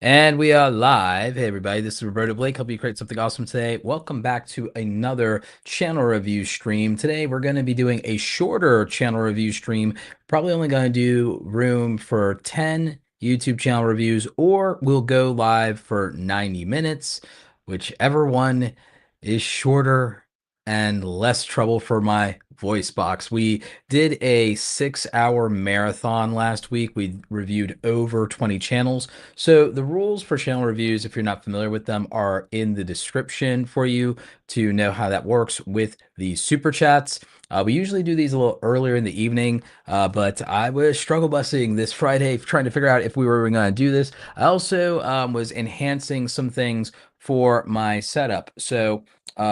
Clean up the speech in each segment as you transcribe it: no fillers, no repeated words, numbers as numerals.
And we are live. Hey, everybody, this is Roberto Blake. Hope you create something awesome today. Welcome back to another channel review stream. Today, we're going to be doing a shorter channel review stream. Probably only going to do room for 10 YouTube channel reviews, or we'll go live for 90 minutes, whichever one is shorter and less trouble for my voice box. We did a 6-hour marathon last week. We reviewed over 20 channels. So the rules for channel reviews, if you're not familiar with them, are in the description for you to know how that works with the super chats. We usually do these a little earlier in the evening, but I was struggle busing this Friday trying to figure out if we were going to do this. I also was enhancing some things for my setup. So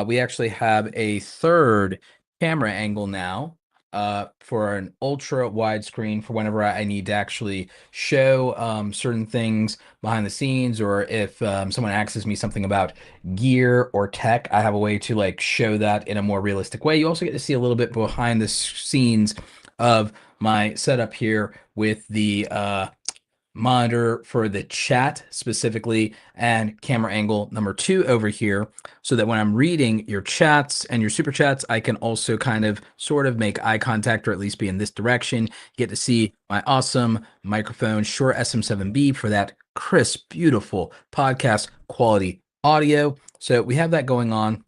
we actually have a third camera angle now for an ultra widescreen for whenever I need to actually show certain things behind the scenes, or if someone asks me something about gear or tech, I have a way to like show that in a more realistic way. You also get to see a little bit behind the scenes of my setup here with the monitor for the chat specifically, and camera angle number 2 over here, so that when I'm reading your chats and your super chats, I can also kind of sort of make eye contact, or at least be in this direction. You get to see my awesome microphone, Shure SM7B, for that crisp, beautiful podcast quality audio. So we have that going on.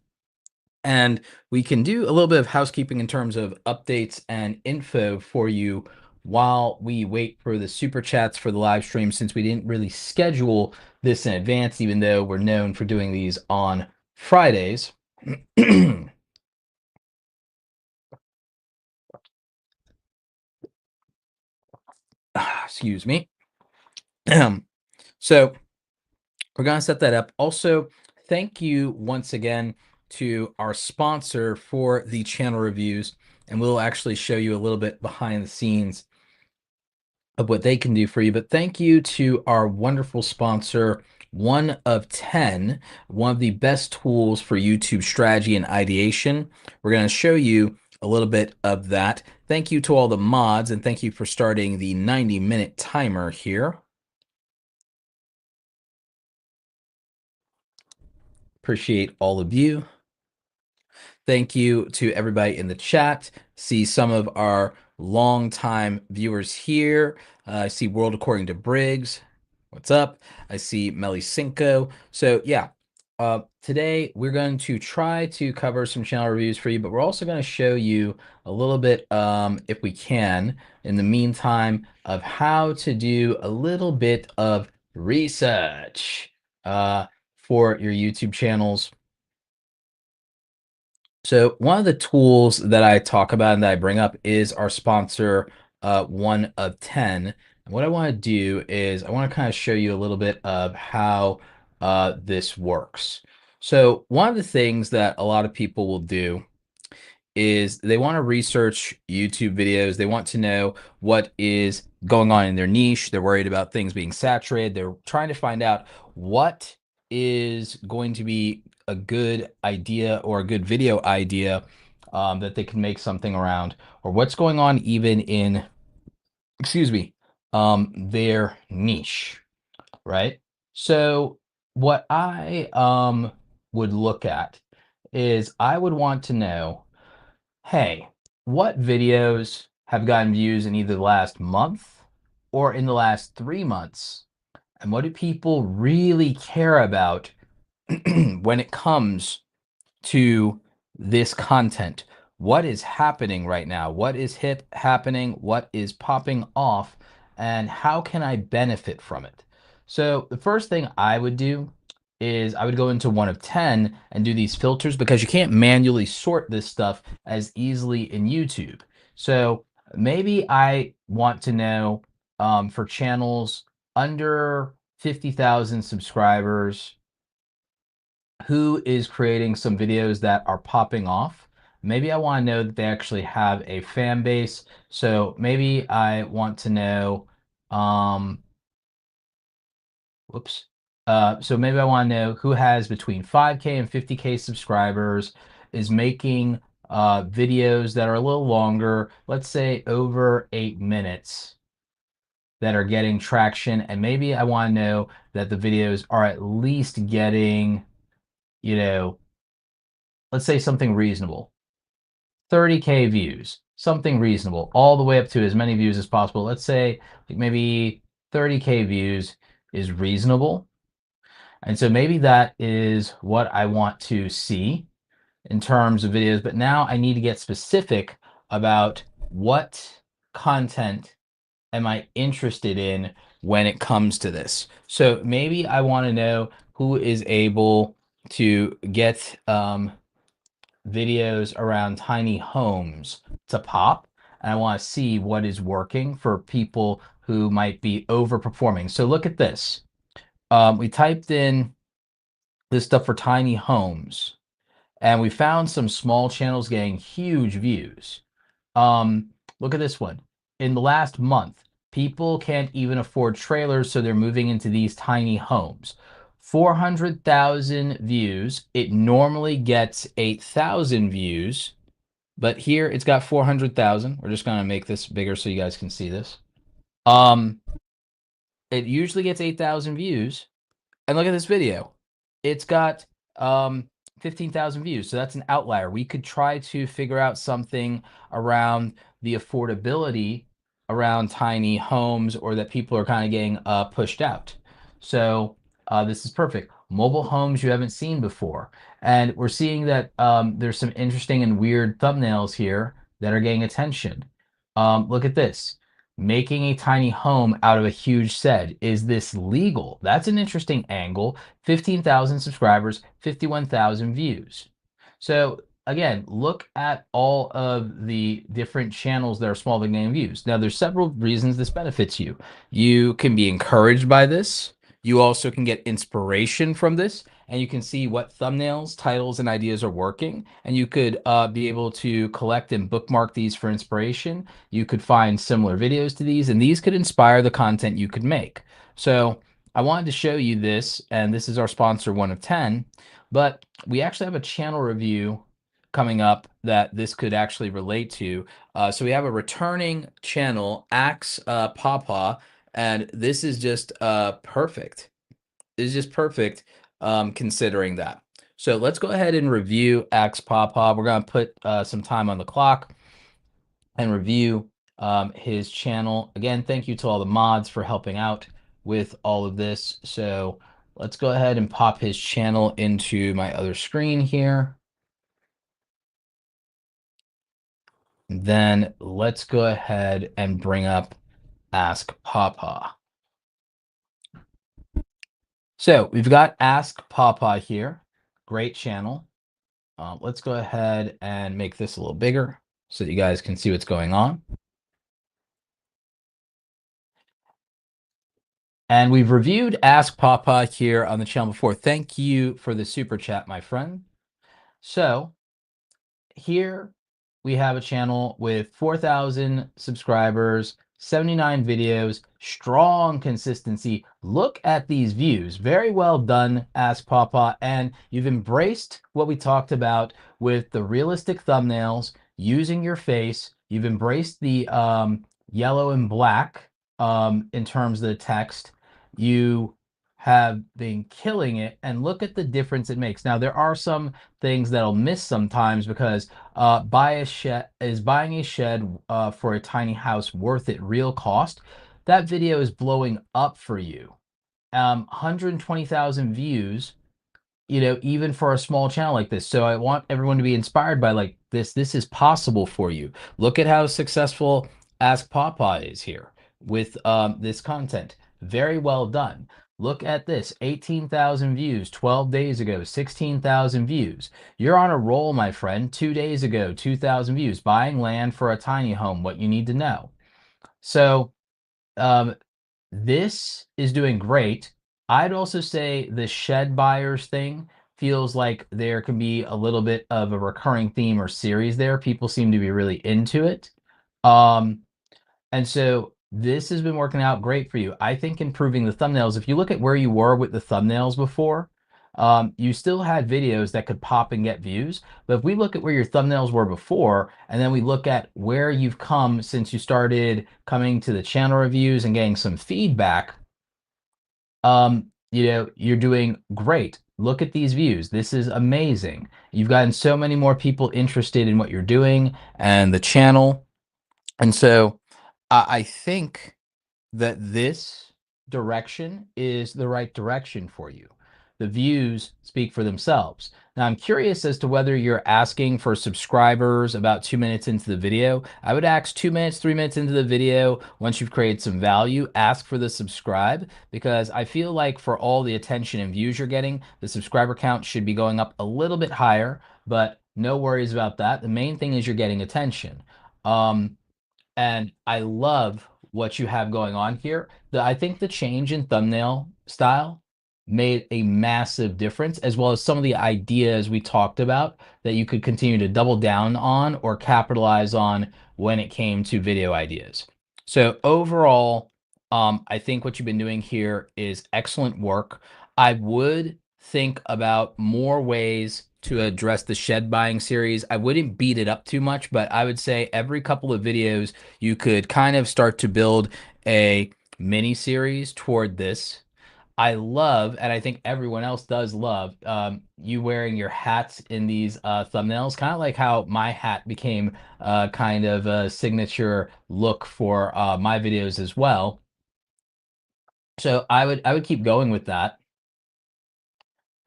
And we can do a little bit of housekeeping in terms of updates and info for you while we wait for the super chats for the live stream, since we didn't really schedule this in advance, even though we're known for doing these on Fridays. Excuse me. So we're going to set that up. Also, thank you once again to our sponsor for the channel reviews, and we'll actually show you a little bit behind the scenes of what they can do for you. But thank you to our wonderful sponsor, One of 10, one of the best tools for YouTube strategy and ideation. We're going to show you a little bit of that. Thank you to all the mods, and thank you for starting the 90-minute timer here. Appreciate all of you. Thank you to everybody in the chat. See some of our longtime viewers here. I see World According to Briggs. What's up? I see Melly Cinco. So yeah, today we're going to try to cover some channel reviews for you, but we're also going to show you a little bit, if we can, in the meantime, of how to do a little bit of research for your YouTube channels. So one of the tools that I talk about and that I bring up is our sponsor, One of 10. And what I want to do is I want to kind of show you a little bit of how this works. So one of the things that a lot of people will do is they want to research YouTube videos. They want to know what is going on in their niche. They're worried about things being saturated. They're trying to find out what is going to be a good idea or a good video idea that they can make something around, or what's going on even in, excuse me, their niche, right? So what I would look at is I would want to know, hey, what videos have gotten views in either the last month or in the last 3 months? And what do people really care about when it comes to this content? What is happening right now? What is happening? What is popping off? And how can I benefit from it? So the first thing I would do is I would go into One of 10 and do these filters, because you can't manually sort this stuff as easily in YouTube. So maybe I want to know, for channels under 50,000 subscribers, who is creating some videos that are popping off. Maybe I want to know that they actually have a fan base. So maybe I want to know, whoops. So maybe I want to know who has between 5K and 50K subscribers, is making videos that are a little longer, let's say over 8 minutes. that are getting traction, and maybe I want to know that the videos are at least getting, you know, let's say something reasonable. 30K views, something reasonable, all the way up to as many views as possible. Let's say like maybe 30K views is reasonable. And so maybe that is what I want to see in terms of videos. But now I need to get specific about what content am I interested in when it comes to this. So maybe I want to know who is able to get videos around tiny homes to pop, and I want to see what is working for people who might be overperforming. So look at this. We typed in this stuff for tiny homes, and we found some small channels getting huge views. Look at this one. In the last month, people can't even afford trailers, so they're moving into these tiny homes. 400,000 views. It normally gets 8,000 views, but here it's got 400,000. We're just going to make this bigger so you guys can see this. It usually gets 8,000 views. And look at this video. It's got 15,000 views. So that's an outlier. We could try to figure out something around the affordability around tiny homes, or that people are kind of getting pushed out. So this is perfect. Mobile homes you haven't seen before. And we're seeing that there's some interesting and weird thumbnails here that are getting attention. Look at this. Making a tiny home out of a huge shed. Is this legal? That's an interesting angle. 15,000 subscribers, 51,000 views. So again, look at all of the different channels that are small big name views. Now there's several reasons this benefits you. You can be encouraged by this. You also can get inspiration from this, and you can see what thumbnails, titles, and ideas are working. And you could be able to collect and bookmark these for inspiration. You could find similar videos to these, and these could inspire the content you could make. So I wanted to show you this, and this is our sponsor, 1 of 10, but we actually have a channel review coming up that this could actually relate to. So we have a returning channel, PawPaw, and this is just perfect. This is just perfect considering that. So let's go ahead and review PawPaw. We're going to put some time on the clock and review his channel. Again, thank you to all the mods for helping out with all of this. So let's go ahead and pop his channel into my other screen here. Then let's go ahead and bring up Ask PawPaw. So we've got Ask PawPaw here. Great channel. Let's go ahead and make this a little bigger so that you guys can see what's going on. And we've reviewed Ask PawPaw here on the channel before. Thank you for the super chat, my friend. So here we have a channel with 4,000 subscribers, 79 videos, strong consistency. Look at these views. Very well done, Ask PawPaw. And you've embraced what we talked about with the realistic thumbnails, using your face. You've embraced the yellow and black in terms of the text. You have been killing it, and look at the difference it makes. Now, there are some things that'll miss sometimes because buying a shed for a tiny house worth it real cost? That video is blowing up for you. 120,000 views, even for a small channel like this. So I want everyone to be inspired by like this. This is possible for you. Look at how successful Ask PawPaw is here with this content. Very well done. Look at this, 18,000 views 12 days ago, 16,000 views. You're on a roll, my friend. 2 days ago, 2,000 views. Buying land for a tiny home, what you need to know. So this is doing great. I'd also say the shed buyers thing feels like there can be a little bit of a recurring theme or series there. People seem to be really into it. And so this has been working out great for you. I think improving the thumbnails, if you look at where you were with the thumbnails before, you still had videos that could pop and get views. But if we look at where your thumbnails were before, and then we look at where you've come since you started coming to the channel reviews and getting some feedback, you're doing great. Look at these views. This is amazing. You've gotten so many more people interested in what you're doing and the channel. And so I think that this direction is the right direction for you. The views speak for themselves. Now, I'm curious as to whether you're asking for subscribers about 2 minutes into the video. I would ask 2 minutes, 3 minutes into the video, once you've created some value, ask for the subscribe, because I feel like for all the attention and views you're getting, the subscriber count should be going up a little bit higher, but no worries about that. The main thing is you're getting attention. Um, and I love what you have going on here. I think the change in thumbnail style made a massive difference, as well as some of the ideas we talked about that you could continue to double down on or capitalize on when it came to video ideas. So overall, I think what you've been doing here is excellent work. I would think about more ways to address the shed buying series. I wouldn't beat it up too much, but I would say every couple of videos you could kind of start to build a mini series toward this. I love, and I think everyone else does love, you wearing your hats in these thumbnails, kind of like how my hat became kind of a signature look for my videos as well. So I would keep going with that.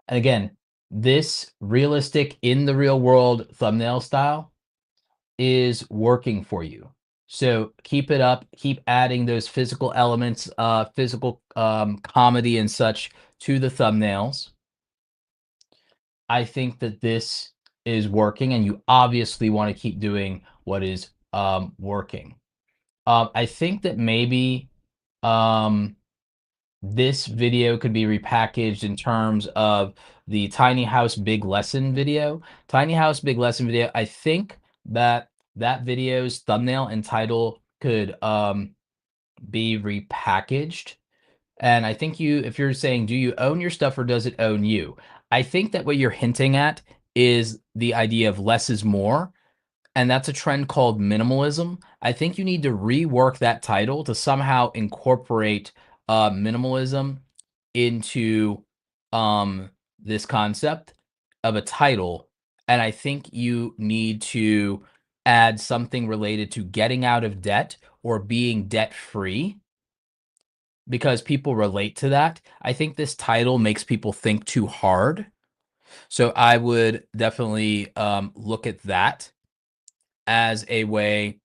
And again, this realistic in the real world thumbnail style is working for you. So keep it up, keep adding those physical elements, physical comedy and such to the thumbnails. I think that this is working, and you obviously want to keep doing what is working. I think that maybe um, this video could be repackaged in terms of the tiny house big lesson video. Tiny house big lesson video, I think that that video's thumbnail and title could be repackaged. And I think if you're saying, do you own your stuff or does it own you? I think that what you're hinting at is the idea of less is more, and that's a trend called minimalism. I think you need to rework that title to somehow incorporate minimalism into um, this concept of a title. And I think you need to add something related to getting out of debt or being debt free, because people relate to that. I think this title makes people think too hard. So I would definitely look at that as a way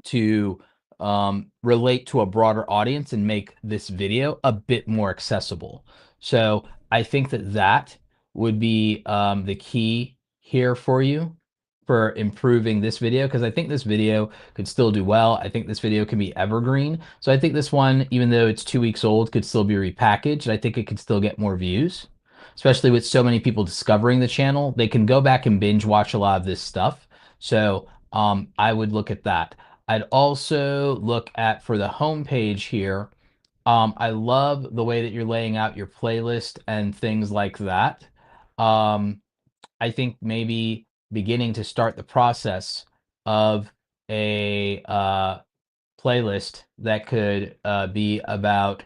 to relate to a broader audience and make this video a bit more accessible. So I think that that would be the key here for you for improving this video, because I think this video could still do well. I think this video can be evergreen. So I think this one, even though it's 2 weeks old, could still be repackaged. I think it could still get more views, especially with so many people discovering the channel. They can go back and binge watch a lot of this stuff. So I would look at that. I'd also look at, for the home page here, I love the way that you're laying out your playlist and things like that. I think maybe beginning to start the process of a playlist that could be about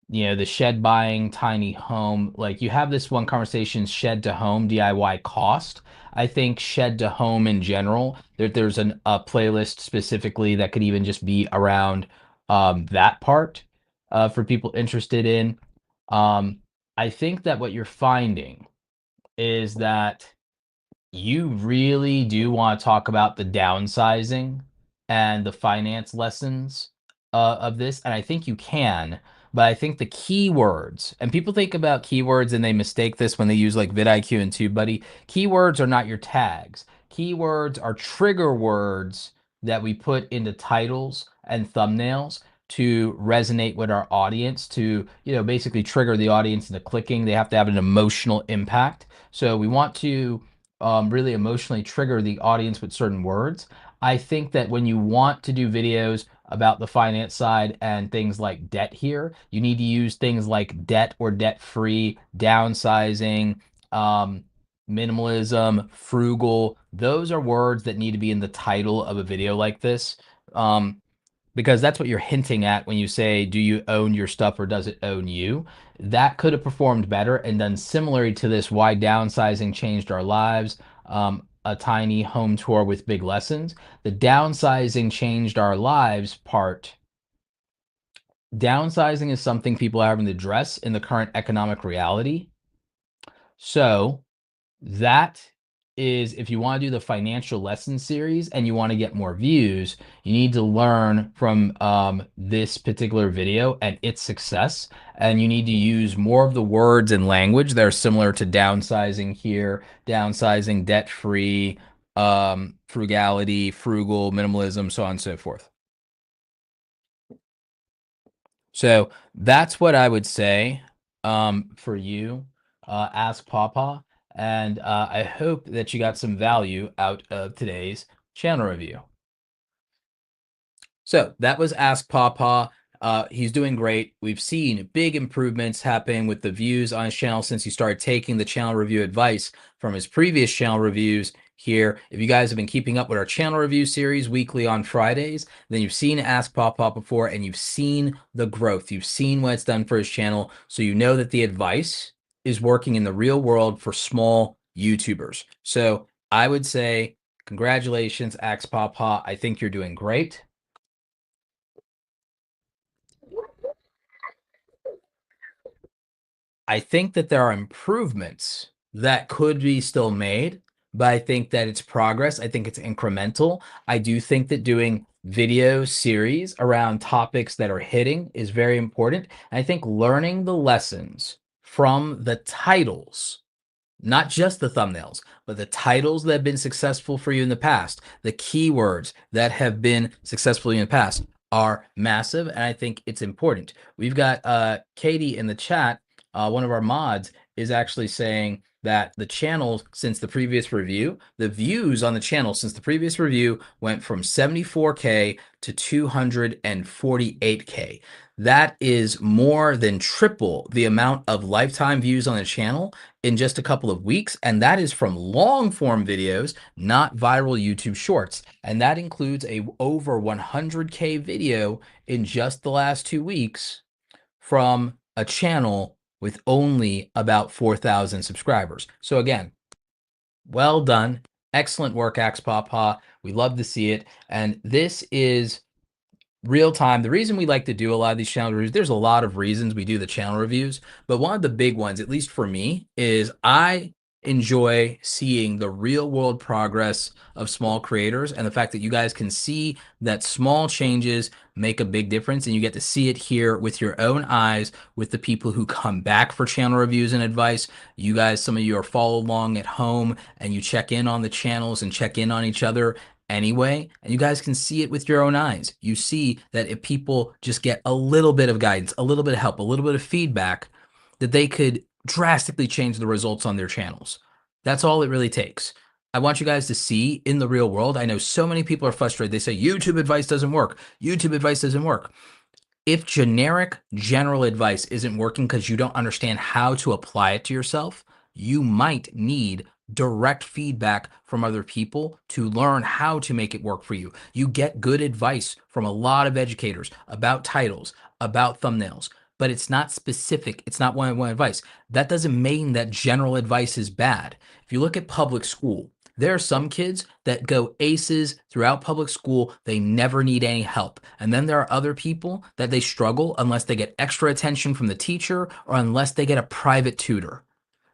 the shed buying tiny home. Like, you have this one conversation, shed to home DIY cost. I think shed to home in general, there's a playlist specifically that could even just be around that part for people interested in. Um, I think that what you're finding is that you really do want to talk about the downsizing and the finance lessons of this, and I think you can. But I think the keywords, and people think about keywords and they mistake this when they use like vidIQ and TubeBuddy. Keywords are not your tags. Keywords are trigger words that we put into titles and thumbnails to resonate with our audience, to basically trigger the audience into clicking. They have to have an emotional impact. So we want to really emotionally trigger the audience with certain words. I think that when you want to do videos about the finance side and things like debt here. You need to use things like debt or debt-free, downsizing, um, minimalism, frugal. Those are words that need to be in the title of a video like this. Um, because that's what you're hinting at when you say, do you own your stuff or does it own you? That could have performed better and done similarly to this why downsizing changed our lives, a tiny home tour with big lessons. The downsizing changed our lives part. Downsizing is something people are having to address in the current economic reality. So that is, if you want to do the financial lesson series and you want to get more views, you need to learn from this particular video and its success. And you need to use more of the words and language that are similar to downsizing here, downsizing, debt-free, frugality, frugal, minimalism, so on and so forth. So that's what I would say for you. Ask PawPaw. And I hope that you got some value out of today's channel review. So that was Ask PawPaw. He's doing great. We've seen big improvements happen with the views on his channel since he started taking the channel review advice from his previous channel reviews here. If you guys have been keeping up with our channel review series weekly on Fridays, then you've seen Ask PawPaw before and you've seen the growth. You've seen what it's done for his channel. So you know that the advice is working in the real world for small YouTubers. So I would say, congratulations, Ask PawPaw. I think you're doing great. I think that there are improvements that could be still made, but I think that it's progress. I think it's incremental. I do think that doing video series around topics that are hitting is very important. And I think learning the lessons from the titles, not just the thumbnails, but the titles that have been successful for you in the past, the keywords that have been successful in the past are massive. And I think it's important. We've got Katie in the chat. One of our mods is actually saying that the channel since the previous review, the views on the channel since the previous review went from 74K to 248K. That is more than triple the amount of lifetime views on the channel in just a couple of weeks. And that is from long form videos, not viral YouTube shorts. And that includes a over 100K video in just the last 2 weeks from a channel with only about 4,000 subscribers. So again, well done. Excellent work, Ask PawPaw. We love to see it. And this is real time. The reason we like to do a lot of these channel reviews, there's a lot of reasons we do the channel reviews, but one of the big ones, at least for me, is I enjoy seeing the real world progress of small creators and the fact that you guys can see that small changes make a big difference, and you get to see it here with your own eyes with the people who come back for channel reviews and advice. You guys, some of you are follow along at home and you check in on the channels and check in on each other anyway, and you guys can see it with your own eyes. You see that if people just get a little bit of guidance, a little bit of help, a little bit of feedback, that they could drastically change the results on their channels. That's all it really takes. I want you guys to see in the real world. I know so many people are frustrated. They say YouTube advice doesn't work. YouTube advice doesn't work. If generic general advice isn't working because you don't understand how to apply it to yourself, you might need direct feedback from other people to learn how to make it work for you. You get good advice from a lot of educators about titles, about thumbnails, but it's not specific. It's not one-on-one advice. That doesn't mean that general advice is bad. If you look at public school, there are some kids that go aces throughout public school. They never need any help. And then there are other people that they struggle unless they get extra attention from the teacher or unless they get a private tutor.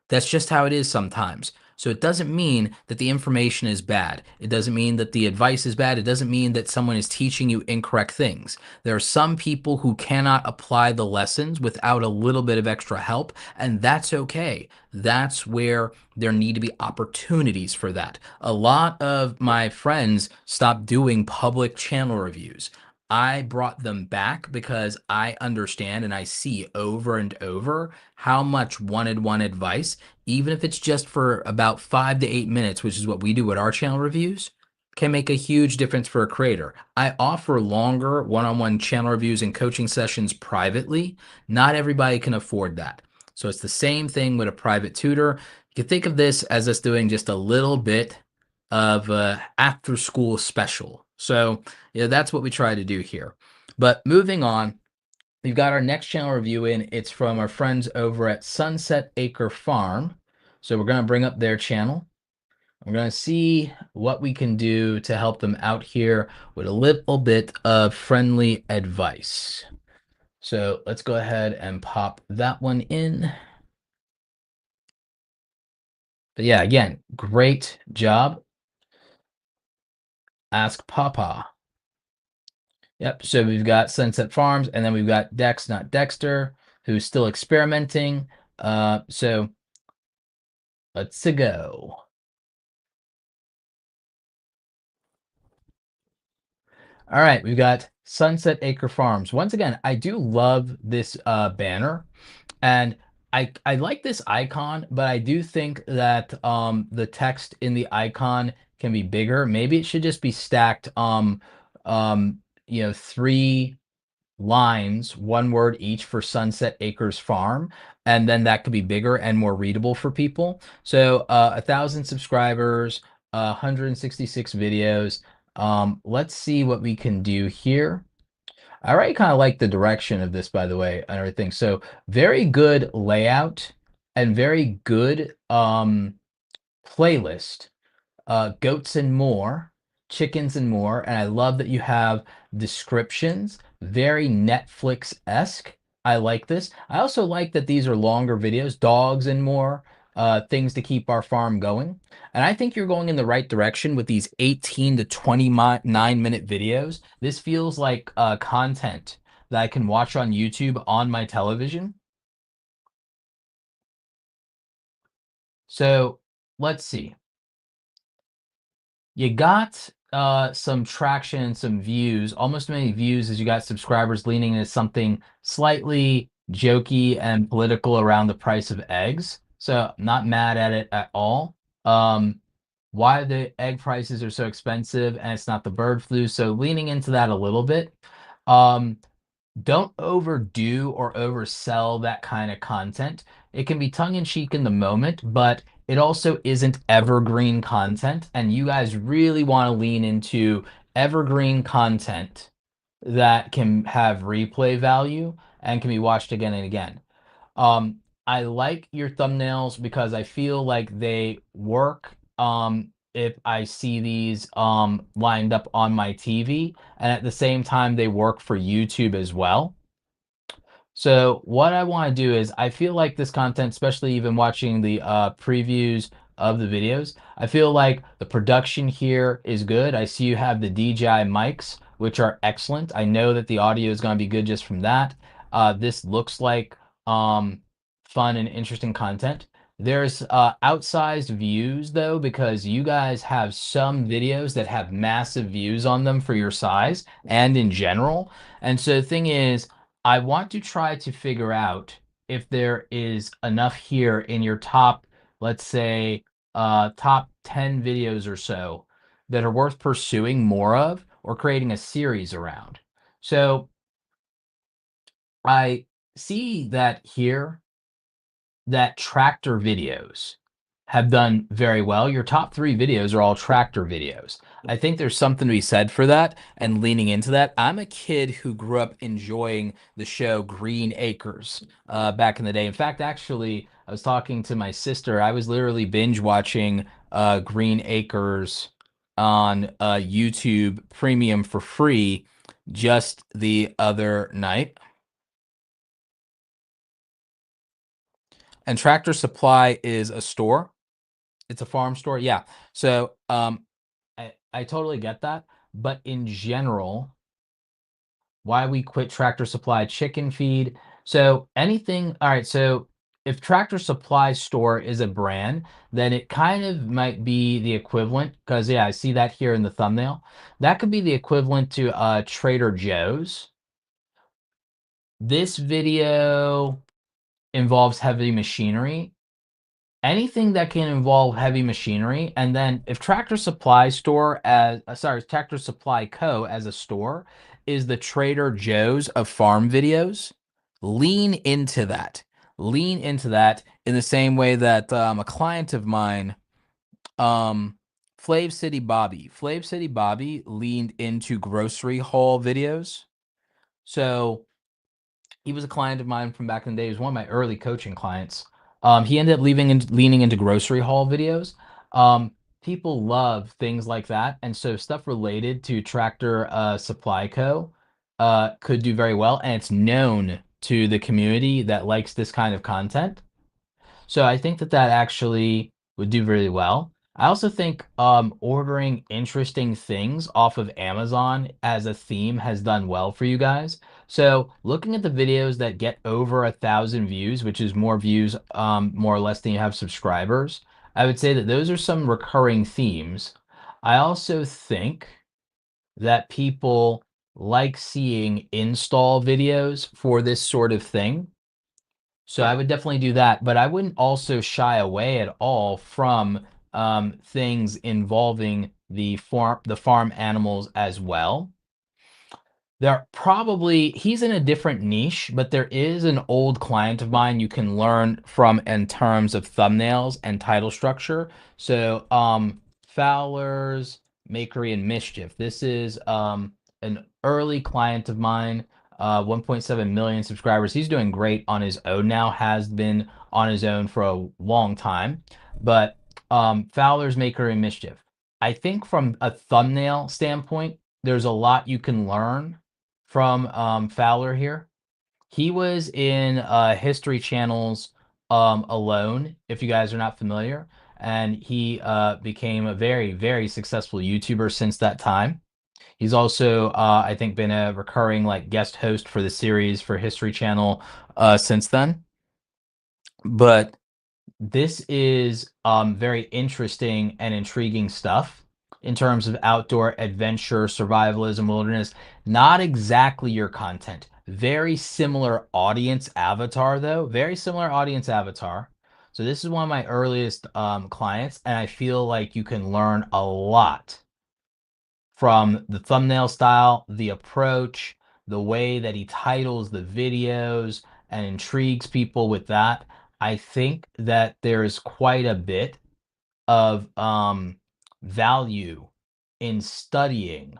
That's just how it is sometimes. So it doesn't mean that the information is bad. It doesn't mean that the advice is bad. It doesn't mean that someone is teaching you incorrect things. There are some people who cannot apply the lessons without a little bit of extra help, and that's okay. That's where there need to be opportunities for that. A lot of my friends stopped doing public channel reviews. I brought them back because I understand and I see over and over how much one-on-one advice, even if it's just for about 5 to 8 minutes, which is what we do with our channel reviews, can make a huge difference for a creator. I offer longer one-on-one channel reviews and coaching sessions privately. Not everybody can afford that. So it's the same thing with a private tutor. You can think of this as us doing just a little bit of after school special. So yeah, that's what we try to do here. But moving on, we've got our next channel review in. It's from our friends over at Sunset Acre Farm. So we're going to bring up their channel. We're going to see what we can do to help them out here with a little bit of friendly advice. So let's go ahead and pop that one in. But yeah, again, great job. Ask PawPaw. Yep. So we've got Sunset Farms, and then we've got Dex Not Dexter, who's still experimenting. So let's go. All right, we've got Sunset Acre Farms. Once again, I do love this banner, and I like this icon, but I do think that the text in the icon can be bigger. Maybe it should just be stacked you know, 3 lines, 1 word each for Sunset Acres Farm, and then that could be bigger and more readable for people. So 1,000 subscribers, 166 videos. Let's see what we can do here. I already kind of like the direction of this, by the way, and everything. So very good layout and very good playlist. Goats and more, chickens and more. And I love that you have descriptions, very Netflix-esque. I like this. I also like that these are longer videos, dogs and more, things to keep our farm going. And I think you're going in the right direction with these 18 to 29-minute videos. This feels like content that I can watch on YouTube on my television. So let's see. You got some traction and some views, almost as many views as you got subscribers, leaning into something slightly jokey and political around the price of eggs. So I'm not mad at it at all. Um, why the egg prices are so expensive, and it's not the bird flu. So leaning into that a little bit. Um, don't overdo or oversell that kind of content. It can be tongue in cheek in the moment, but it also isn't evergreen content. And you guys really want to lean into evergreen content that can have replay value and can be watched again and again. Um, I like your thumbnails because I feel like they work if I see these lined up on my TV, and at the same time they work for YouTube as well. So what I want to do is I feel like this content, especially even watching the previews of the videos, I feel like the production here is good. I see you have the DJI mics, which are excellent. I know that the audio is going to be good just from that. This looks like um, fun and interesting content. There's outsized views though, because you guys have some videos that have massive views on them for your size and in general. And so the thing is, I want to try to figure out if there is enough here in your top, let's say, top 10 videos or so that are worth pursuing more of or creating a series around. So I see that here that tractor videos have done very well. Your top 3 videos are all tractor videos. I think there's something to be said for that and leaning into that. I'm a kid who grew up enjoying the show Green Acres back in the day. In fact, actually, I was talking to my sister. I was literally binge watching Green Acres on YouTube Premium for free just the other night. And Tractor Supply is a store. It's a farm store. Yeah. So I totally get that. But in general, why we quit Tractor Supply chicken feed. So anything, all right. So if Tractor Supply store is a brand, then it kind of might be the equivalent, because yeah, I see that here in the thumbnail. That could be the equivalent to Trader Joe's. This video involves heavy machinery. anything that can involve heavy machinery. And then if Tractor Supply Store as sorry, Tractor Supply Co. as a store is the Trader Joe's of farm videos, lean into that. Lean into that in the same way that a client of mine, um, Flav City Bobby leaned into grocery haul videos. So he was a client of mine from back in the day. He was one of my early coaching clients. He ended up leaning into grocery haul videos. Um, People love things like that, and so stuff related to Tractor Supply Co. Could do very well, and it's known to the community that likes this kind of content. So I think that that actually would do really well. I also think ordering interesting things off of Amazon as a theme has done well for you guys. So looking at the videos that get over 1,000 views, which is more views, more or less than you have subscribers, I would say that those are some recurring themes. I also think that people like seeing install videos for this sort of thing. So I would definitely do that, but I wouldn't also shy away at all from things involving the farm animals as well. There probably he's in a different niche, but there is an old client of mine you can learn from in terms of thumbnails and title structure. So Fowler's Makery and Mischief. This is an early client of mine, 1.7 million subscribers. He's doing great on his own now, has been on his own for a long time. But Fowler's Makery and Mischief. I think from a thumbnail standpoint, there's a lot you can learn from Fowler here. He was in History Channel's Alone, if you guys are not familiar, and he became a very, very successful YouTuber since that time. He's also, I think, been a recurring like guest host for the series for History Channel since then. But this is very interesting and intriguing stuff in terms of outdoor adventure, survivalism, wilderness. Not exactly your content. Very similar audience avatar, though. Very similar audience avatar. So this is one of my earliest clients, and I feel like you can learn a lot from the thumbnail style, the approach, the way that he titles the videos and intrigues people with that. I think that there is quite a bit of value in studying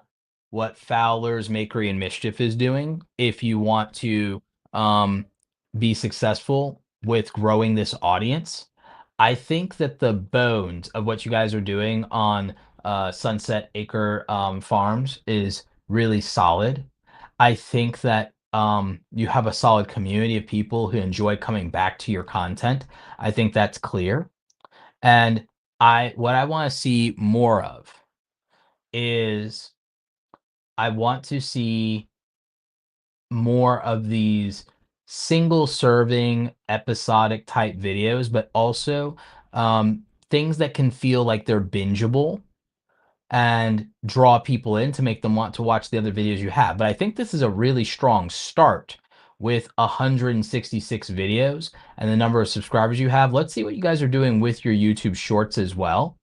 what Fowler's Makery and Mischief is doing if you want to um, be successful with growing this audience. I think that the bones of what you guys are doing on Sunset Acre Farms is really solid. I think that you have a solid community of people who enjoy coming back to your content. I think that's clear. And what I want to see more of is I want to see more of these single serving episodic type videos, but also things that can feel like they're bingeable and draw people in to make them want to watch the other videos you have. But I think this is a really strong start with 166 videos and the number of subscribers you have. Let's see what you guys are doing with your YouTube shorts as well.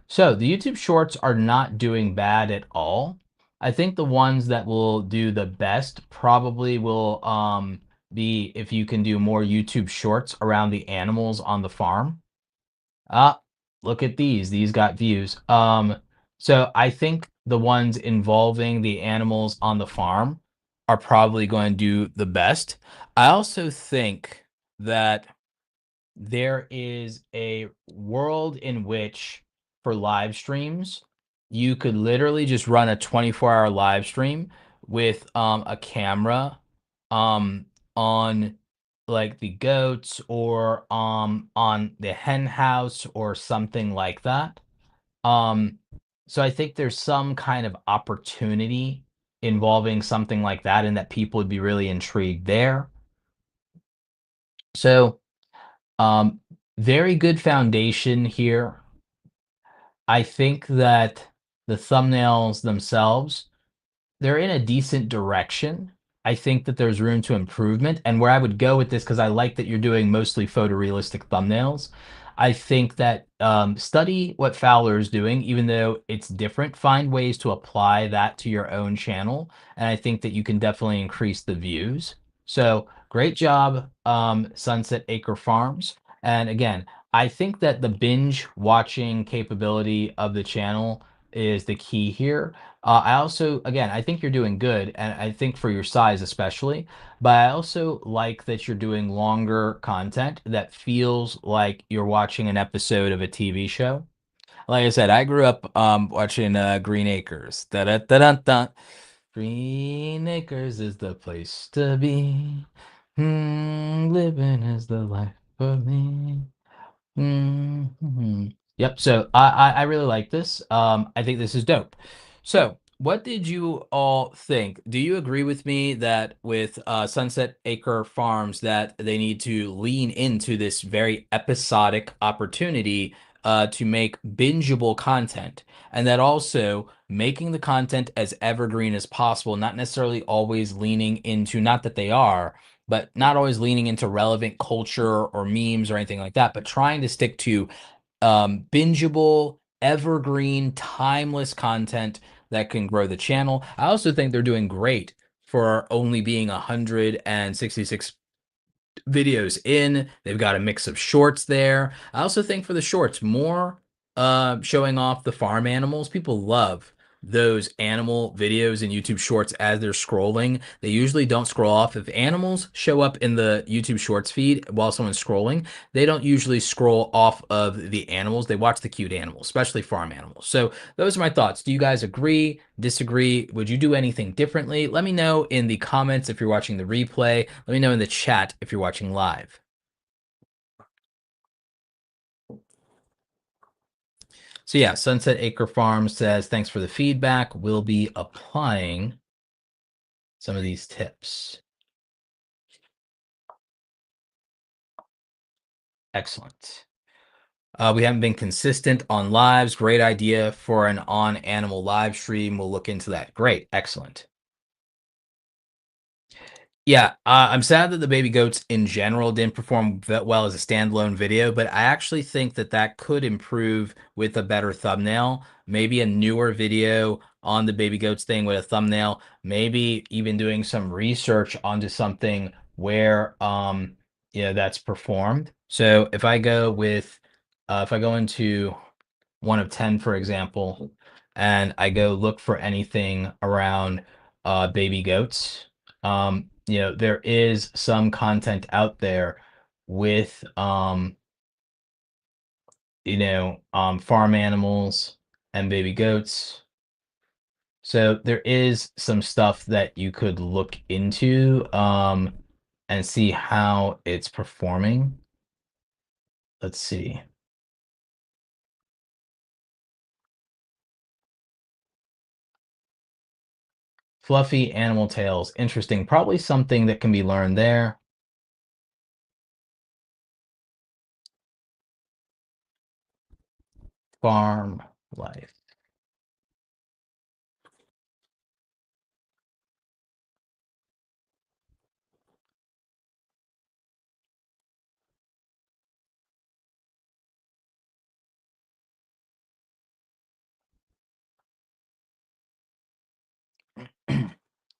So the YouTube shorts are not doing bad at all. I think the ones that will do the best probably will be if you can do more YouTube shorts around the animals on the farm. Ah, look at these. These got views. So I think the ones involving the animals on the farm are probably going to do the best. I also think that there is a world in which for live streams, you could literally just run a 24-hour live stream with a camera um on like the goats or on the hen house or something like that. Um so I think there's some kind of opportunity involving something like that and that people would be really intrigued there. So um, very good foundation here. I think that the thumbnails themselves, they're in a decent direction. I think that there's room to improvement. And where I would go with this, because I like that you're doing mostly photorealistic thumbnails, I think that study what Fowler is doing, even though it's different. Find ways to apply that to your own channel, and I think that you can definitely increase the views. So great job, Sunset Acre Farms. And again, I think that the binge watching capability of the channel is the key here. I also, again, I think you're doing good, and I think for your size especially. But I also like that you're doing longer content that feels like you're watching an episode of a TV show. Like I said, I grew up watching Green Acres. Da da da da da. Green Acres is the place to be. Living is the life for me. Yep. So I really like this. I think this is dope. So what did you all think? Do you agree with me that with Sunset Acre Farms that they need to lean into this very episodic opportunity to make bingeable content, and that also making the content as evergreen as possible, not necessarily always leaning into, not that they are, but not always leaning into relevant culture or memes or anything like that, but trying to stick to bingeable, evergreen, timeless content that can grow the channel. I also think they're doing great for only being 166 videos in. They've got a mix of shorts there. I also think for the shorts, more showing off the farm animals. People love those animal videos in YouTube shorts as they're scrolling. They usually don't scroll off. If animals show up in the YouTube shorts feed while someone's scrolling, they don't usually scroll off of the animals. They watch the cute animals, especially farm animals. So those are my thoughts. Do you guys agree, disagree? Would you do anything differently? Let me know in the comments if you're watching the replay. Let me know in the chat if you're watching live. So yeah, Sunset Acre Farm says, thanks for the feedback. We'll be applying some of these tips. Excellent. We haven't been consistent on lives. Great idea for an on animal live stream. We'll look into that. Great. Excellent. Yeah, I'm sad that the baby goats in general didn't perform well as a standalone video, but I actually think that that could improve with a better thumbnail. Maybe a newer video on the baby goats thing with a thumbnail. Maybe even doing some research onto something where that's performed. So if I go into 1 of 10, for example, and I go look for anything around baby goats, there is some content out there with farm animals and baby goats. So there is some stuff that you could look into and see how it's performing. Let's see. Fluffy animal tails. Interesting. Probably something that can be learned there. Farm life.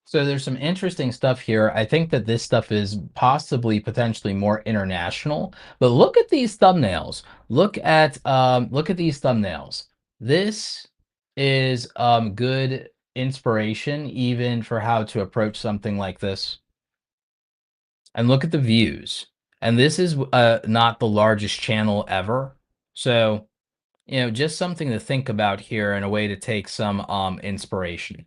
So there's some interesting stuff here. I think that this stuff is possibly potentially more international, but look at these thumbnails. Look at these thumbnails. This is good inspiration even for how to approach something like this. And look at the views. And this is not the largest channel ever. So, just something to think about here and a way to take some inspiration.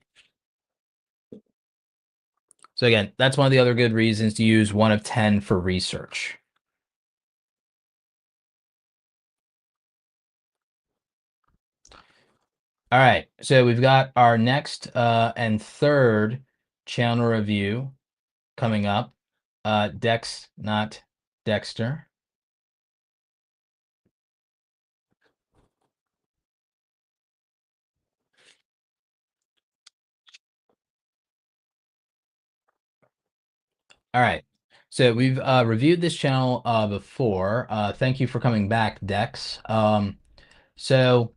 So again, that's one of the other good reasons to use 1 of 10 for research. All right, so we've got our next and third channel review coming up. Dex Not Dexter. All right, So we've reviewed this channel before. Thank you for coming back, Dex. So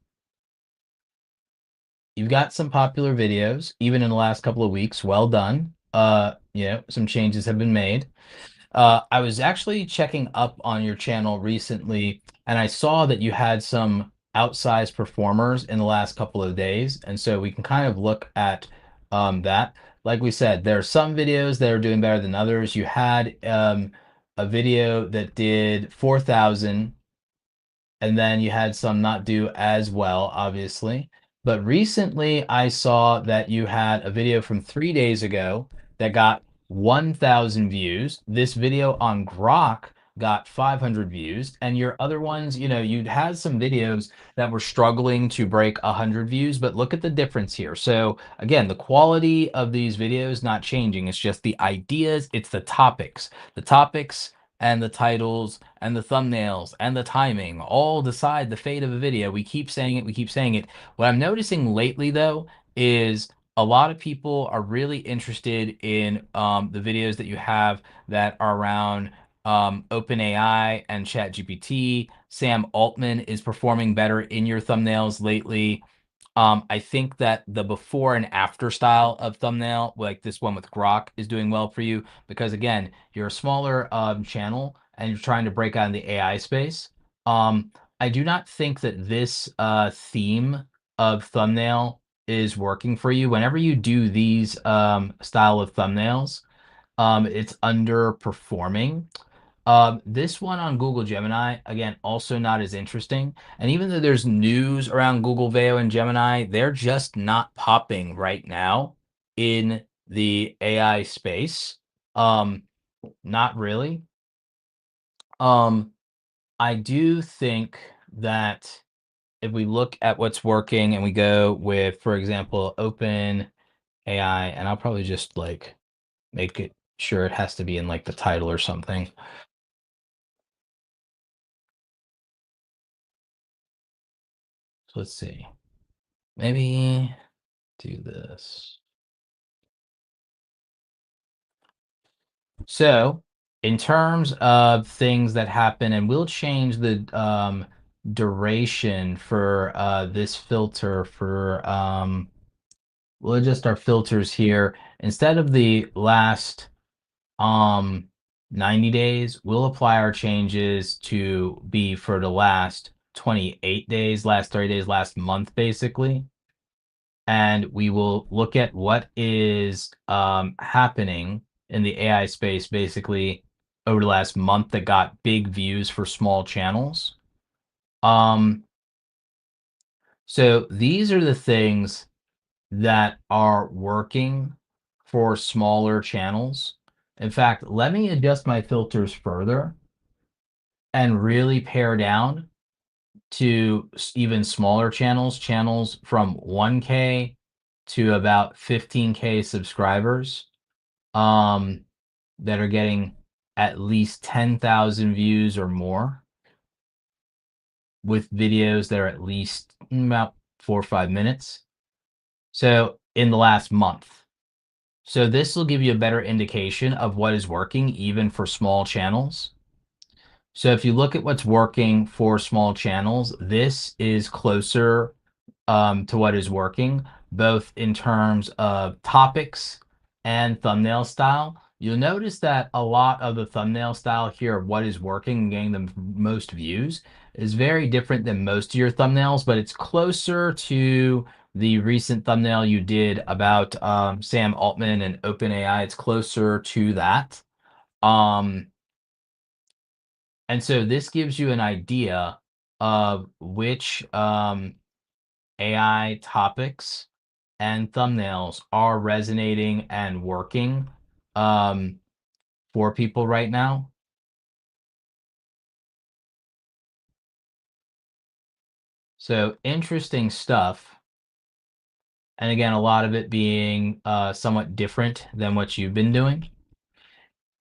you've got some popular videos, even in the last couple of weeks. Well done. Some changes have been made. I was actually checking up on your channel recently, and I saw that you had some outsized performers in the last couple of days, and so we can kind of look at that. Like we said, there are some videos that are doing better than others. You had a video that did 4,000, and then you had some not do as well, obviously. But recently, I saw that you had a video from 3 days ago that got 1,000 views. This video on Grok got 500 views, and your other ones, you'd had some videos that were struggling to break 100 views, but look at the difference here. So again, the quality of these videos not changing. It's just the ideas, it's the topics. The topics and the titles and the thumbnails and the timing all decide the fate of a video. We keep saying it, we keep saying it. What I'm noticing lately, though, is a lot of people are really interested in the videos that you have that are around OpenAI and ChatGPT. Sam Altman is performing better in your thumbnails lately. I think that the before and after style of thumbnail, like this one with Grok, is doing well for you because again, you're a smaller channel and you're trying to break out in the AI space. Um, I do not think that this theme of thumbnail is working for you. Whenever you do these style of thumbnails, it's underperforming. This one on Google Gemini, again, also not as interesting. And even though there's news around Google Veo and Gemini, they're just not popping right now in the AI space. Um, Not really. Um, I do think that if we look at what's working and we go with, for example, Open AI, and I'll probably just like make it sure it has to be in like the title or something. So let's see. Maybe do this. So, in terms of things that happen, and we'll change the duration for this filter for we'll adjust our filters here. Instead of the last um 90 days, we'll apply our changes to be for the last 28 days, last 30 days, last month, basically. And we will look at what is happening in the AI space basically over the last month that got big views for small channels. Um, so these are the things that are working for smaller channels. In fact, let me adjust my filters further and really pare down to even smaller channels, channels from 1K to about 15K subscribers, um, that are getting at least 10,000 views or more with videos that are at least about 4 or 5 minutes. So in the last month. So this will give you a better indication of what is working even for small channels. So if you look at what's working for small channels, this is closer to what is working, both in terms of topics and thumbnail style. You'll notice that a lot of the thumbnail style here of what is working and getting the most views is very different than most of your thumbnails, but it's closer to the recent thumbnail you did about Sam Altman and OpenAI. It's closer to that. Um, and so this gives you an idea of which AI topics and thumbnails are resonating and working um, for people right now. So interesting stuff. And again, a lot of it being somewhat different than what you've been doing.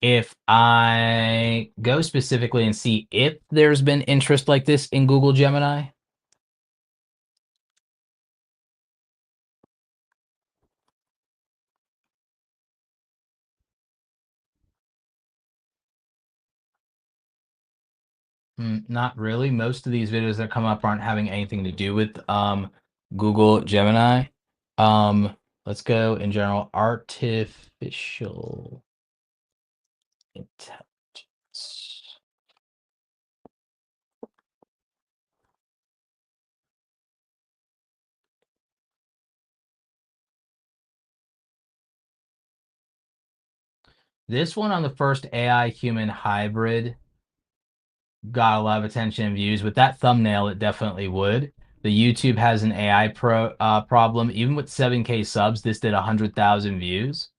If I go specifically and see if there's been interest like this in Google Gemini, Not really. Most of these videos that come up aren't having anything to do with Google Gemini. Um, let's go in general. Artificial intelligence. This one on the first AI human hybrid got a lot of attention and views. With that thumbnail, it definitely would. The YouTube has an AI problem. Even with 7K subs, this did 100,000 views.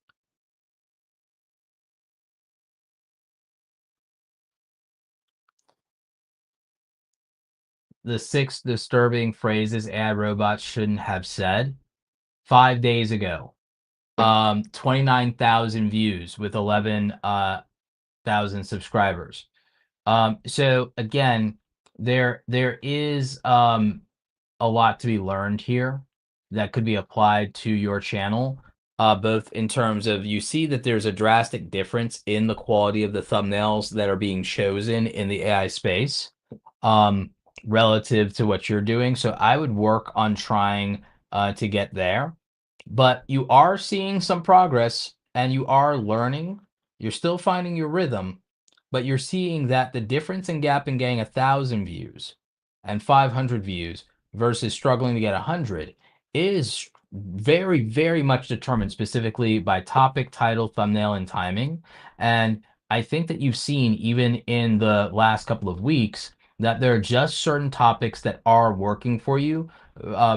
The 6 disturbing phrases AI robots shouldn't have said. 5 days ago, 29,000 views with 11,000 subscribers. So again, there is a lot to be learned here that could be applied to your channel, both in terms of you see that there's a drastic difference in the quality of the thumbnails that are being chosen in the AI space, um, relative to what you're doing. So I would work on trying to get there, but you are seeing some progress and you are learning. You're still finding your rhythm, but you're seeing that the difference in gap in getting 1,000 views and 500 views versus struggling to get 100 is very, very much determined specifically by topic, title, thumbnail, and timing. And I think that you've seen even in the last couple of weeks that there are just certain topics that are working for you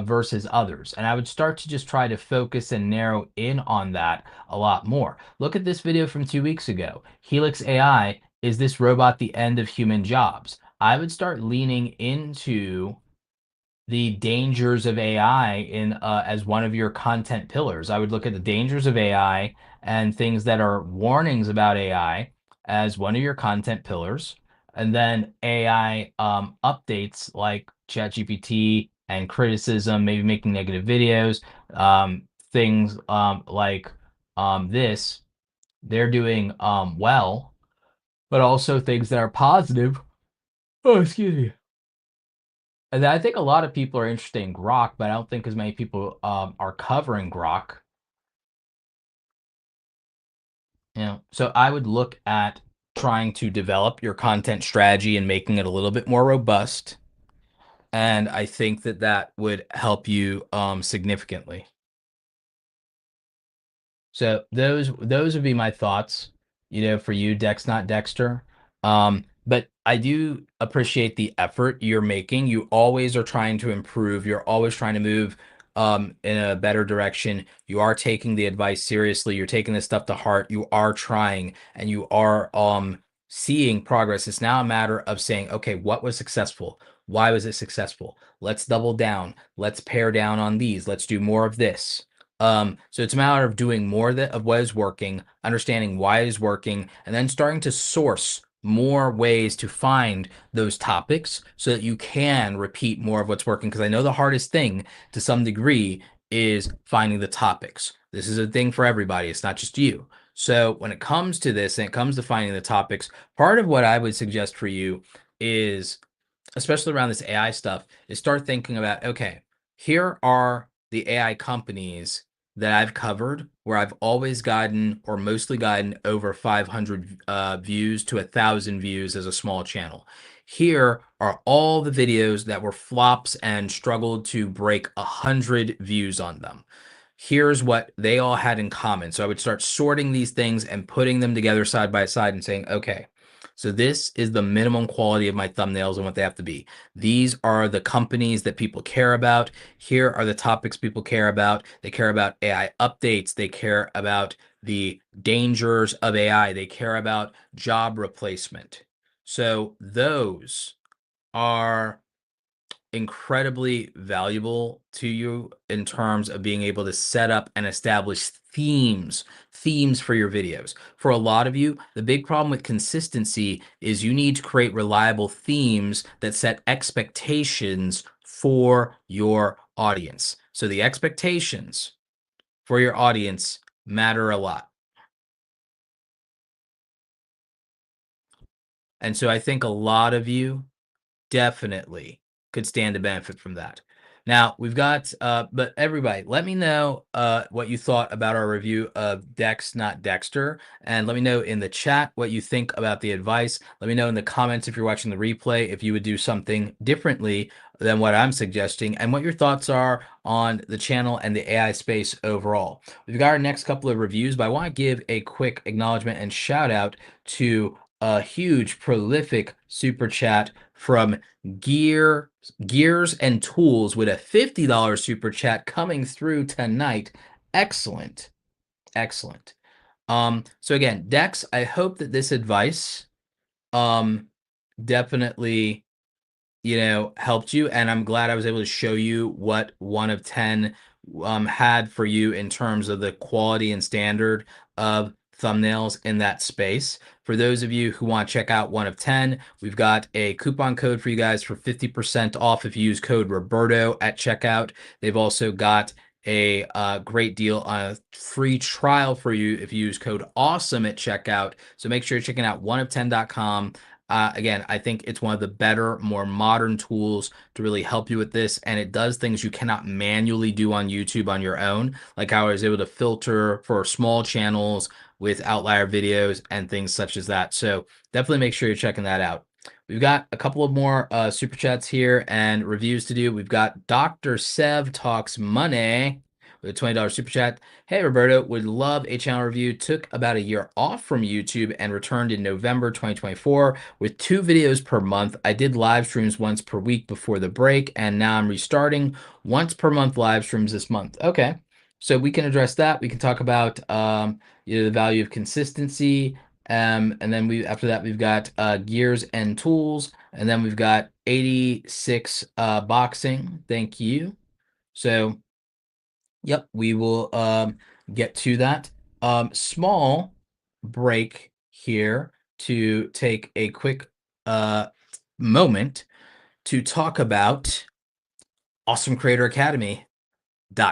versus others. And I would start to just try to focus and narrow in on that a lot more. Look at this video from 2 weeks ago. Helix AI, is this robot the end of human jobs? I would start leaning into the dangers of AI in as one of your content pillars. I would look at the dangers of AI and things that are warnings about AI as one of your content pillars, and then AI updates like ChatGPT and criticism, maybe making negative videos, things like this. They're doing well, but also things that are positive. Oh, excuse me. And I think a lot of people are interested in Grok, but I don't think as many people are covering Grok. So I would look at trying to develop your content strategy and making it a little bit more robust. And I think that that would help you significantly. So those would be my thoughts, for you, Dex Not Dexter. But I do appreciate the effort you're making. You always are trying to improve. You're always trying to move in a better direction. You are taking the advice seriously. You're taking this stuff to heart. You are trying and you are seeing progress. It's now a matter of saying, okay, what was successful? Why was it successful? Let's double down. Let's pare down on these. Let's do more of this. So it's a matter of doing more of what is working, understanding why it is working, and then starting to source more ways to find those topics so that you can repeat more of what's working. Because I know the hardest thing to some degree is finding the topics. This is a thing for everybody. It's not just you. So when it comes to this and it comes to finding the topics, part of what I would suggest for you is, especially around this AI stuff, is start thinking about, okay, here are the AI companies that I've covered where I've always gotten or mostly gotten over 500 views to 1,000 views as a small channel. Here are all the videos that were flops and struggled to break 100 views on them. Here's what they all had in common. So I would start sorting these things and putting them together side by side and saying, okay, so this is the minimum quality of my thumbnails and what they have to be. These are the companies that people care about. Here are the topics people care about. They care about AI updates. They care about the dangers of AI. They care about job replacement. So those are incredibly valuable to you in terms of being able to set up and establish themes for your videos. For a lot of you, the big problem with consistency is you need to create reliable themes that set expectations for your audience. So the expectations for your audience matter a lot. And so I think a lot of you definitely could stand to benefit from that. Now we've got, but everybody, let me know what you thought about our review of Dex Not Dexter, and let me know in the chat what you think about the advice. Let me know in the comments if you're watching the replay if you would do something differently than what I'm suggesting, and what your thoughts are on the channel and the AI space overall. We've got our next couple of reviews, but I want to give a quick acknowledgement and shout out to a huge prolific super chat from Gears and Tools with a $50 super chat coming through tonight. Excellent. Excellent. So again, Dex, I hope that this advice um definitely helped you, and I'm glad I was able to show you what 1 of 10 had for you in terms of the quality and standard of thumbnails in that space. For those of you who want to check out 1 of 10, we've got a coupon code for you guys for 50% off if you use code Roberto at checkout. They've also got a great deal on a free trial for you if you use code awesome at checkout. So make sure you're checking out 1of10.com. Again, I think it's one of the better, more modern tools to really help you with this, and it does things you cannot manually do on YouTube on your own, like how I was able to filter for small channels with outlier videos and things such as that. So definitely make sure you're checking that out. We've got a couple of more super chats here and reviews to do. We've got Dr. Sev Talks Money with a $20 super chat. Hey, Roberto, would love a channel review. Took about a year off from YouTube and returned in November 2024 with 2 videos per month. I did live streams once per week before the break, and now I'm restarting once per month live streams this month. Okay, so we can address that. We can talk about the value of consistency. And then after that we've got gears and tools, and then we've got 86 boxing. Thank you. So yep, we will get to that. Small break here to take a quick moment to talk about Awesome Creator Academy.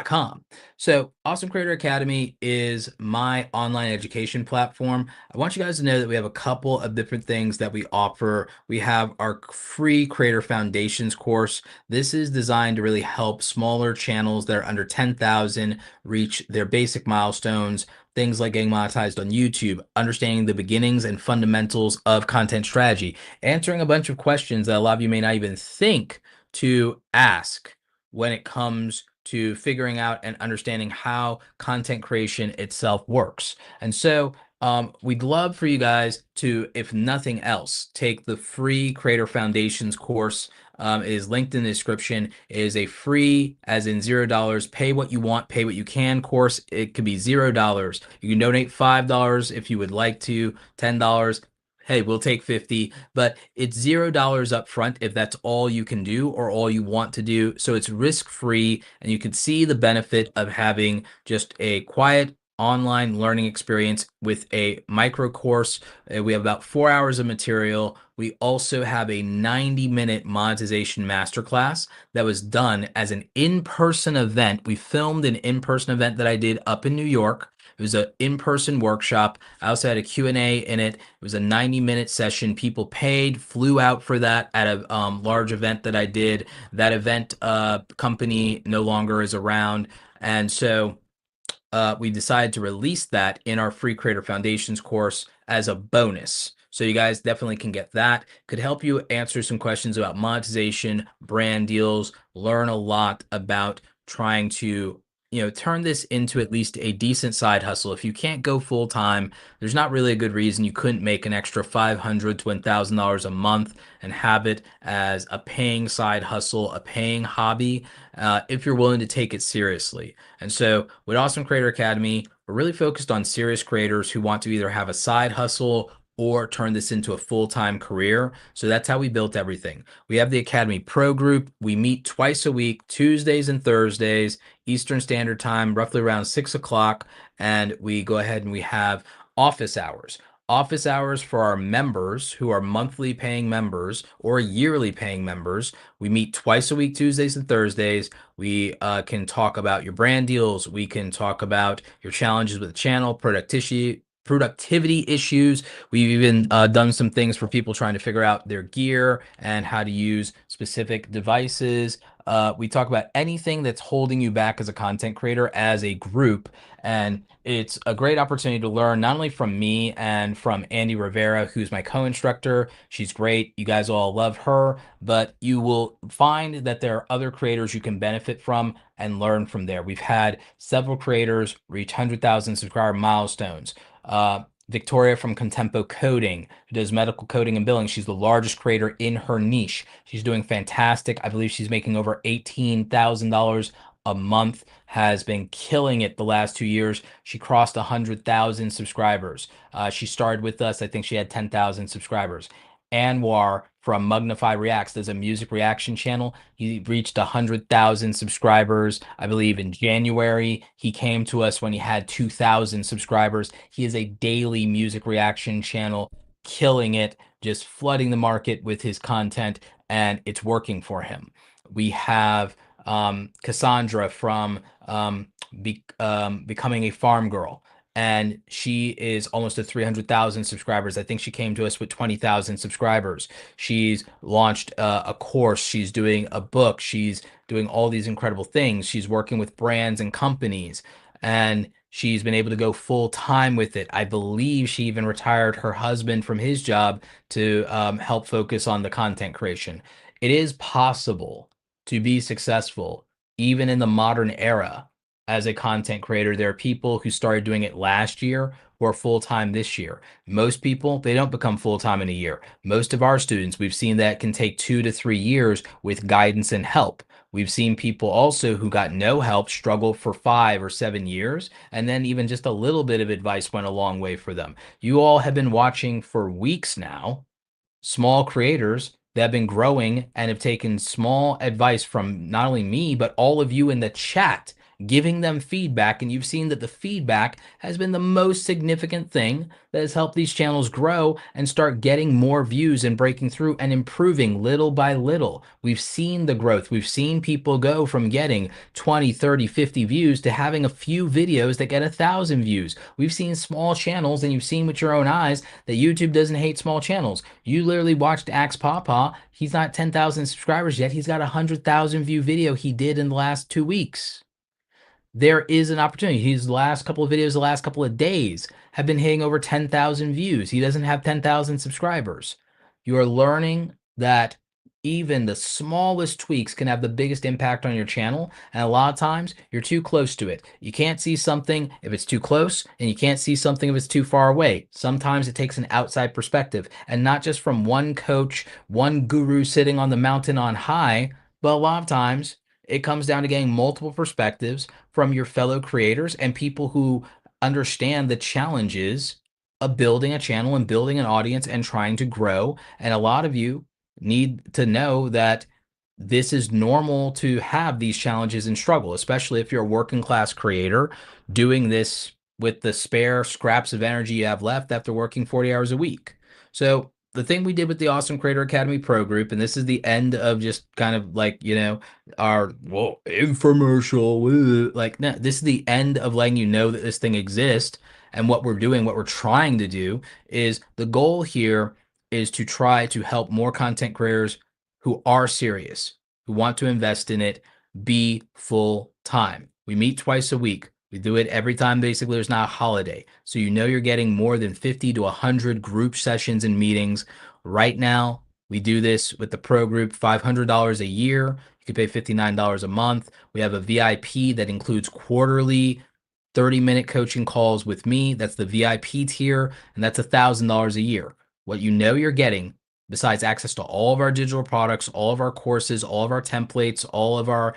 .com. So Awesome Creator Academy is my online education platform. I want you guys to know that we have a couple of different things that we offer. We have our free Creator Foundations course. This is designed to really help smaller channels that are under 10,000 reach their basic milestones, things like getting monetized on YouTube, understanding the beginnings and fundamentals of content strategy, answering a bunch of questions that a lot of you may not even think to ask when it comes to figuring out and understanding how content creation itself works. And so we'd love for you guys to, if nothing else, take the free Creator Foundations course. It is linked in the description. It is a free, as in $0, pay what you want, pay what you can course. It could be $0. You can donate $5 if you would like to, $10. Hey, we'll take 50, but it's $0 up front if that's all you can do or all you want to do. So it's risk-free, and you can see the benefit of having just a quiet online learning experience with a micro course. We have about 4 hours of material. We also have a 90-minute monetization masterclass that was done as an in-person event. We filmed an in-person event that I did up in New York. It was an in-person workshop. I also had a Q&A in it. It was a 90-minute session. People paid, flew out for that at a large event that I did. That event company no longer is around. And so we decided to release that in our free Creator Foundations course as a bonus. So you guys definitely can get that. Could help you answer some questions about monetization, brand deals, learn a lot about trying to turn this into at least a decent side hustle. If you can't go full time, there's not really a good reason you couldn't make an extra $500 to $1,000 a month and have it as a paying side hustle, a paying hobby, if you're willing to take it seriously. And so with Awesome Creator Academy, we're really focused on serious creators who want to either have a side hustle or turn this into a full-time career. So that's how we built everything. We have the Academy Pro Group. We meet twice a week, Tuesdays and Thursdays, Eastern Standard Time, roughly around 6 o'clock. And we go ahead and we have office hours. Office hours for our members who are monthly paying members or yearly paying members. We meet twice a week, Tuesdays and Thursdays. We can talk about your brand deals. We can talk about your challenges with the channel, productivity, productivity issues. We've even done some things for people trying to figure out their gear and how to use specific devices. We talk about anything that's holding you back as a content creator as a group. And it's a great opportunity to learn not only from me and from Andy Rivera, who's my co-instructor. She's great. You guys all love her, but you will find that there are other creators you can benefit from and learn from there. We've had several creators reach 100,000 subscriber milestones. Victoria from Contempo Coding, who does medical coding and billing. She's the largest creator in her niche. She's doing fantastic. I believe she's making over $18,000 a month, has been killing it the last 2 years. She crossed 100,000 subscribers. She started with us. I think she had 10,000 subscribers. Anwar from Magnify Reacts does a music reaction channel. He reached 100,000 subscribers, I believe, in January. He came to us when he had 2,000 subscribers. He is a daily music reaction channel, killing it, just flooding the market with his content, and it's working for him. We have Cassandra from Becoming a Farm Girl, and she is almost to 300,000 subscribers. I think she came to us with 20,000 subscribers. She's launched a course. She's doing a book. She's doing all these incredible things. She's working with brands and companies, and she's been able to go full time with it. I believe she even retired her husband from his job to help focus on the content creation. It is possible to be successful even in the modern era as a content creator. There are people who started doing it last year who are full-time this year. Most people, they don't become full-time in a year. Most of our students, we've seen that can take 2 to 3 years with guidance and help. We've seen people also who got no help struggle for 5 or 7 years, and then even just a little bit of advice went a long way for them. You all have been watching for weeks now, small creators that have been growing and have taken small advice from not only me, but all of you in the chat, giving them feedback. And you've seen that the feedback has been the most significant thing that has helped these channels grow and start getting more views and breaking through and improving little by little. We've seen the growth. We've seen people go from getting 20, 30, 50 views to having a few videos that get 1,000 views. We've seen small channels, and you've seen with your own eyes that YouTube doesn't hate small channels. You literally watched PawPaw. He's not 10,000 subscribers yet. He's got a 100,000 view video he did in the last 2 weeks. There is an opportunity. His last couple of videos, the last couple of days, have been hitting over 10,000 views. He doesn't have 10,000 subscribers. You are learning that even the smallest tweaks can have the biggest impact on your channel. And a lot of times you're too close to it. You can't see something if it's too close, and you can't see something if it's too far away. Sometimes it takes an outside perspective, and not just from one coach, one guru sitting on the mountain on high, but a lot of times it comes down to getting multiple perspectives from your fellow creators and people who understand the challenges of building a channel and building an audience and trying to grow. And a lot of you need to know that this is normal to have these challenges and struggle, especially if you're a working class creator doing this with the spare scraps of energy you have left after working 40 hours a week. So the thing we did with the Awesome Creator Academy Pro Group, and this is the end of just kind of like, our infomercial, like, no, this is the end of letting you know that this thing exists. And what we're doing, what we're trying to do, is the goal here is to try to help more content creators who are serious, who want to invest in it, be full time. We meet twice a week. We do it every time basically there's not a holiday. So you're getting more than 50 to 100 group sessions and meetings. Right now, we do this with the pro group, $500 a year. You can pay $59 a month. We have a VIP that includes quarterly 30-minute coaching calls with me. That's the VIP tier, and that's $1,000 a year. What you're getting, besides access to all of our digital products, all of our courses, all of our templates, all of our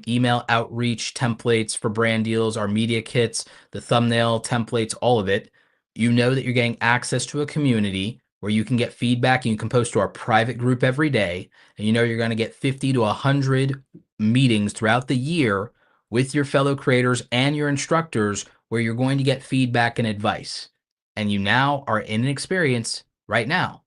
email outreach templates for brand deals, our media kits, the thumbnail templates, all of it, that you're getting access to a community where you can get feedback and you can post to our private group every day. And you're going to get 50 to 100 meetings throughout the year with your fellow creators and your instructors where you're going to get feedback and advice. And you now are in an experience right now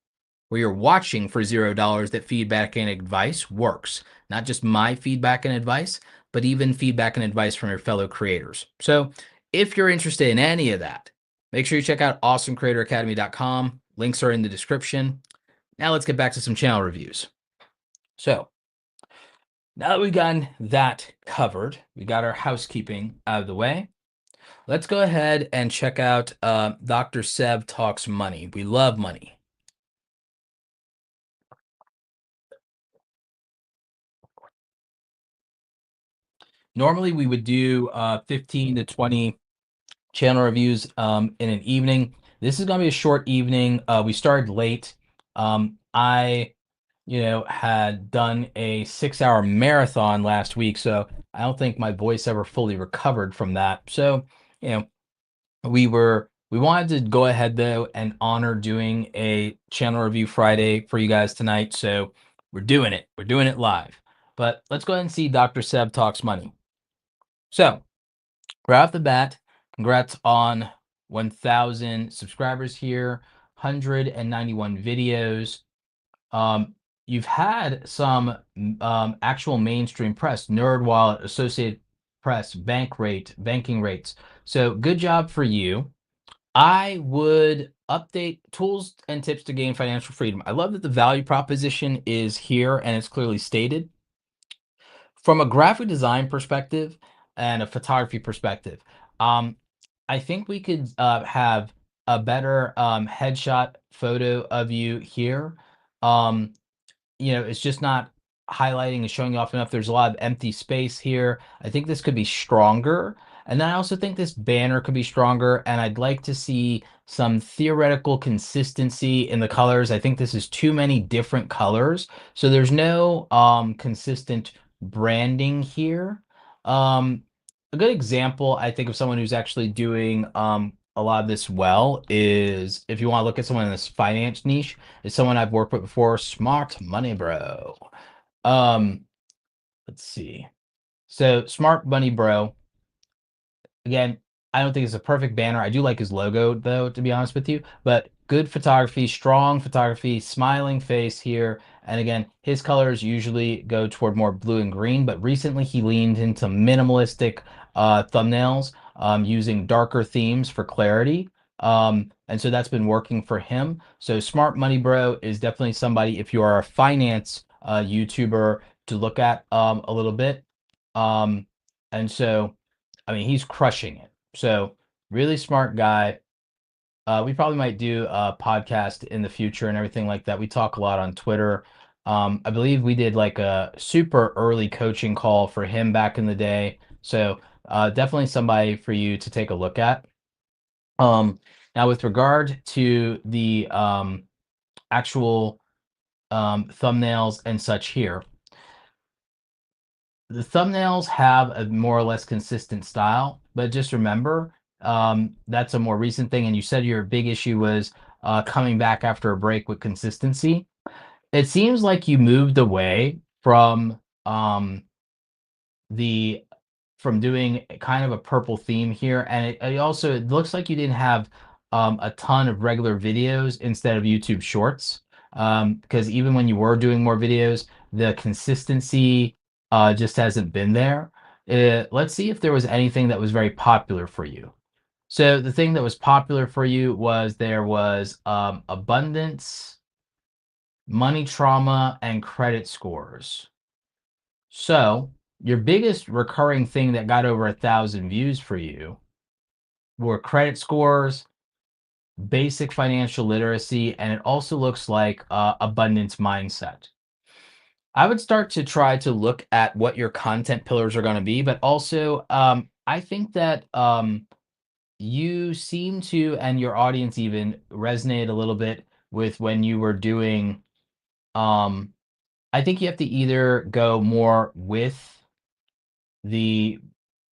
where you're watching for $0 that feedback and advice works. Not just my feedback and advice, but even feedback and advice from your fellow creators. So if you're interested in any of that, Make sure you check out awesomecreatoracademy.com. Links are in the description. Now let's get back to some channel reviews. So now that we've gotten that covered, we got our housekeeping out of the way. Let's go ahead and check out Dr. Sev Talks Money. We love money. Normally, we would do 15 to 20 channel reviews in an evening. This is going to be a short evening. We started late. I had done a 6-hour marathon last week, so I don't think my voice ever fully recovered from that. So, you know, we wanted to go ahead though and honor doing a channel review Friday for you guys tonight. So we're doing it. We're doing it live. But let's go ahead and see Dr. Sev Talks Money. So right off the bat, congrats on 1,000 subscribers here, 191 videos. You've had some actual mainstream press, NerdWallet, Associated Press, banking rates. So good job for you. I would update tools and tips to gain financial freedom. I love that the value proposition is here and it's clearly stated. From a graphic design perspective and a photography perspective, I think we could have a better headshot photo of you here. Um, it's just not highlighting and showing off enough. There's a lot of empty space here. I think this could be stronger. And then I also think this banner could be stronger. And I'd like to see some theoretical consistency in the colors. I think this is too many different colors. So there's no consistent branding here. A good example, I think, of someone who's actually doing a lot of this well is, if you want to look at someone in this finance niche, is someone I've worked with before, Smart Money Bro. Let's see. So Smart Money Bro, again, I don't think it's a perfect banner. I do like his logo though, to be honest with you, but good photography, strong photography, smiling face here. And again, his colors usually go toward more blue and green, but recently he leaned into minimalistic thumbnails using darker themes for clarity. And so that's been working for him. So Smart Money Bro is definitely somebody, if you are a finance YouTuber, to look at a little bit. And so I mean, he's crushing it. So really smart guy. We probably might do a podcast in the future and everything like that. We talk a lot on Twitter. I believe we did like a super early coaching call for him back in the day. So definitely somebody for you to take a look at. Now with regard to the actual thumbnails and such here, the thumbnails have a more or less consistent style, but just remember, that's a more recent thing. And you said your big issue was coming back after a break with consistency. It seems like you moved away from the from doing kind of a purple theme here, and it looks like you didn't have a ton of regular videos instead of YouTube Shorts, because even when you were doing more videos, the consistency just hasn't been there. Let's see if there was anything that was very popular for you. So the thing that was popular for you was there was abundance, money trauma, and credit scores. So your biggest recurring thing that got over 1,000 views for you were credit scores, basic financial literacy, and it also looks like abundance mindset. I would start to try to look at what your content pillars are going to be, but also I think that you seem to, and your audience even, resonate a little bit with when you were doing. I think you have to either go more with the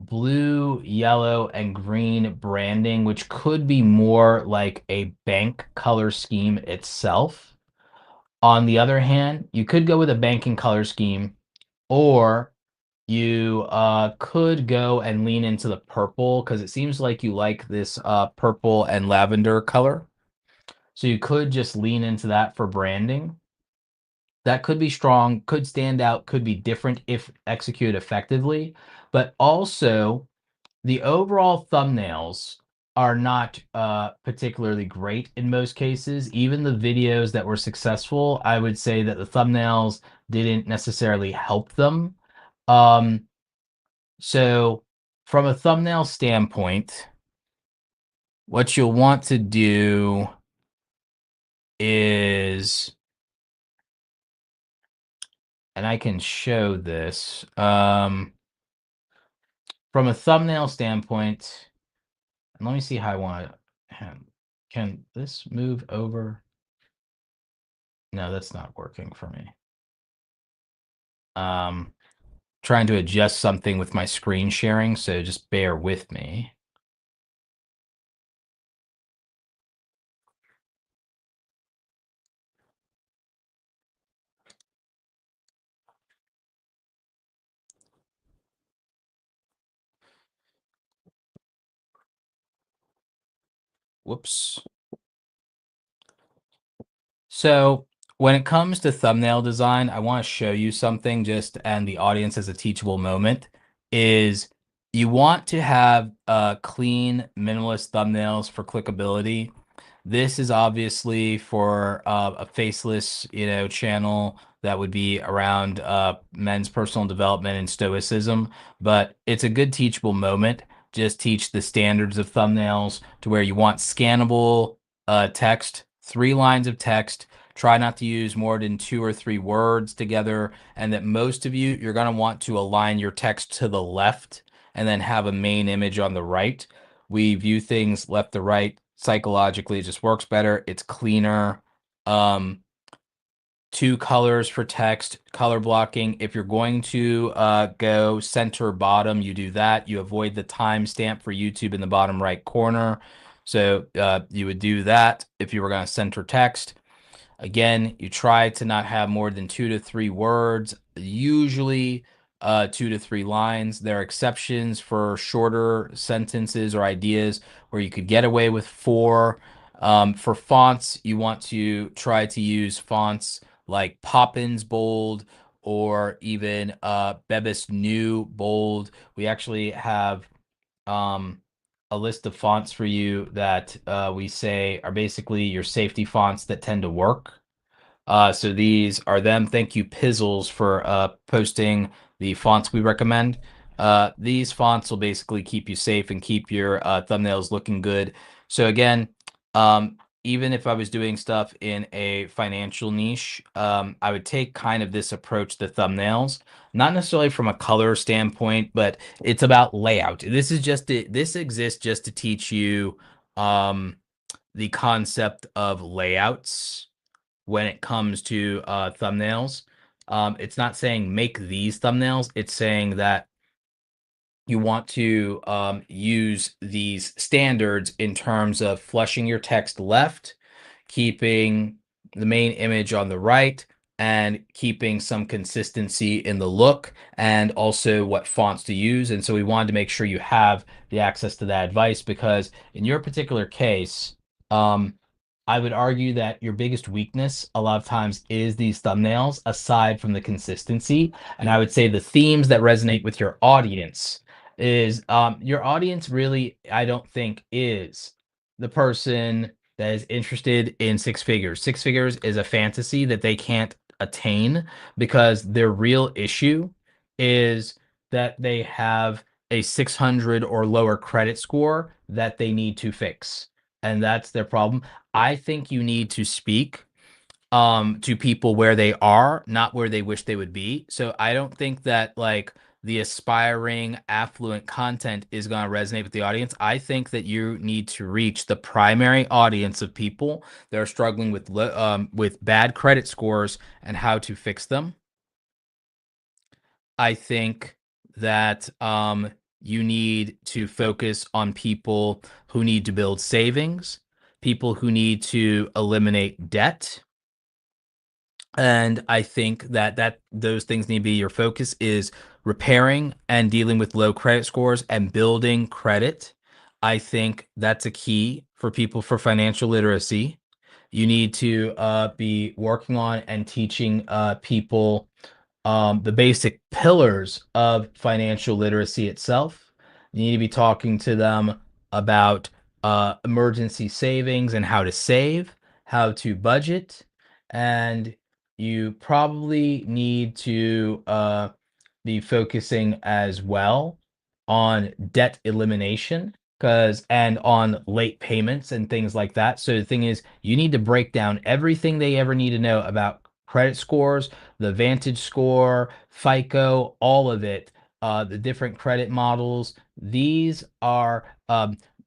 blue, yellow, and green branding, which could be more like a bank color scheme itself. On the other hand, you could go with a banking color scheme, or you could go and lean into the purple, because it seems like you like this purple and lavender color. So you could just lean into that for branding. That could be strong, could stand out, could be different if executed effectively. But also, the overall thumbnails are not particularly great in most cases. Even the videos that were successful, I would say that the thumbnails didn't necessarily help them. Um, so from a thumbnail standpoint, what you'll want to do is, and I can show this, from a thumbnail standpoint, and let me see how I want to, can this move over? No, that's not working for me. Trying to adjust something with my screen sharing, so just bear with me. Whoops. So when it comes to thumbnail design, I want to show you something just and the audience as a teachable moment is you want to have clean minimalist thumbnails for clickability. This is obviously for a faceless, channel that would be around men's personal development and stoicism, but it's a good teachable moment. Just teach the standards of thumbnails to where you want scannable text, 3 lines of text. Try not to use more than 2 or 3 words together, and that most of you're going to want to align your text to the left and then have a main image on the right. We view things left to right psychologically. It just works better. It's cleaner. Um, 2 colors for text, color blocking. If you're going to go center bottom, you do that. You avoid the timestamp for YouTube in the bottom right corner. So you would do that if you were going to center text. Again, you try to not have more than 2 to 3 words, usually 2 to 3 lines. There are exceptions for shorter sentences or ideas where you could get away with 4. For fonts, you want to try to use fonts like Poppins Bold or even Bebas New Bold. We actually have a list of fonts for you that we say are basically your safety fonts that tend to work. So these are them. Thank you, Pizzles, for posting the fonts we recommend. These fonts will basically keep you safe and keep your thumbnails looking good. So again, even if I was doing stuff in a financial niche, I would take kind of this approach to thumbnails, not necessarily from a color standpoint, but it's about layout. This exists just to teach you the concept of layouts when it comes to thumbnails. It's not saying make these thumbnails. It's saying that you want to use these standards in terms of flushing your text left, keeping the main image on the right, and keeping some consistency in the look and also what fonts to use. And so we wanted to make sure you have the access to that advice because in your particular case, I would argue that your biggest weakness a lot of times is these thumbnails, aside from the consistency. And I would say the themes that resonate with your audience is your audience really, I don't think, is the person that is interested in 6 figures. 6 figures is a fantasy that they can't attain because their real issue is that they have a 600 or lower credit score that they need to fix. And that's their problem. I think you need to speak to people where they are, not where they wish they would be. So I don't think that like the aspiring affluent content is going to resonate with the audience. I think that you need to reach the primary audience of people that are struggling with bad credit scores and how to fix them. I think that you need to focus on people who need to build savings, people who need to eliminate debt. And I think that those things need to be your focus is repairing and dealing with low credit scores and building credit. I think that's a key for people for financial literacy. You need to be working on and teaching people the basic pillars of financial literacy itself. You need to be talking to them about emergency savings and how to save, how to budget, and you probably need to be focusing as well on debt elimination because and on late payments and things like that. So the thing is, you need to break down everything they ever need to know about credit scores, the Vantage score, FICO, all of it, the different credit models. These are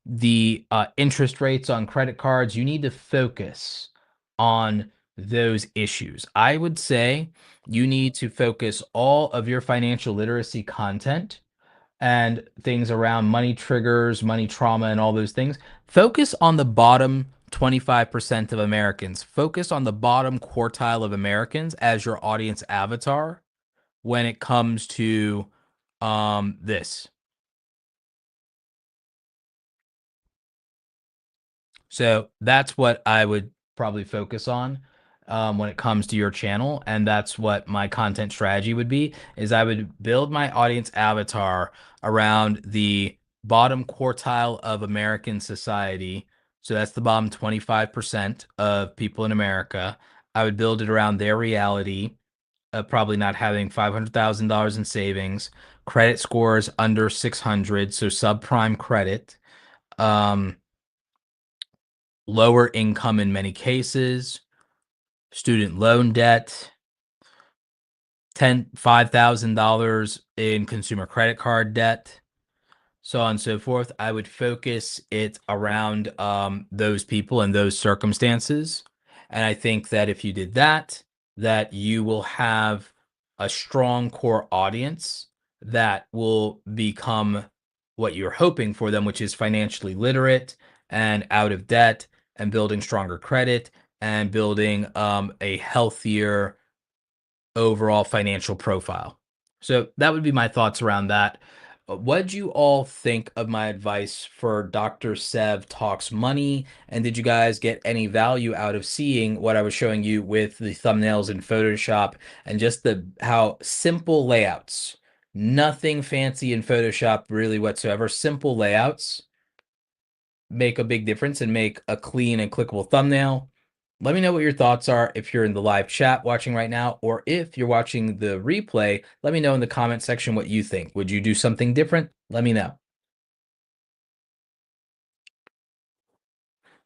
the interest rates on credit cards. You need to focus on those issues. I would say you need to focus all of your financial literacy content and things around money triggers, money trauma, and all those things. Focus on the bottom 25% of Americans. Focus on the bottom quartile of Americans as your audience avatar when it comes to this. So that's what I would probably focus on when it comes to your channel, and that's what my content strategy would be. Is I would build my audience avatar around the bottom quartile of American society. So that's the bottom 25% of people in America. I would build it around their reality of probably not having $500,000 in savings, credit scores under 600, so subprime credit. Um, Lower income in many cases, student loan debt, $5,000 in consumer credit card debt, so on and so forth. I would focus it around those people and those circumstances. And I think that if you did that, that you will have a strong core audience that will become what you're hoping for them, which is financially literate and out of debt and building stronger credit and building a healthier overall financial profile. So that would be my thoughts around that. What did you all think of my advice for Dr. Sev Talks Money? And did you guys get any value out of seeing what I was showing you with the thumbnails in Photoshop and just the how simple layouts, nothing fancy in Photoshop really whatsoever, simple layouts make a big difference and make a clean and clickable thumbnail. Let me know what your thoughts are if you're in the live chat watching right now, or if you're watching the replay, let me know in the comment section what you think. Would you do something different? Let me know.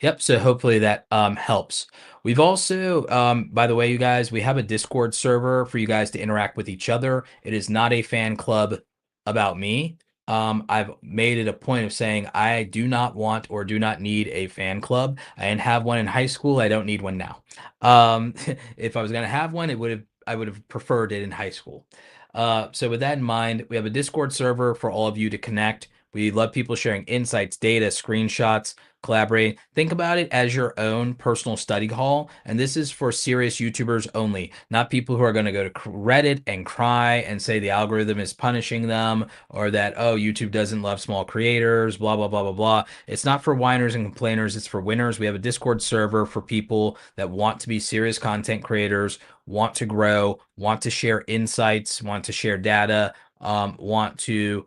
Yep, so hopefully that helps. We've also, by the way, you guys, we have a Discord server for you guys to interact with each other. It is not a fan club about me. I've made it a point of saying I do not want or do not need a fan club. I didn't have one in high school. I don't need one now. If I was going to have one, I would have preferred it in high school. So with that in mind, we have a Discord server for all of you to connect. We love people sharing insights, data, screenshots, collaborate. Think about it as your own personal study hall. And this is for serious YouTubers only, not people who are going to go to Reddit and cry and say the algorithm is punishing them or that, oh, YouTube doesn't love small creators, blah, blah, blah, blah, blah. It's not for whiners and complainers. It's for winners. We have a Discord server for people that want to be serious content creators, want to grow, want to share insights, want to share data, want to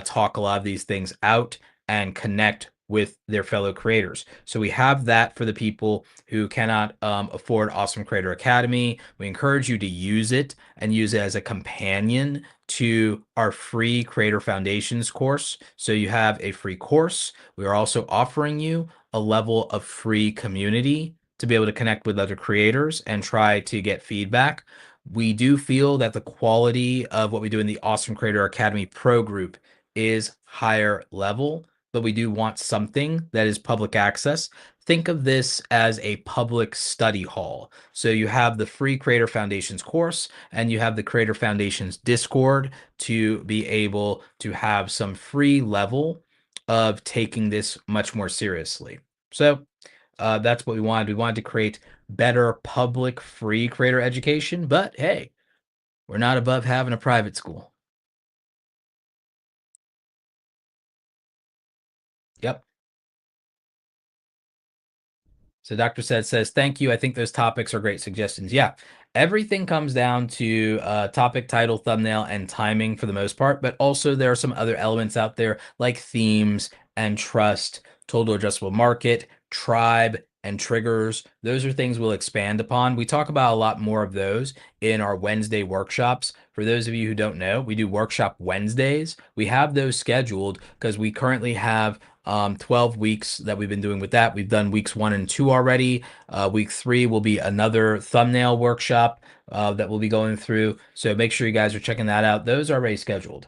talk a lot of these things out and connect with their fellow creators. So we have that for the people who cannot afford Awesome Creator Academy. We encourage you to use it and use it as a companion to our free Creator Foundations course. So you have a free course. We are also offering you a level of free community to be able to connect with other creators and try to get feedback. We do feel that the quality of what we do in the Awesome Creator Academy Pro group is higher level, but we do want something that is public access. Think of this as a public study hall. So you have the free Creator Foundations course and you have the Creator Foundations Discord to be able to have some free level of taking this much more seriously. So that's what we wanted. We wanted to create better public free creator education, but hey, we're not above having a private school. Yep. So Dr. says, thank you. I think those topics are great suggestions. Yeah, everything comes down to topic, title, thumbnail, and timing for the most part, but also there are some other elements out there like themes and trust total addressable market, tribe, and triggers. Those are things we'll expand upon. We talk about a lot more of those in our Wednesday workshops. For those of you who don't know, we do workshop Wednesdays. We have those scheduled because we currently have 12 weeks that we've been doing with that. We've done weeks 1 and 2 already. Week 3 will be another thumbnail workshop that we'll be going through. So make sure you guys are checking that out. Those are already scheduled.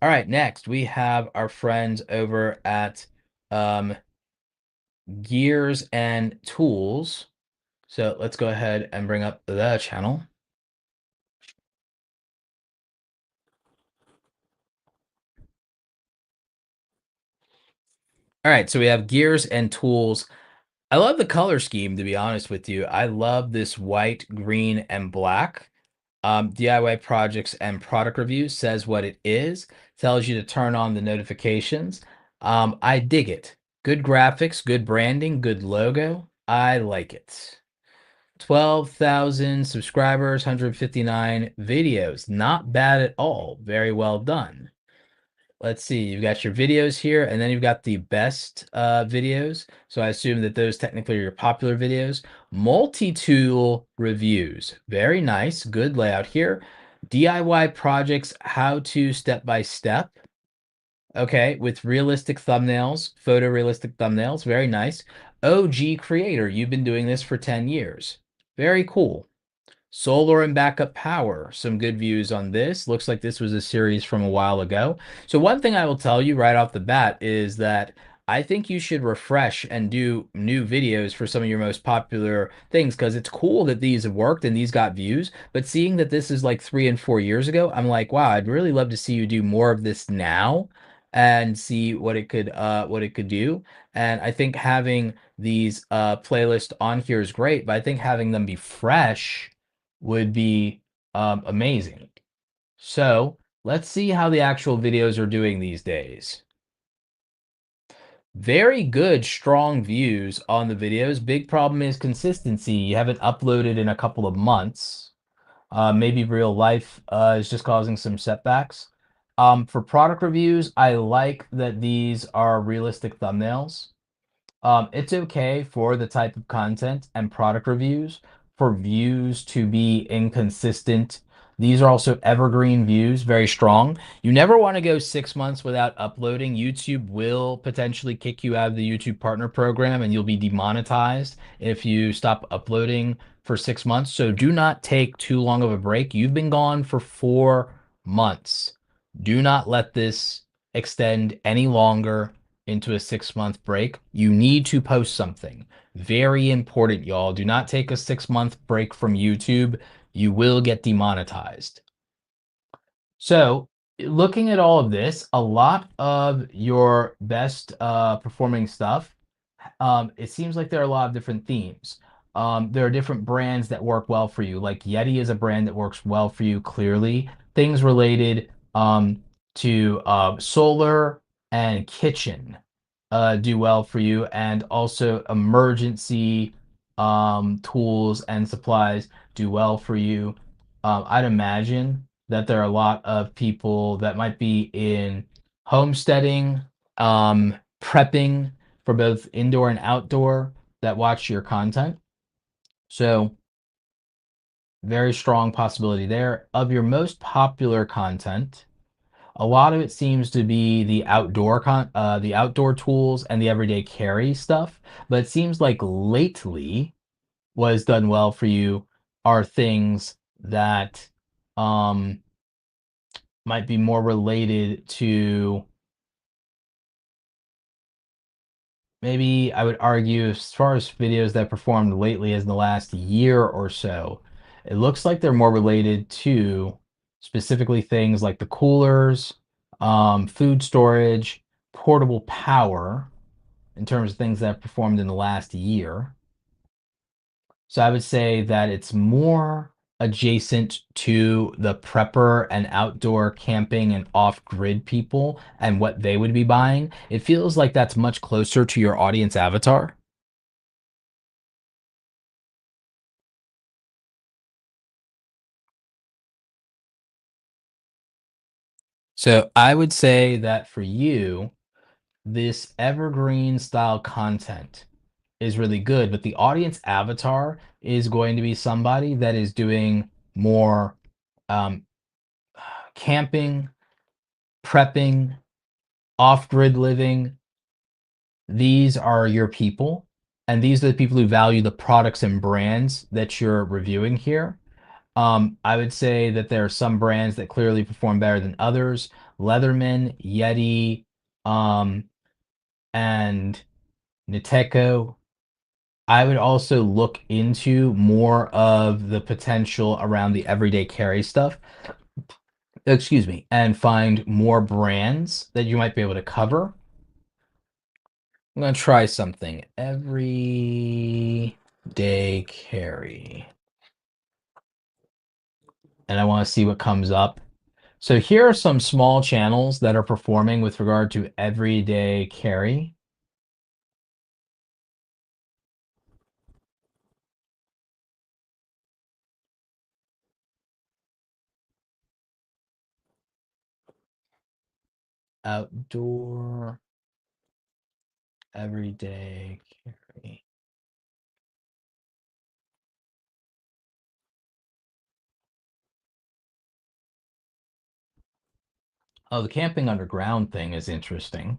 All right, next we have our friends over at um, Gears and Tools. So let's go ahead and bring up the channel. All right, so we have Gears and Tools. I love the color scheme, to be honest with you. I love this white, green, and black. DIY projects and product reviews says what it is, tells you to turn on the notifications. I dig it. Good graphics, good branding, good logo. I like it. 12,000 subscribers, 159 videos. Not bad at all. Very well done. Let's see, you've got your videos here, and then you've got the best videos. So I assume that those technically are your popular videos. Multi-tool reviews. Very nice. Good layout here. DIY projects, how to step by step. Okay, with realistic thumbnails, photorealistic thumbnails. Very nice. OG creator, you've been doing this for 10 years. Very cool. Solar and backup power. Some good views on this. Looks like this was a series from a while ago. So one thing I will tell you right off the bat is that I think you should refresh and do new videos for some of your most popular things because it's cool that these have worked and these got views. But seeing that this is like 3 and 4 years ago, I'm like, wow, I'd really love to see you do more of this now and see what it could do. And I think having these playlists on here is great, but I think having them be fresh would be amazing. So let's see how the actual videos are doing these days. Very good, strong views on the videos. Big problem is consistency. You haven't uploaded in a couple of months. Maybe real life is just causing some setbacks. For product reviews, I like that these are realistic thumbnails. It's okay for the type of content and product reviews for views to be inconsistent. These are also evergreen views, very strong. You never want to go 6 months without uploading. YouTube will potentially kick you out of the YouTube Partner Program and you'll be demonetized if you stop uploading for 6 months. So do not take too long of a break. You've been gone for 4 months. Do not let this extend any longer into a 6 month break. You need to post something. Very important, y'all. Do not take a 6 month break from YouTube. You will get demonetized. So, looking at all of this, a lot of your best performing stuff, it seems like there are a lot of different themes. There are different brands that work well for you. Like Yeti is a brand that works well for you, clearly. Things related to solar and kitchen do well for you, and also emergency tools and supplies do well for you. I'd imagine that there are a lot of people that might be in homesteading, prepping for both indoor and outdoor that watch your content. So, very strong possibility there. Of your most popular content, a lot of it seems to be the outdoor tools and the everyday carry stuff. But it seems like lately what has done well for you are things that um might be more related to, maybe I would argue, as far as videos that performed lately as in the last year or so, it looks like they're more related to specifically things like the coolers, food storage, portable power, in terms of things that have performed in the last year. So I would say that it's more adjacent to the prepper and outdoor camping and off-grid people and what they would be buying. It feels like that's much closer to your audience avatar. So I would say that for you, this evergreen style content is really good, but the audience avatar is going to be somebody that is doing more um, camping, prepping, off-grid living. These are your people, and these are the people who value the products and brands that you're reviewing here. I would say that there are some brands that clearly perform better than others. Leatherman, Yeti, um, and Niteco. I would also look into more of the potential around the everyday carry stuff, excuse me, and find more brands that you might be able to cover. I'm gonna try something. Everyday carry. And I want to see what comes up. So here are some small channels that are performing with regard to everyday carry. Outdoor everyday carry. Oh, the camping underground thing is interesting.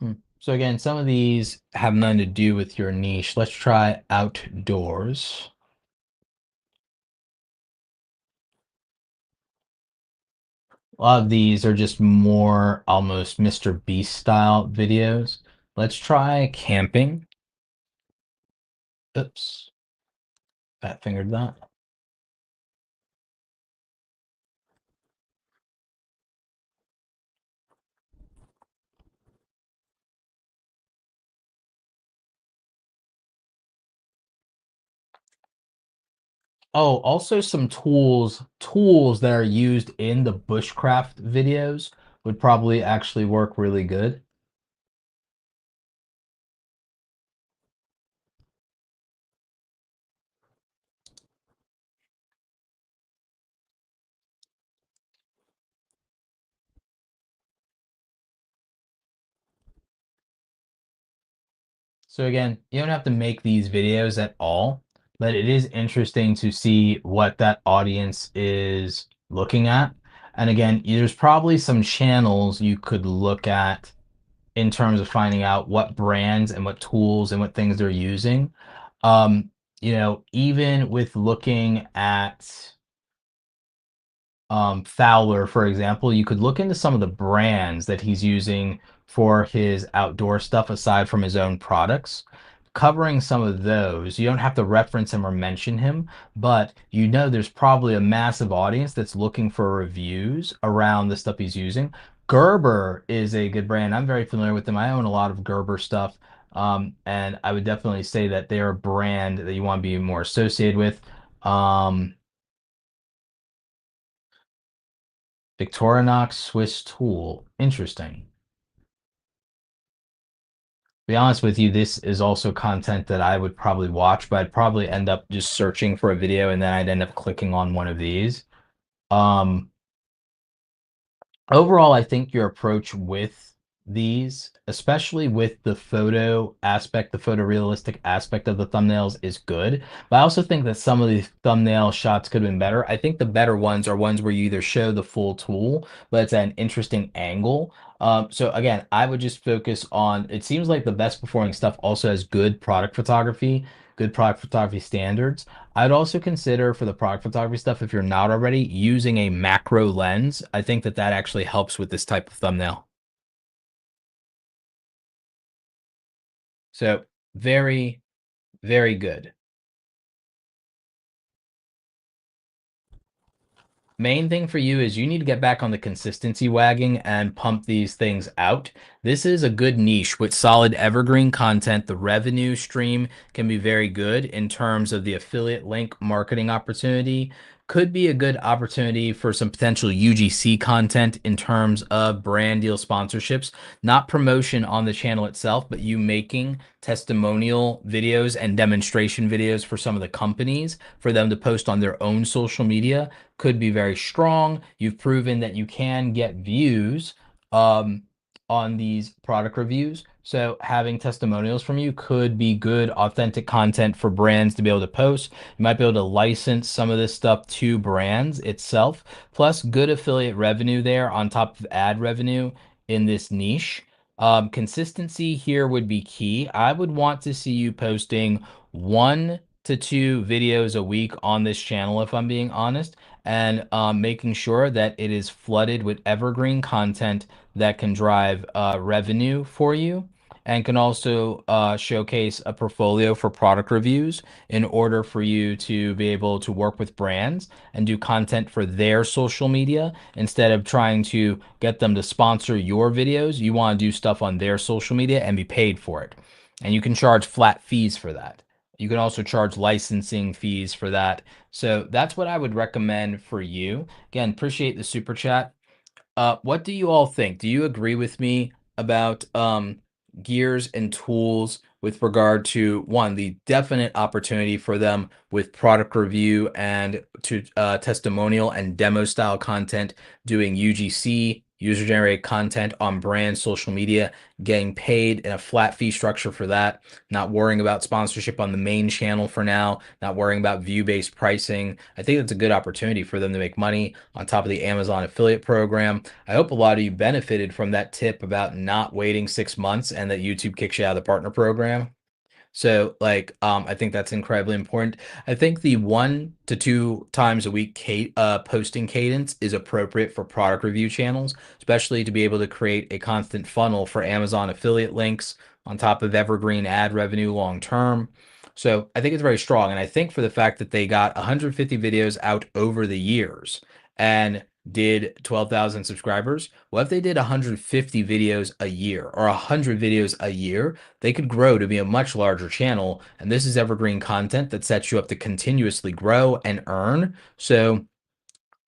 Hmm. So again, some of these have nothing to do with your niche. Let's try outdoors. A lot of these are just more almost Mr. Beast style videos. Let's try camping. Oops, fat fingered that. Oh, also some tools that are used in the bushcraft videos would probably actually work really good. So again, you don't have to make these videos at all, but it is interesting to see what that audience is looking at. And again, there's probably some channels you could look at in terms of finding out what brands and what tools and what things they're using. Even with looking at Fowler, for example, you could look into some of the brands that he's using for his outdoor stuff aside from his own products. Covering some of those, you don't have to reference him or mention him, but there's probably a massive audience that's looking for reviews around the stuff he's using. Gerber is a good brand. I'm very familiar with them. I own a lot of Gerber stuff. And I would definitely say that they're a brand that you want to be more associated with. Um, Victorinox Swiss tool. Interesting. To be honest with you, this is also content that I would probably watch, but I'd probably end up just searching for a video and then I'd end up clicking on one of these. Um, Overall, I think your approach with these, especially with the photo aspect, the photorealistic aspect of the thumbnails is good. But I also think that some of the thumbnail shots could have been better. I think the better ones are ones where you either show the full tool, but it's at an interesting angle. So again, I would just focus on, it seems like the best performing stuff also has good product photography standards. I'd also consider for the product photography stuff, if you're not already, using a macro lens. I think that that actually helps with this type of thumbnail. So very, very good. Main thing for you is you need to get back on the consistency wagon and pump these things out. This is a good niche with solid evergreen content. The revenue stream can be very good in terms of the affiliate link marketing opportunity. could be a good opportunity for some potential UGC content in terms of brand deal sponsorships, not promotion on the channel itself, but you making testimonial videos and demonstration videos for some of the companies for them to post on their own social media could be very strong. You've proven that you can get views um, on these product reviews. So having testimonials from you could be good, authentic content for brands to be able to post. You might be able to license some of this stuff to brands itself, plus good affiliate revenue there on top of ad revenue in this niche. Consistency here would be key. I would want to see you posting 1 to 2 videos a week on this channel, if I'm being honest, and making sure that it is flooded with evergreen content that can drive revenue for you and can also showcase a portfolio for product reviews in order for you to be able to work with brands and do content for their social media instead of trying to get them to sponsor your videos. You want to do stuff on their social media and be paid for it. And you can charge flat fees for that. You can also charge licensing fees for that. So that's what I would recommend for you. Again, appreciate the super chat. What do you all think? Do you agree with me about gears and tools with regard to one, the definite opportunity for them with product review and to testimonial and demo style content, doing UGC, user generated content on brand social media, getting paid in a flat fee structure for that, not worrying about sponsorship on the main channel for now, not worrying about view-based pricing. I think that's a good opportunity for them to make money on top of the Amazon affiliate program. I hope a lot of you benefited from that tip about not waiting 6 months and that YouTube kicks you out of the partner program. So like, I think that's incredibly important. I think the 1 to 2 times a week posting cadence is appropriate for product review channels, especially to be able to create a constant funnel for Amazon affiliate links on top of evergreen ad revenue long term. So I think it's very strong. And I think for the fact that they got 150 videos out over the years and did 12,000 subscribers, what if they did 150 videos a year or 100 videos a year? They could grow to be a much larger channel. And this is evergreen content that sets you up to continuously grow and earn. So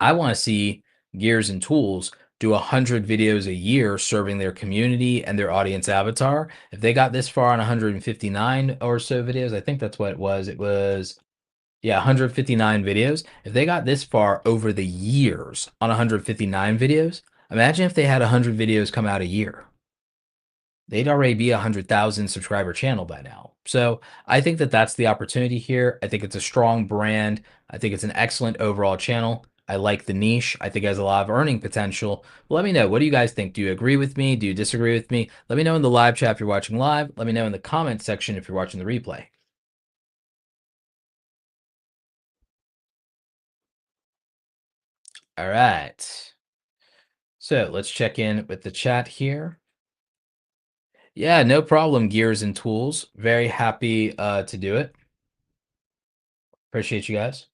I want to see Gears and Tools do 100 videos a year serving their community and their audience avatar. If they got this far on 159 or so videos, I think that's what it was. It was, yeah, 159 videos. If they got this far over the years on 159 videos, imagine if they had 100 videos come out a year. They'd already be a 100,000 subscriber channel by now. So I think that that's the opportunity here. I think it's a strong brand. I think it's an excellent overall channel. I like the niche. I think it has a lot of earning potential. Let me know. What do you guys think? Do you agree with me? Do you disagree with me? Let me know in the live chat if you're watching live. Let me know in the comment section if you're watching the replay. All right. So let's check in with the chat here. Yeah, no problem, Gears and Tools. Very happy to do it. Appreciate you guys.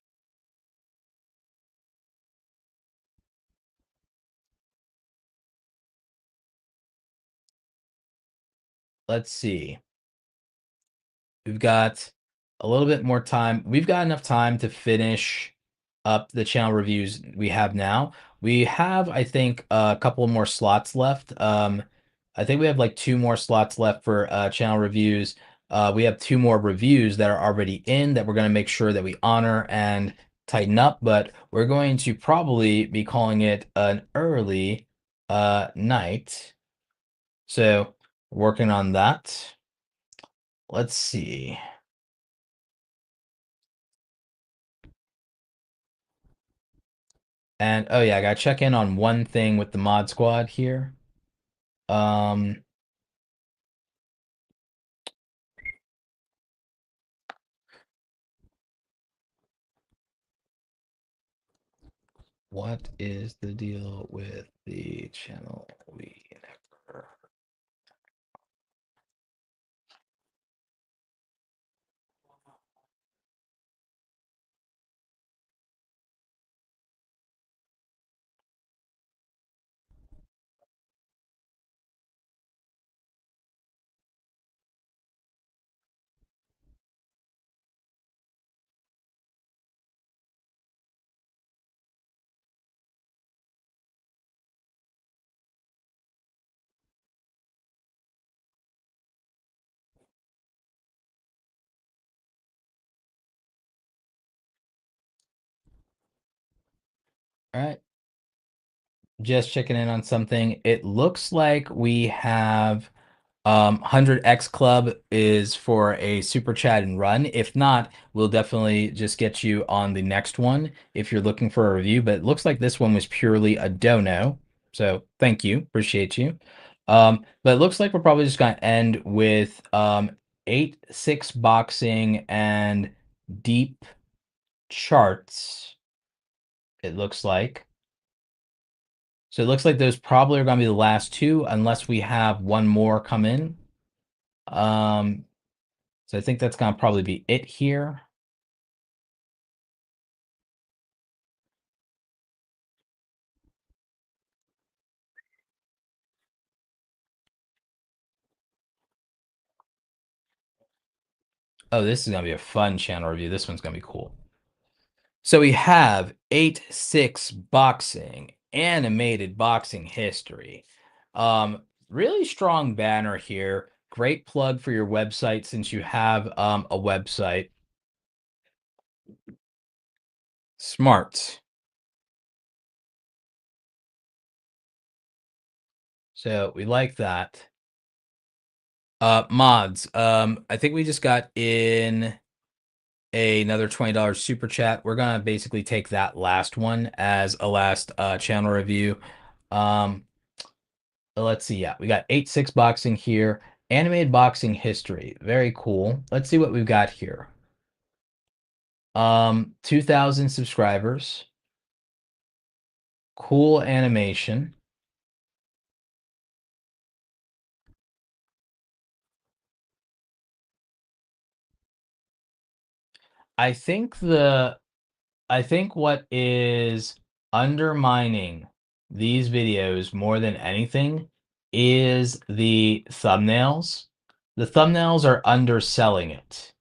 Let's see. We've got a little bit more time. We've got enough time to finish up the channel reviews we have now. We have, I think, a couple more slots left. I think we have like 2 more slots left for channel reviews. We have 2 more reviews that are already in that we're going to make sure that we honor and tighten up, but we're going to probably be calling it an early night. So working on that. Let's see. And oh yeah, I gotta check in on one thing with the mod squad here. Um, what is the deal with the channel we never? All right. Just checking in on something. It looks like we have 100X Club is for a super chat and run. If not, we'll definitely just get you on the next one if you're looking for a review. But it looks like this one was purely a dono. So thank you. Appreciate you. But it looks like we're probably just gonna end with 8-6 boxing and deep charts, it looks like. So it looks like those probably are going to be the last two unless we have one more come in. So I think that's going to probably be it here. Oh, this is going to be a fun channel review. This one's going to be cool. So we have 8-6 boxing, animated boxing history. Really strong banner here. Great plug for your website since you have a website. Smart. So we like that. Mods. I think we just got in another $20 super chat. We're gonna basically take that last one as a last channel review. Um, let's see. Yeah, we got 8-6 boxing here. Animated boxing history. Very cool. Let's see what we've got here. 2,000 subscribers. Cool animation. I think what is undermining these videos more than anything is the thumbnails. The thumbnails are underselling it.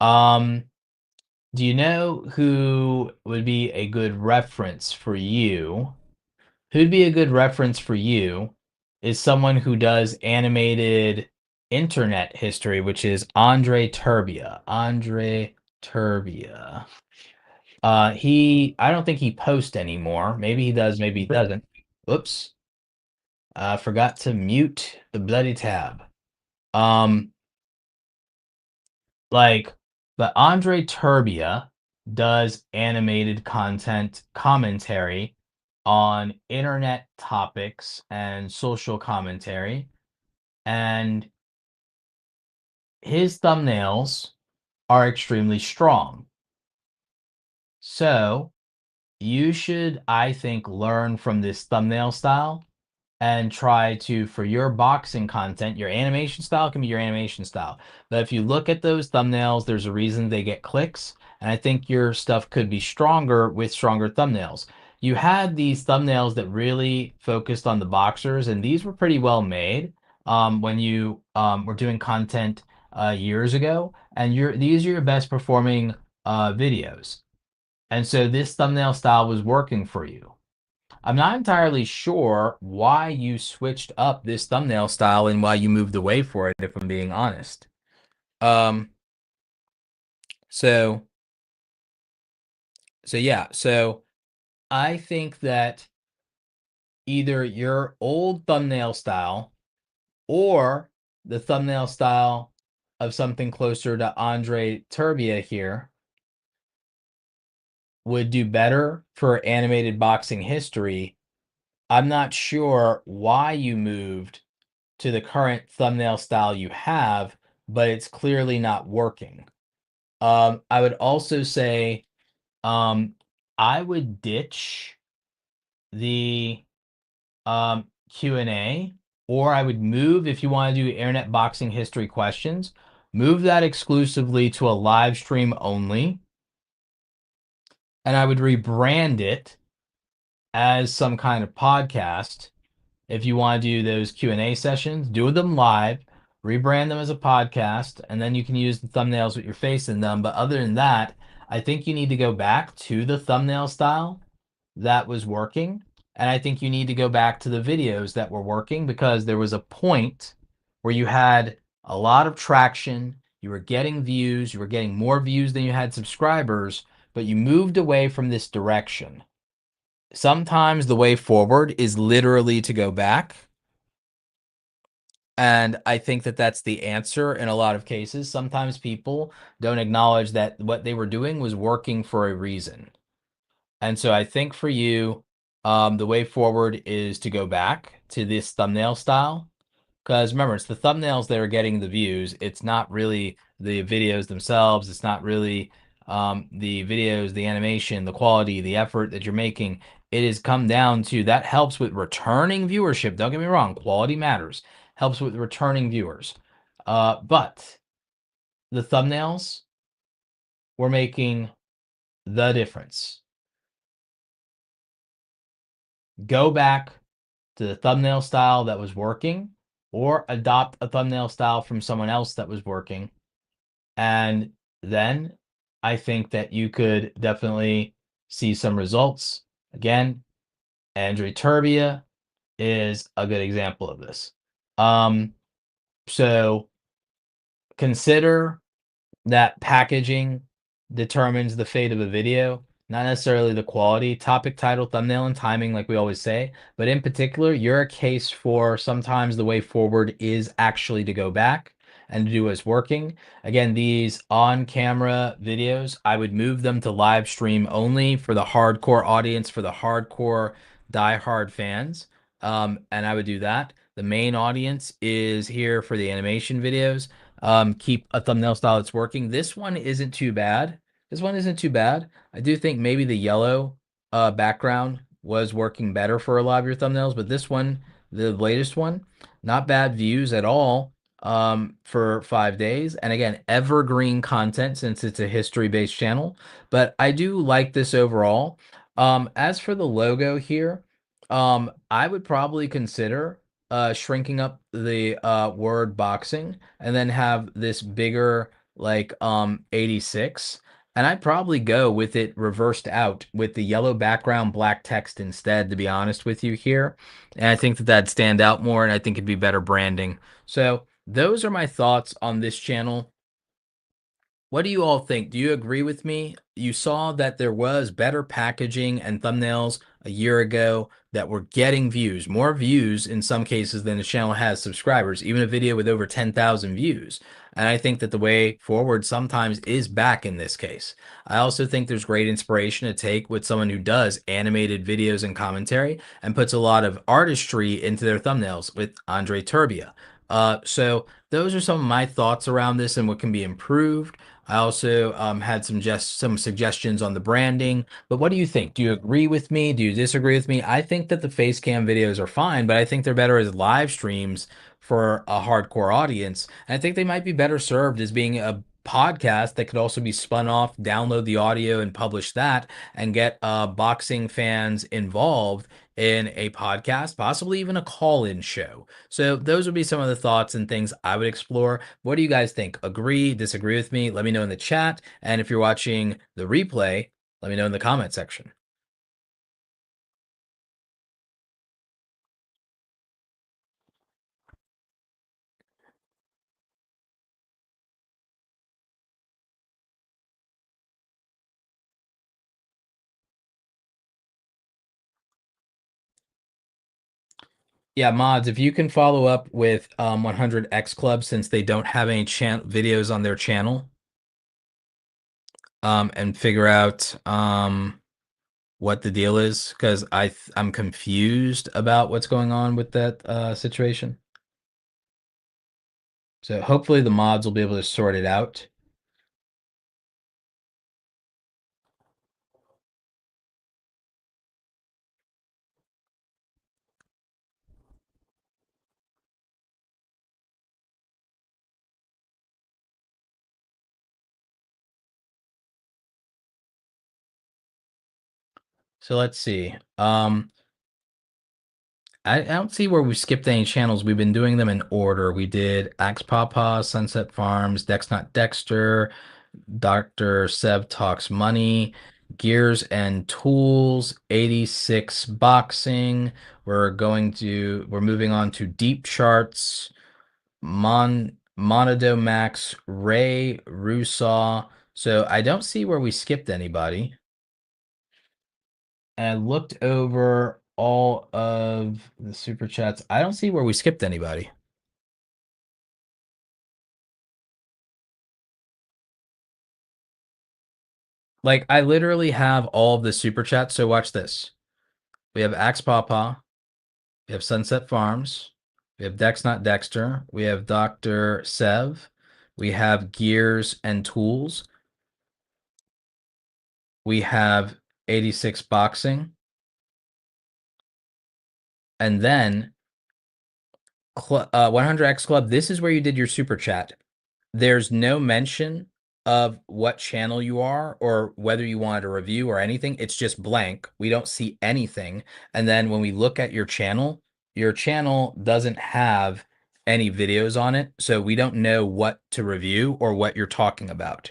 Do you know who would be a good reference for you? Who'd be a good reference for you is someone who does animated internet history, which is Andre Turbia. Andre Turbia. I don't think he posts anymore. Maybe he does, maybe he doesn't. Oops. Forgot to mute the bloody tab. Um, like, but Andre Turbia does animated content commentary on internet topics and social commentary, and his thumbnails are extremely strong. So you should, I think, learn from this thumbnail style and try to, for your boxing content, your animation style can be your animation style. But if you look at those thumbnails, there's a reason they get clicks. And I think your stuff could be stronger with stronger thumbnails. You had these thumbnails that really focused on the boxers, and these were pretty well made when you were doing content years ago. And these are your best performing videos. And so this thumbnail style was working for you. I'm not entirely sure why you switched up this thumbnail style and why you moved away for it, if I'm being honest. Um, so yeah, so I think that either your old thumbnail style or the thumbnail style of something closer to Andre Turbia here would do better for animated boxing history. I'm not sure why you moved to the current thumbnail style you have, but it's clearly not working. I would also say I would ditch the Q&A, or I would move, if you want to do internet boxing history questions, move that exclusively to a live stream only, and I would rebrand it as some kind of podcast. If you want to do those Q&A sessions, do them live, rebrand them as a podcast, and then you can use the thumbnails with your face in them. But other than that, I think you need to go back to the thumbnail style that was working. And I think you need to go back to the videos that were working, because there was a point where you had a lot of traction, you were getting views, you were getting more views than you had subscribers, but you moved away from this direction. sometimes the way forward is literally to go back. And I think that that's the answer in a lot of cases. Sometimes people don't acknowledge that what they were doing was working for a reason. And so I think for you, the way forward is to go back to this thumbnail style. Because remember, it's the thumbnails that are getting the views. It's not really the videos themselves. It's not really the videos, the animation, the quality, the effort that you're making. It has come down to that helps with returning viewership. Don't get me wrong, quality matters. Helps with returning viewers. But the thumbnails were making the difference. Go back to the thumbnail style that was working, or adopt a thumbnail style from someone else that was working. And then I think that you could definitely see some results. Again, Andre Turbia is a good example of this. So consider that packaging determines the fate of a video, not necessarily the quality, topic, title, thumbnail, and timing, like we always say. But in particular, you're a case for sometimes the way forward is actually to go back and do what's working. Again, these on-camera videos, I would move them to live stream only for the hardcore audience, for the hardcore diehard fans. And I would do that. The main audience is here for the animation videos. Keep a thumbnail style that's working. This one isn't too bad. This one isn't too bad. I do think maybe the yellow background was working better for a lot of your thumbnails, but this one, the latest one, not bad views at all for 5 days. And again, evergreen content since it's a history-based channel. But I do like this overall. As for the logo here, I would probably consider shrinking up the word boxing and then have this bigger like 86, and I'd probably go with it reversed out with the yellow background, black text instead, to be honest with you here. And I think that that'd stand out more, and I think it'd be better branding. So those are my thoughts on this channel. What do you all think? Do you agree with me? You saw that there was better packaging and thumbnails a year ago that were getting views, more views in some cases than the channel has subscribers, even a video with over 10,000 views. And I think that the way forward sometimes is back in this case. I also think there's great inspiration to take with someone who does animated videos and commentary and puts a lot of artistry into their thumbnails with Andre Turbia. So those are some of my thoughts around this and what can be improved. I also had some suggestions on the branding, but what do you think? Do you agree with me? Do you disagree with me? I think that the face cam videos are fine, but I think they're better as live streams for a hardcore audience. And I think they might be better served as being a podcast that could also be spun off, download the audio and publish that and get boxing fans involved in a podcast, possibly even a call-in show. So those would be some of the thoughts and things I would explore. What do you guys think? Agree, disagree with me? Let me know in the chat. And if you're watching the replay, let me know in the comment section. Yeah, mods, if you can follow up with 100X Club since they don't have any videos on their channel, and figure out what the deal is, because I'm confused about what's going on with that situation. So hopefully the mods will be able to sort it out. So let's see. I don't see where we skipped any channels. We've been doing them in order. We did Axe PawPaw, Sunset Farms, Dex Not Dexter, Dr. Sev Talks Money, Gears and Tools, 86 Boxing. We're moving on to Deep Charts, Monodo Max, Ray, Rousa. So I don't see where we skipped anybody. and I looked over all of the super chats. I don't see where we skipped anybody. Like, I literally have all of the super chats. So watch this. We have Axe PawPaw. We have Sunset Farms. We have Dex Not Dexter. We have Dr. Sev. We have Gears and Tools. We have 86 Boxing. And then 100X Club. This is where you did your super chat. There's no mention of what channel you are or whether you wanted a review or anything. It's just blank. We don't see anything. And then when we look at your channel doesn't have any videos on it. So we don't know what to review or what you're talking about.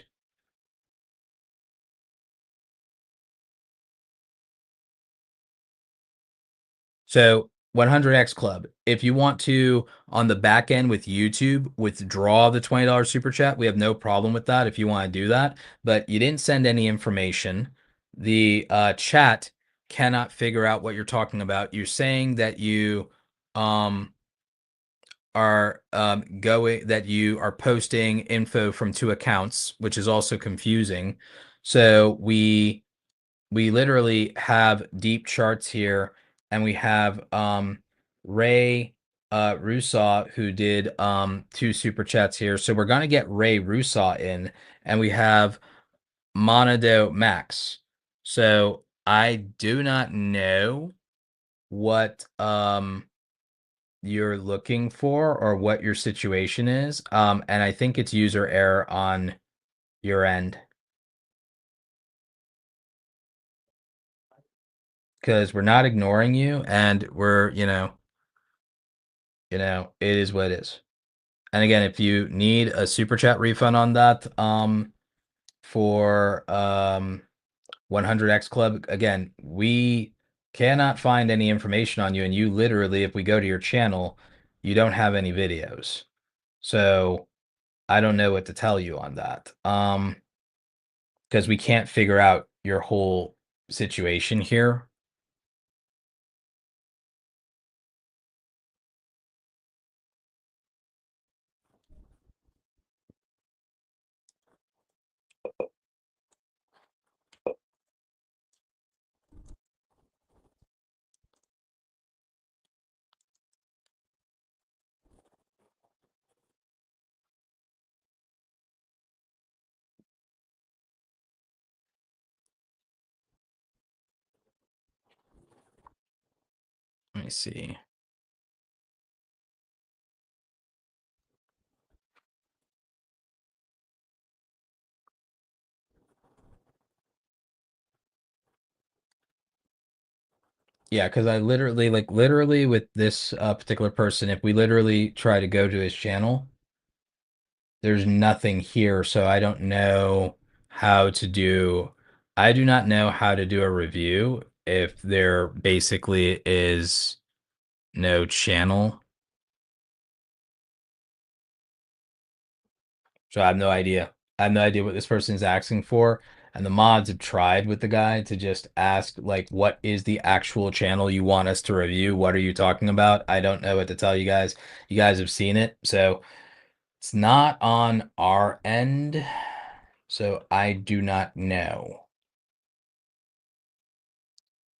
So 100X Club, if you want to, on the back end with YouTube, withdraw the $20 super chat, we have no problem with that if you want to do that. But you didn't send any information. The chat cannot figure out what you're talking about. You're saying that you are that you are posting info from 2 accounts, which is also confusing. So we literally have deep charts here, and we have Ray Rousa, who did 2 super chats here. So we're gonna get Ray Rousa in, and we have Monado Max. So I do not know what you're looking for or what your situation is. And I think it's user error on your end, because we're not ignoring you, and we're, it is what it is. And again, if you need a super chat refund on that, for 100X Club, again, we cannot find any information on you, and you literally, if we go to your channel, you don't have any videos. So I don't know what to tell you on that. Because we can't figure out your whole situation here. Let me see. Yeah, because I literally with this particular person, if we literally try to go to his channel, there's nothing here. So I don't know how to do, I do not know how to do a review if there basically is no channel. So I have no idea. I have no idea what this person is asking for. And the mods have tried with the guy to just ask, like, what is the actual channel you want us to review? What are you talking about? I don't know what to tell you guys. You guys have seen it. So it's not on our end. So I do not know.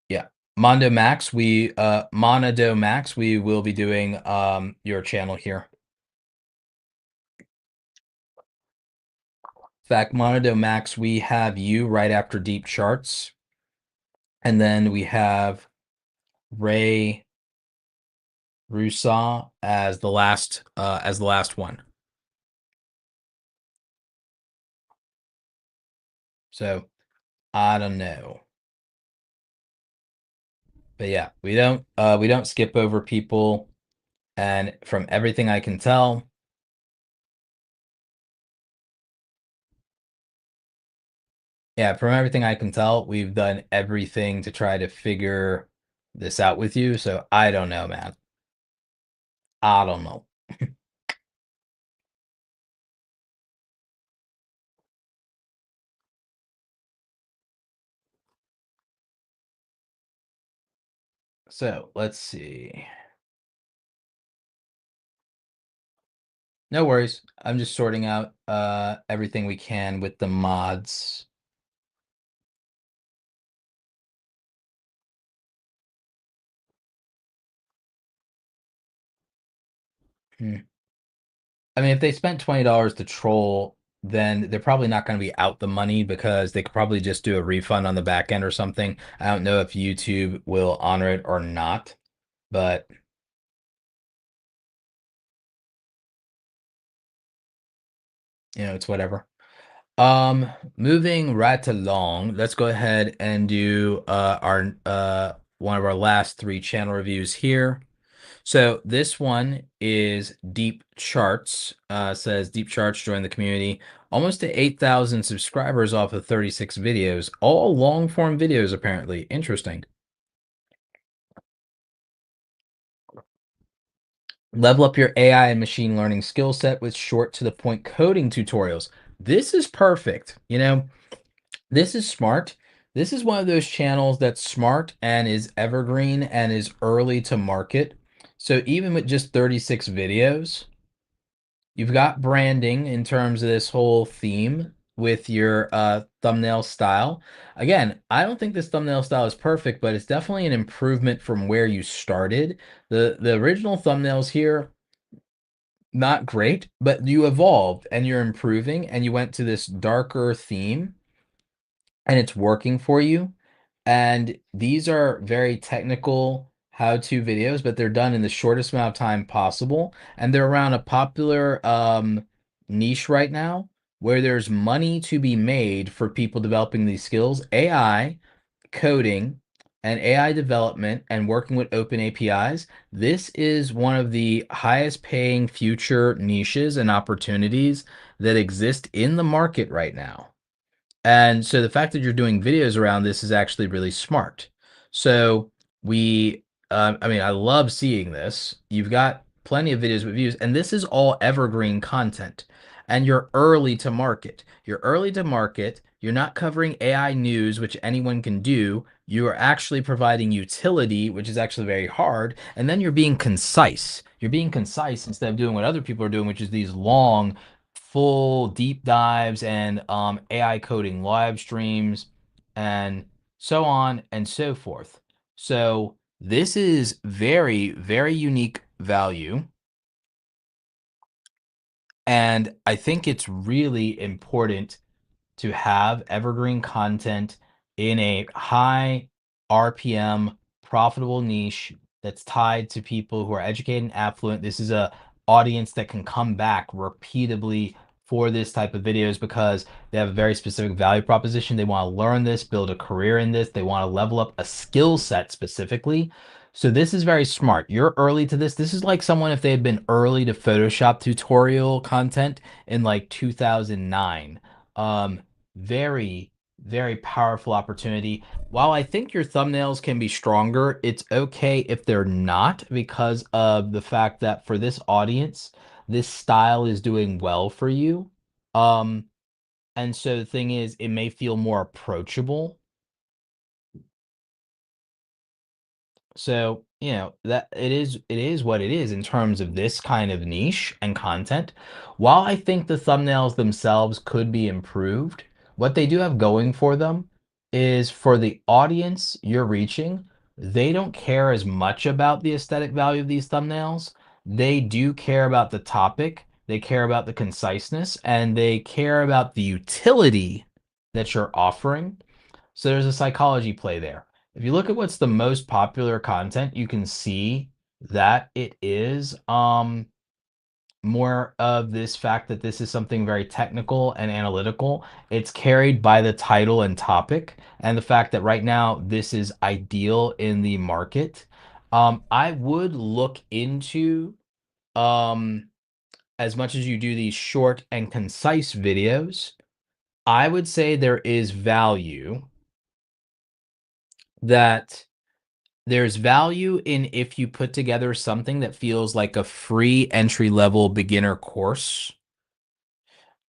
Yeah. Mondo Max, we will be doing your channel here. In fact, Mondo Max, we have you right after Deep Charts. And then we have Ray Rousa as the last one. So I don't know. But yeah, we don't skip over people. And from everything I can tell, we've done everything to try to figure this out with you. So I don't know, man. I don't know. So let's see. No worries. I'm just sorting out everything we can with the mods. Hmm. I mean, if they spent $20 to troll, then they're probably not going to be out the money because they could probably just do a refund on the back end or something. I don't know if YouTube will honor it or not, but it's whatever. Moving right along, let's go ahead and do our one of our last three channel reviews here. So this one is Deep Charts. Says Deep Charts joined the community. Almost to 8,000 subscribers off of 36 videos. All long form videos, apparently. Interesting. Level up your AI and machine learning skill set with short to the point coding tutorials. This is perfect. This is smart. This is one of those channels that's smart and is evergreen and is early to market. So even with just 36 videos, you've got branding in terms of this whole theme with your thumbnail style. Again, I don't think this thumbnail style is perfect, but it's definitely an improvement from where you started. The original thumbnails here, not great, but you evolved and you're improving and you went to this darker theme and it's working for you. And these are very technical how-to videos, but they're done in the shortest amount of time possible. And they're around a popular niche right now where there's money to be made for people developing these skills. AI, coding, and AI development and working with open APIs. This is one of the highest paying future niches and opportunities that exist in the market right now. And so the fact that you're doing videos around this is actually really smart. So I mean, I love seeing this. You've got plenty of videos with views, and this is all evergreen content. And you're early to market. You're early to market. You're not covering AI news, which anyone can do. You are actually providing utility, which is actually very hard. And then you're being concise. You're being concise instead of doing what other people are doing, which is these long full deep dives and AI coding live streams and so on and so forth. So this is very, very unique value. And I think it's really important to have evergreen content in a high RPM profitable niche that's tied to people who are educated and affluent. This is a audience that can come back repeatedly for this type of videos because they have a very specific value proposition. They want to learn this, build a career in this. They want to level up a skill set specifically. So this is very smart. You're early to this. This is like someone if they had been early to Photoshop tutorial content in like 2009. Um, very, very powerful opportunity. While I think your thumbnails can be stronger, it's okay if they're not because of the fact that for this audience, this style is doing well for you. Um, and so the thing is, it may feel more approachable. So, that it is what it is in terms of this kind of niche and content. While I think the thumbnails themselves could be improved, what they do have going for them is for the audience you're reaching, they don't care as much about the aesthetic value of these thumbnails. They do care about the topic, they care about the conciseness, and they care about the utility that you're offering. So there's a psychology play there. If you look at what's the most popular content, you can see that it is more of this fact that this is something very technical and analytical. It's carried by the title and topic, and the fact that right now this is ideal in the market. I would look into um, as much as you do these short and concise videos, I would say there is value that there's value in if you put together something that feels like a free entry level beginner course.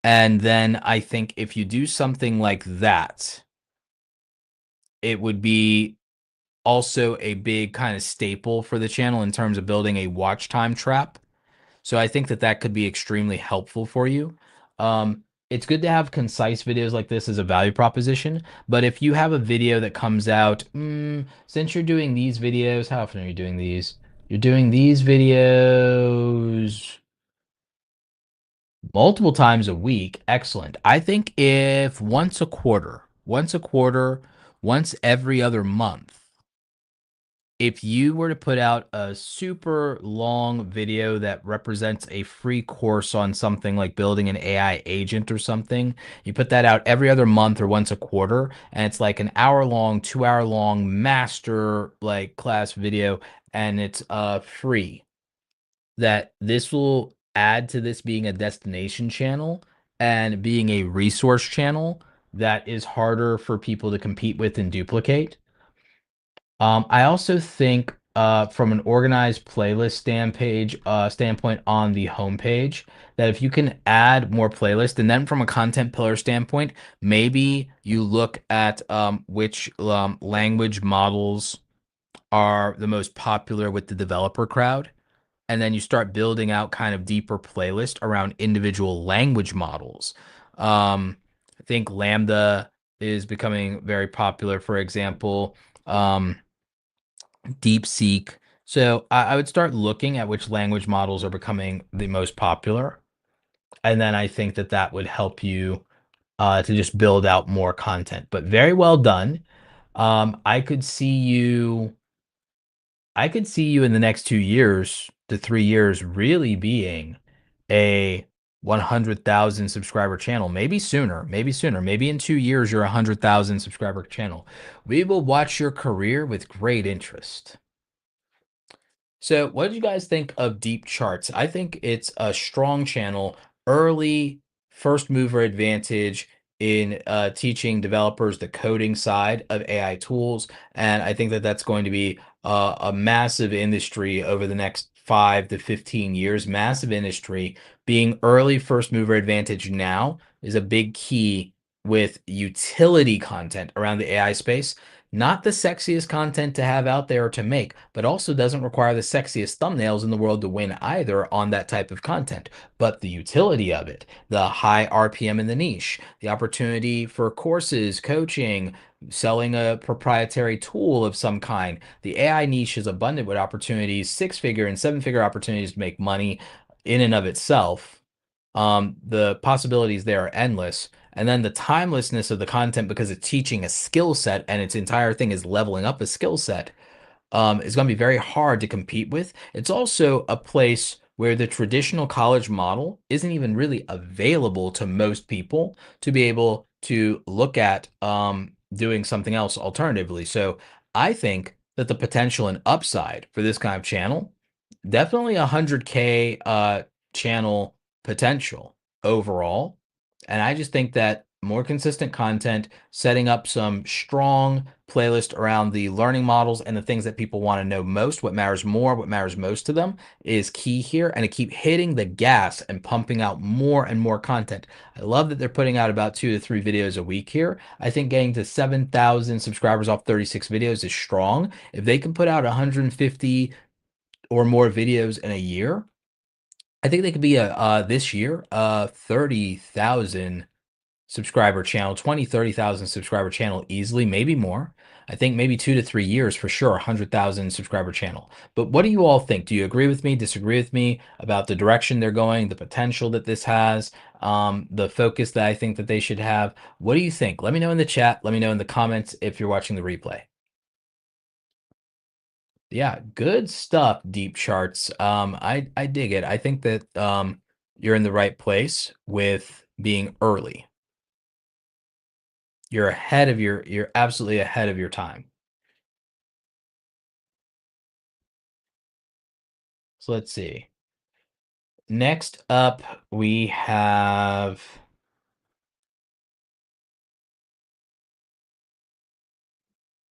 And then I think if you do something like that, it would be also a big kind of staple for the channel in terms of building a watch time trap. So I think that that could be extremely helpful for you. It's good to have concise videos like this as a value proposition, but if you have a video that comes out, since you're doing these videos, how often are you doing these? You're doing these videos multiple times a week. Excellent. I think if once a quarter, once every other month, if you were to put out a super long video that represents a free course on something like building an AI agent or something, you put that out every other month or once a quarter, and it's like an hour long, 2 hour long master like class video, and it's free. That this will add to this being a destination channel and being a resource channel that is harder for people to compete with and duplicate. I also think from an organized playlist standpoint on the homepage, that if you can add more playlists, and then from a content pillar standpoint, maybe you look at which language models are the most popular with the developer crowd, and then you start building out kind of deeper playlist around individual language models. I think Lambda is becoming very popular, for example. DeepSeek. So I would start looking at which language models are becoming the most popular. And then I think that that would help you to just build out more content. But very well done. I could see you. I could see you in the next 2 years to 3 years really being a 100,000 subscriber channel. Maybe sooner. Maybe sooner. Maybe in 2 years you're a 100,000 subscriber channel. We will watch your career with great interest. So, what did you guys think of Deep Charts? I think it's a strong channel, early first mover advantage in teaching developers the coding side of AI tools. And I think that that's going to be a massive industry over the next 5 to 15 years. Massive industry. Being early first mover advantage now is a big key with utility content around the AI space. Not the sexiest content to have out there to make, but also doesn't require the sexiest thumbnails in the world to win either on that type of content. But the utility of it, the high RPM in the niche, the opportunity for courses, coaching, selling a proprietary tool of some kind. The AI niche is abundant with opportunities, six-figure and seven-figure opportunities to make money in and of itself. The possibilities there are endless. And then the timelessness of the content, because it's teaching a skill set and its entire thing is leveling up a skill set, is going to be very hard to compete with. It's also a place where the traditional college model isn't even really available to most people to be able to look at doing something else alternatively. So I think that the potential and upside for this kind of channel, definitely 100K channel potential overall. And I just think that more consistent content, setting up some strong playlist around the learning models and the things that people want to know most, what matters more, what matters most to them is key here. And to keep hitting the gas and pumping out more and more content. I love that they're putting out about 2 to 3 videos a week here. I think getting to 7,000 subscribers off 36 videos is strong. If they can put out 150 or more videos in a year, I think they could be a this year 30,000 subscriber channel, 20, 30,000 subscriber channel easily, maybe more. I think maybe 2 to 3 years for sure, 100,000 subscriber channel. But what do you all think? Do you agree with me, disagree with me about the direction they're going, the potential that this has, the focus that I think that they should have? What do you think? Let me know in the chat. Let me know in the comments if you're watching the replay. Yeah, good stuff, Deep Charts. I dig it. I think that you're in the right place with being early. You're absolutely ahead of your time. So let's see. Next up, we have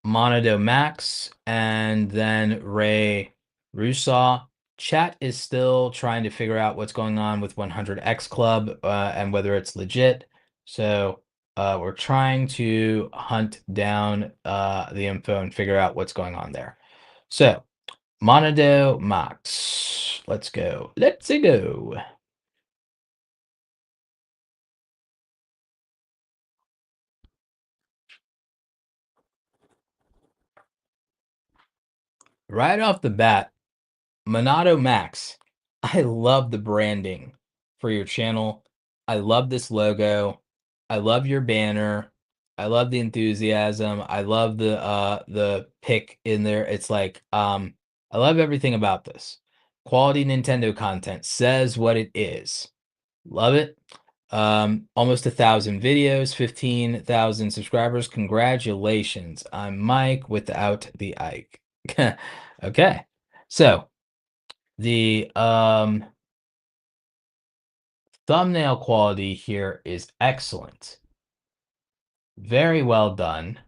Monodo Max and then Ray Rousa. Chat is still trying to figure out what's going on with 100X Club and whether it's legit. So We're trying to hunt down the info and figure out what's going on there. So, Monado Max. Let's go. Let's go. Right off the bat, Monado Max. I love the branding for your channel. I love this logo. I love your banner. I love the enthusiasm. I love the pic in there. It's like I love everything about this. Quality Nintendo content says what it is. Love it. Almost 1,000 videos, 15,000 subscribers. Congratulations. I'm Mike without the Ike. Okay. So the thumbnail quality here is excellent. Very well done.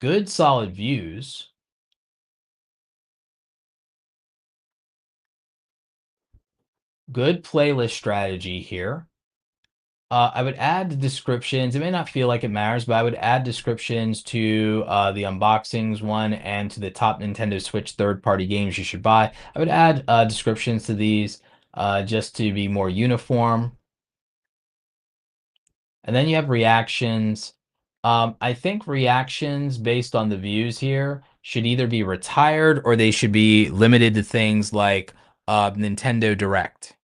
Good solid views. Good playlist strategy here. I would add the descriptions. It may not feel like it matters, but I would add descriptions to the unboxings one and to the top Nintendo Switch third-party games you should buy. I would add descriptions to these just to be more uniform. And then you have reactions. I think reactions based on the views here should either be retired or they should be limited to things like Nintendo Direct.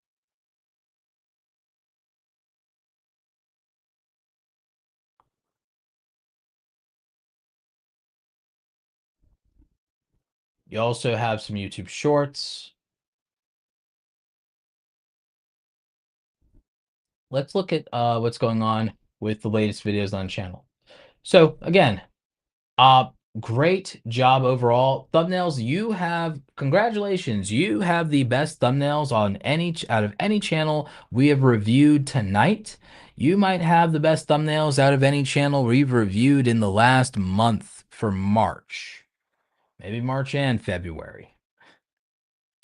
You also have some YouTube Shorts. Let's look at what's going on with the latest videos on the channel. So again, Uh, great job overall. Thumbnails, you have, congratulations. You have the best thumbnails on out of any channel we have reviewed tonight. You might have the best thumbnails out of any channel we've reviewed in the last month for March. Maybe March and February.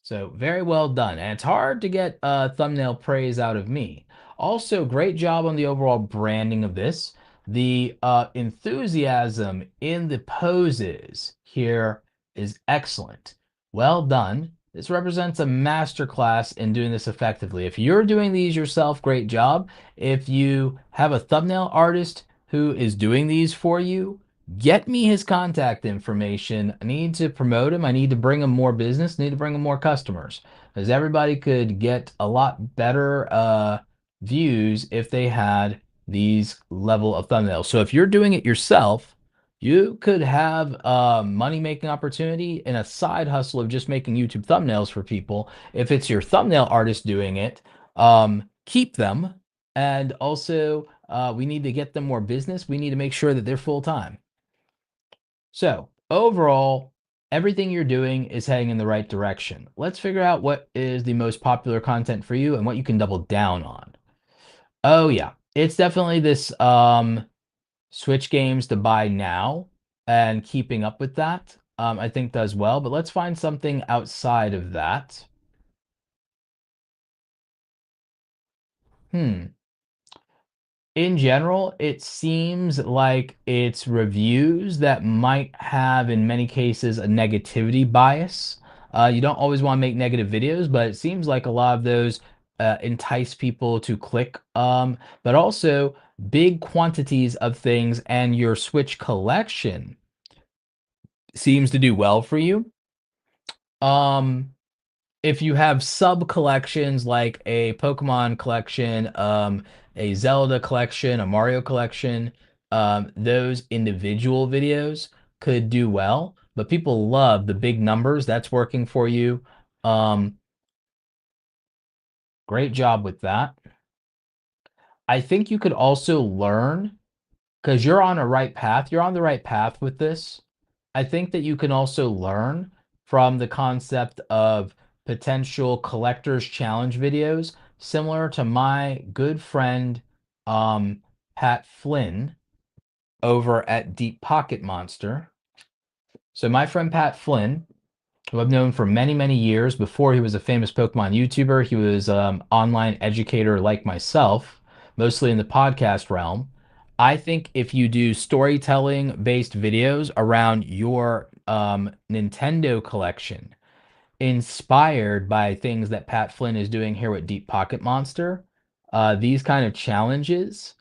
So very well done. And it's hard to get thumbnail praise out of me. Also, great job on the overall branding of this. The enthusiasm in the poses here is excellent. Well done. This represents a masterclass in doing this effectively. If you're doing these yourself, great job. If you have a thumbnail artist who is doing these for you, get me his contact information. I need to promote him. I need to bring him more business. I need to bring him more customers because everybody could get a lot better views if they had these level of thumbnails. So if you're doing it yourself, you could have a money-making opportunity and a side hustle of just making YouTube thumbnails for people. If it's your thumbnail artist doing it, keep them. And also, we need to get them more business. We need to make sure that they're full-time. So overall, everything you're doing is heading in the right direction. Let's figure out what is the most popular content for you and what you can double down on. Oh yeah, it's definitely this Switch games to buy now and keeping up with that. I think does well, but let's find something outside of that. In general, it seems like it's reviews that might have, in many cases, a negativity bias. You don't always want to make negative videos, but it seems like a lot of those entice people to click. But also big quantities of things and your Switch collection seems to do well for you. Um, if you have sub collections like a Pokemon collection, a Zelda collection, a Mario collection, those individual videos could do well, but people love the big numbers. That's working for you. Um, Great job with that. I think you could also learn because you're on a right path. You're on the right path with this. I think that you can also learn from the concept of potential collectors challenge videos, similar to my good friend Pat Flynn over at Deep Pocket Monster. So my friend Pat Flynn, who I've known for many, many years, before he was a famous Pokemon YouTuber, he was online educator like myself, mostly in the podcast realm. I think if you do storytelling based videos around your Nintendo collection, inspired by things that Pat Flynn is doing here with Deep Pocket Monster, these kind of challenges,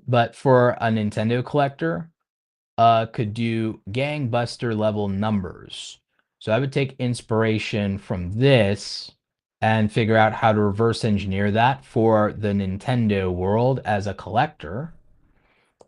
but for a Nintendo collector, could do gangbuster level numbers. So I would take inspiration from this and figure out how to reverse engineer that for the Nintendo world as a collector.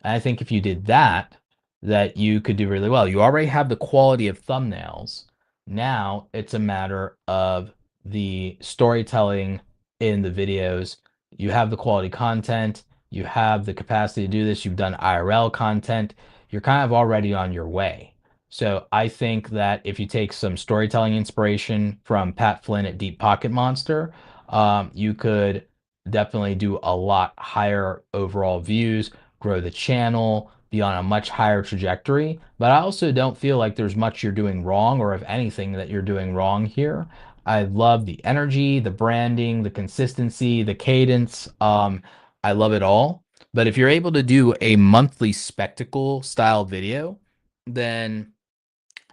I think if you did that, that you could do really well. You already have the quality of thumbnails. Now it's a matter of the storytelling in the videos. You have the quality content, you have the capacity to do this, you've done IRL content, you're kind of already on your way. So I think that if you take some storytelling inspiration from Pat Flynn at Deep Pocket Monster, you could definitely do a lot higher overall views, grow the channel, be on a much higher trajectory. But I also don't feel like there's much you're doing wrong, or if anything that you're doing wrong here. I love the energy, the branding, the consistency, the cadence. I love it all. But if you're able to do a monthly spectacle style video, then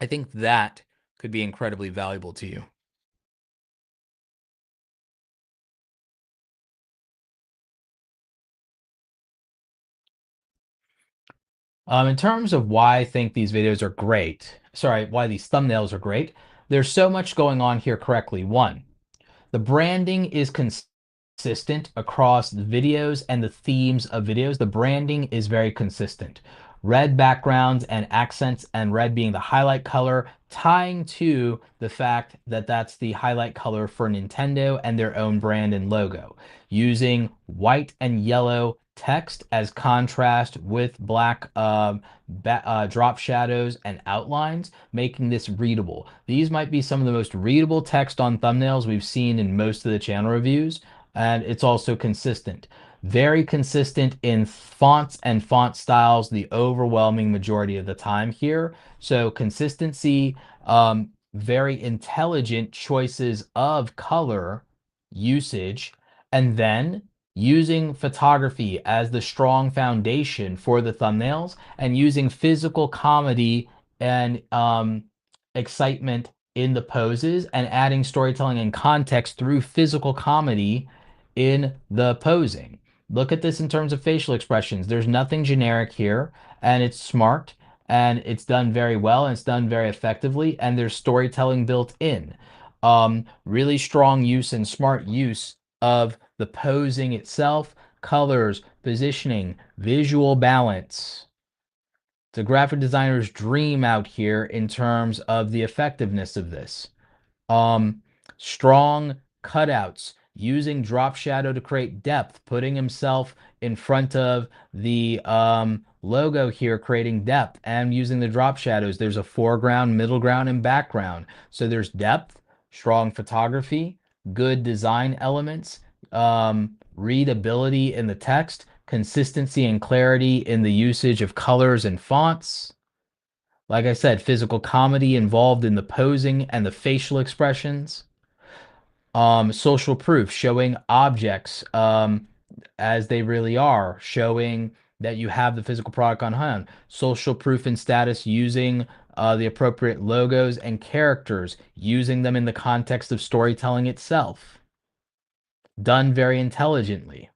I think that could be incredibly valuable to you. In terms of why I think these videos are great, sorry, why these thumbnails are great, there's so much going on here correctly. One, the branding is consistent across the videos and the themes of videos. The branding is very consistent. Red backgrounds and accents, and red being the highlight color, tying to the fact that that's the highlight color for Nintendo and their own brand and logo. Using white and yellow text as contrast with black drop shadows and outlines, making this readable. These might be some of the most readable text on thumbnails we've seen in most of the channel reviews, and it's also consistent. Very consistent in fonts and font styles the overwhelming majority of the time here. So consistency, very intelligent choices of color usage, and then using photography as the strong foundation for the thumbnails, and using physical comedy and excitement in the poses, and adding storytelling and context through physical comedy in the posing. Look at this in terms of facial expressions. There's nothing generic here, and it's smart, and it's done very well, and it's done very effectively, and there's storytelling built in. Really strong use and smart use of the posing itself, colors, positioning, visual balance. It's a graphic designer's dream out here in terms of the effectiveness of this. Um, Strong cutouts, using drop shadow to create depth, putting himself in front of the logo here, creating depth, and using the drop shadows. There's a foreground, middle ground, and background. So there's depth, strong photography, good design elements, readability in the text, consistency and clarity in the usage of colors and fonts. Like I said, physical comedy involved in the posing and the facial expressions. Social proof, showing objects as they really are, showing that you have the physical product on hand. Social proof and status, using the appropriate logos and characters, using them in the context of storytelling itself. Done very intelligently.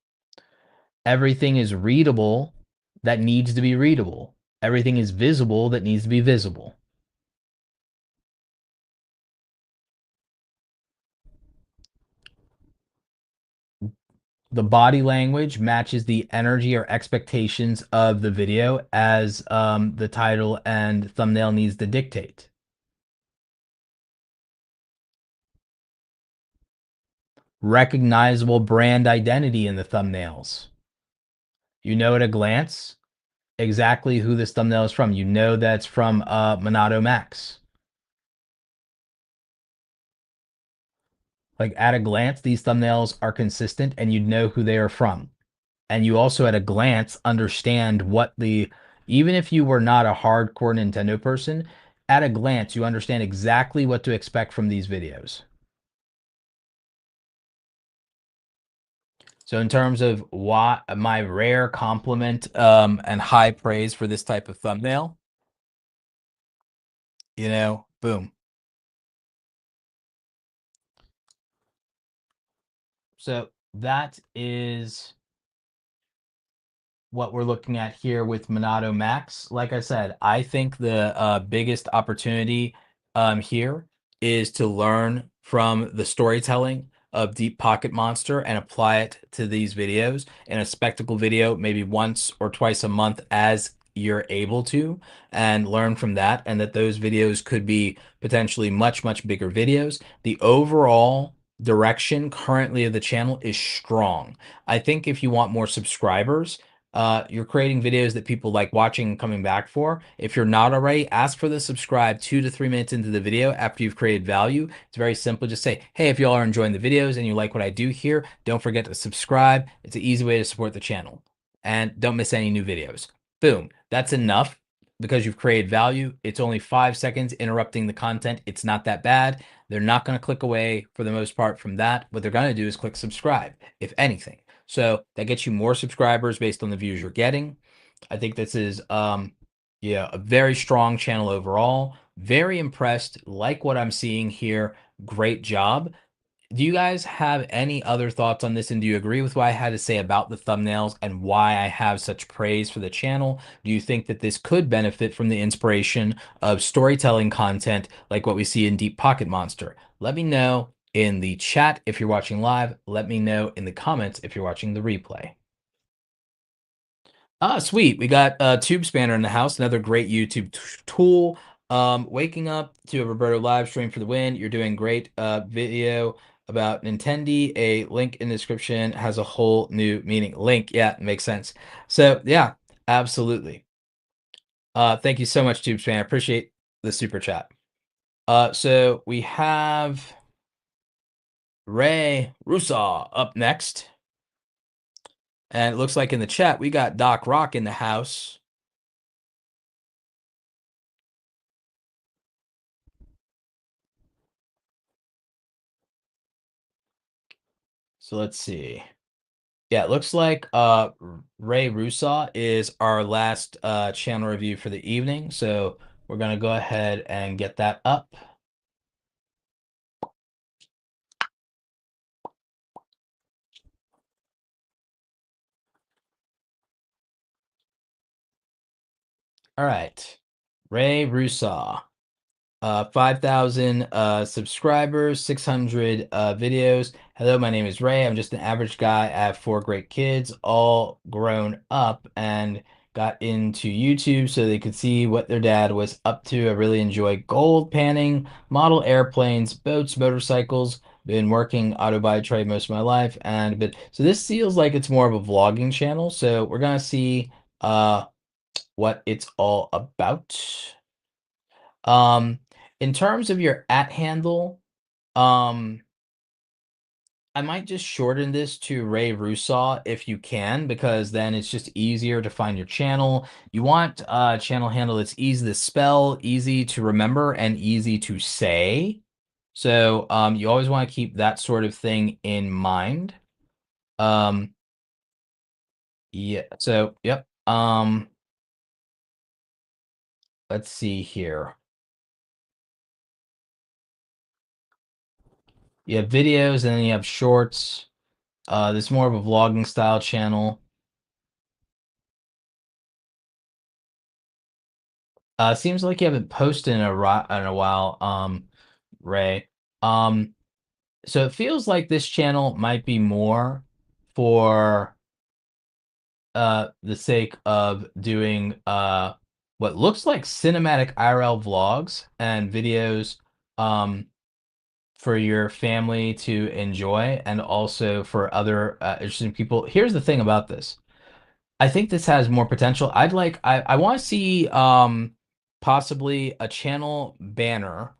Everything is readable that needs to be readable. Everything is visible that needs to be visible. The body language matches the energy or expectations of the video as the title and thumbnail needs to dictate. Recognizable brand identity in the thumbnails. You know at a glance exactly who this thumbnail is from. You know that's from Monado Max. Like at a glance, these thumbnails are consistent and you'd know who they are from. And you also at a glance understand what the, even if you were not a hardcore Nintendo person, at a glance you understand exactly what to expect from these videos. So in terms of what my rare compliment and high praise for this type of thumbnail, boom. So that is what we're looking at here with Monado Max. Like I said, I think the biggest opportunity here is to learn from the storytelling of Deep Pocket Monster and apply it to these videos in a spectacle video, maybe once or twice a month as you're able to, and learn from that. And that those videos could be potentially much, much bigger videos. The overall direction currently of the channel is strong. I think if you want more subscribers, you're creating videos that people like watching and coming back for. If you're not already, ask for the subscribe 2 to 3 minutes into the video after you've created value. It's very simple. Just say, hey, if y'all are enjoying the videos and you like what I do here, don't forget to subscribe. It's an easy way to support the channel. And don't miss any new videos. Boom. That's enough because you've created value. It's only 5 seconds interrupting the content. It's not that bad. They're not going to click away for the most part from that. What they're going to do is click subscribe, if anything. So that gets you more subscribers based on the views you're getting. I think this is yeah, a very strong channel overall. Very impressed. Like what I'm seeing here. Great job. Do you guys have any other thoughts on this? And do you agree with what I had to say about the thumbnails and why I have such praise for the channel? Do you think that this could benefit from the inspiration of storytelling content like what we see in Deep Pocket Monster? Let me know in the chat if you're watching live. Let me know in the comments if you're watching the replay. Ah, sweet. We got Tube Spanner in the house, another great YouTube tool. Waking up to a Roberto live stream for the win. You're doing great video about Nintendo. A link in the description has a whole new meaning. Link, yeah, makes sense. So yeah, absolutely. Thank you so much, Tube Spanner. Appreciate the super chat. So we have Rousa up next. And it looks like in the chat we got Doc Rock in the house. So let's see. Yeah, it looks like Ray Rusaw is our last channel review for the evening. So we're gonna go ahead and get that up. All right. Ray Rusaw. 5,000 subscribers, 600 videos. Hello, my name is Ray. I'm just an average guy. I have 4 great kids, all grown up and got into YouTube so they could see what their dad was up to. I really enjoy gold panning, model airplanes, boats, motorcycles. Been working auto body trade most of my life, and so this feels like it's more of a vlogging channel. So we're gonna see what it's all about. Um, in terms of your @ handle, um, I might just shorten this to Ray Rusaw if you can, because then it's just easier to find your channel. You want a channel handle that's easy to spell, easy to remember, and easy to say. So you always want to keep that sort of thing in mind. Yeah, so yep. Let's see here. You have videos and then you have shorts. This is more of a vlogging style channel. Seems like you haven't posted in a while, Ray. Um, so it feels like this channel might be more for the sake of doing what looks like cinematic IRL vlogs and videos for your family to enjoy and also for other interesting people. Here's the thing about this. I think this has more potential. I want to see possibly a channel banner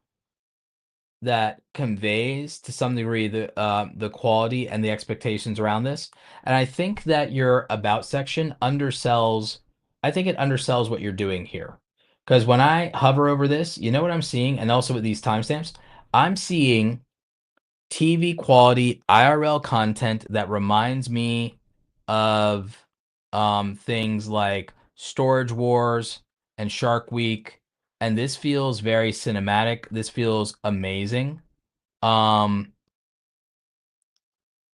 that conveys to some degree the quality and the expectations around this. And I think that your about section undersells, I think it undersells what you're doing here. Because when I hover over this, you know what I'm seeing, and also with these timestamps, I'm seeing TV quality IRL content that reminds me of things like Storage Wars and Shark Week, and this feels very cinematic. This feels amazing. Um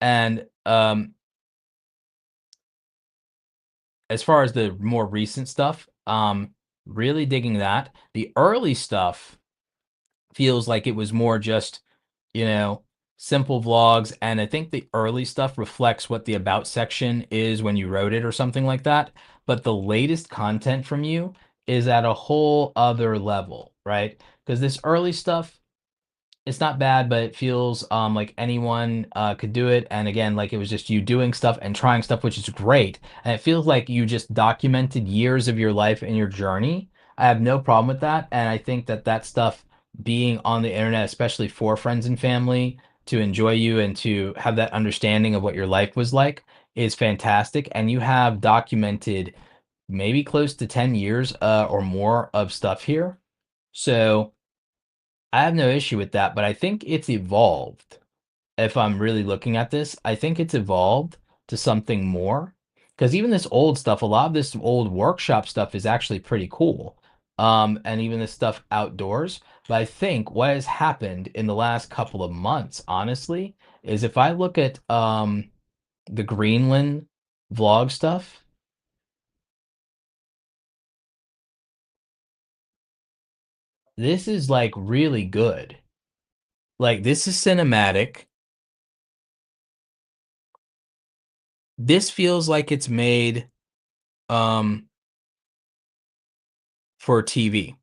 and As far as the more recent stuff, really digging that. The early stuff feels like it was more just, you know, simple vlogs, and I think the early stuff reflects what the about section is when you wrote it or something like that. But the latest content from you is at a whole other level, right? Because this early stuff, it's not bad, but it feels like anyone could do it. And again, like it was just you doing stuff and trying stuff, which is great. And it feels like you just documented years of your life and your journey. I have no problem with that. And I think that that stuff being on the internet, especially for friends and family to enjoy you and to have that understanding of what your life was like, is fantastic. And you have documented maybe close to 10 years or more of stuff here. So I have no issue with that, but I think it's evolved. If I'm really looking at this, I think it's evolved to something more. Because even this old stuff, a lot of this old workshop stuff is actually pretty cool. And even this stuff outdoors. But I think what has happened in the last couple of months, honestly, is if I look at the Greenland vlog stuff, this is like really good. Like this is cinematic. This feels like it's made um for TV.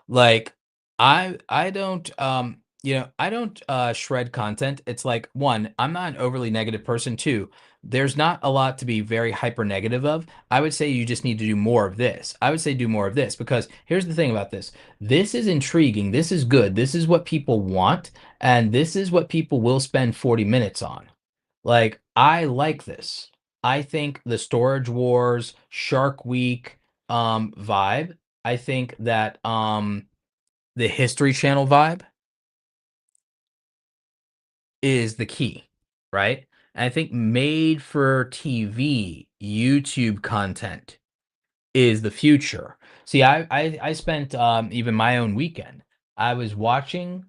Like I don't I don't shred content. It's like one, I'm not an overly negative person. Two, there's not a lot to be very hyper negative of. I would say you just need to do more of this. I would say do more of this because here's the thing about this. This is intriguing. This is good. This is what people want and this is what people will spend 40 minutes on. Like, I like this. I think the Storage Wars, Shark Week, vibe. I think that the History Channel vibe is the key, right? And I think made for TV, YouTube content is the future. See, I spent even my own weekend. I was watching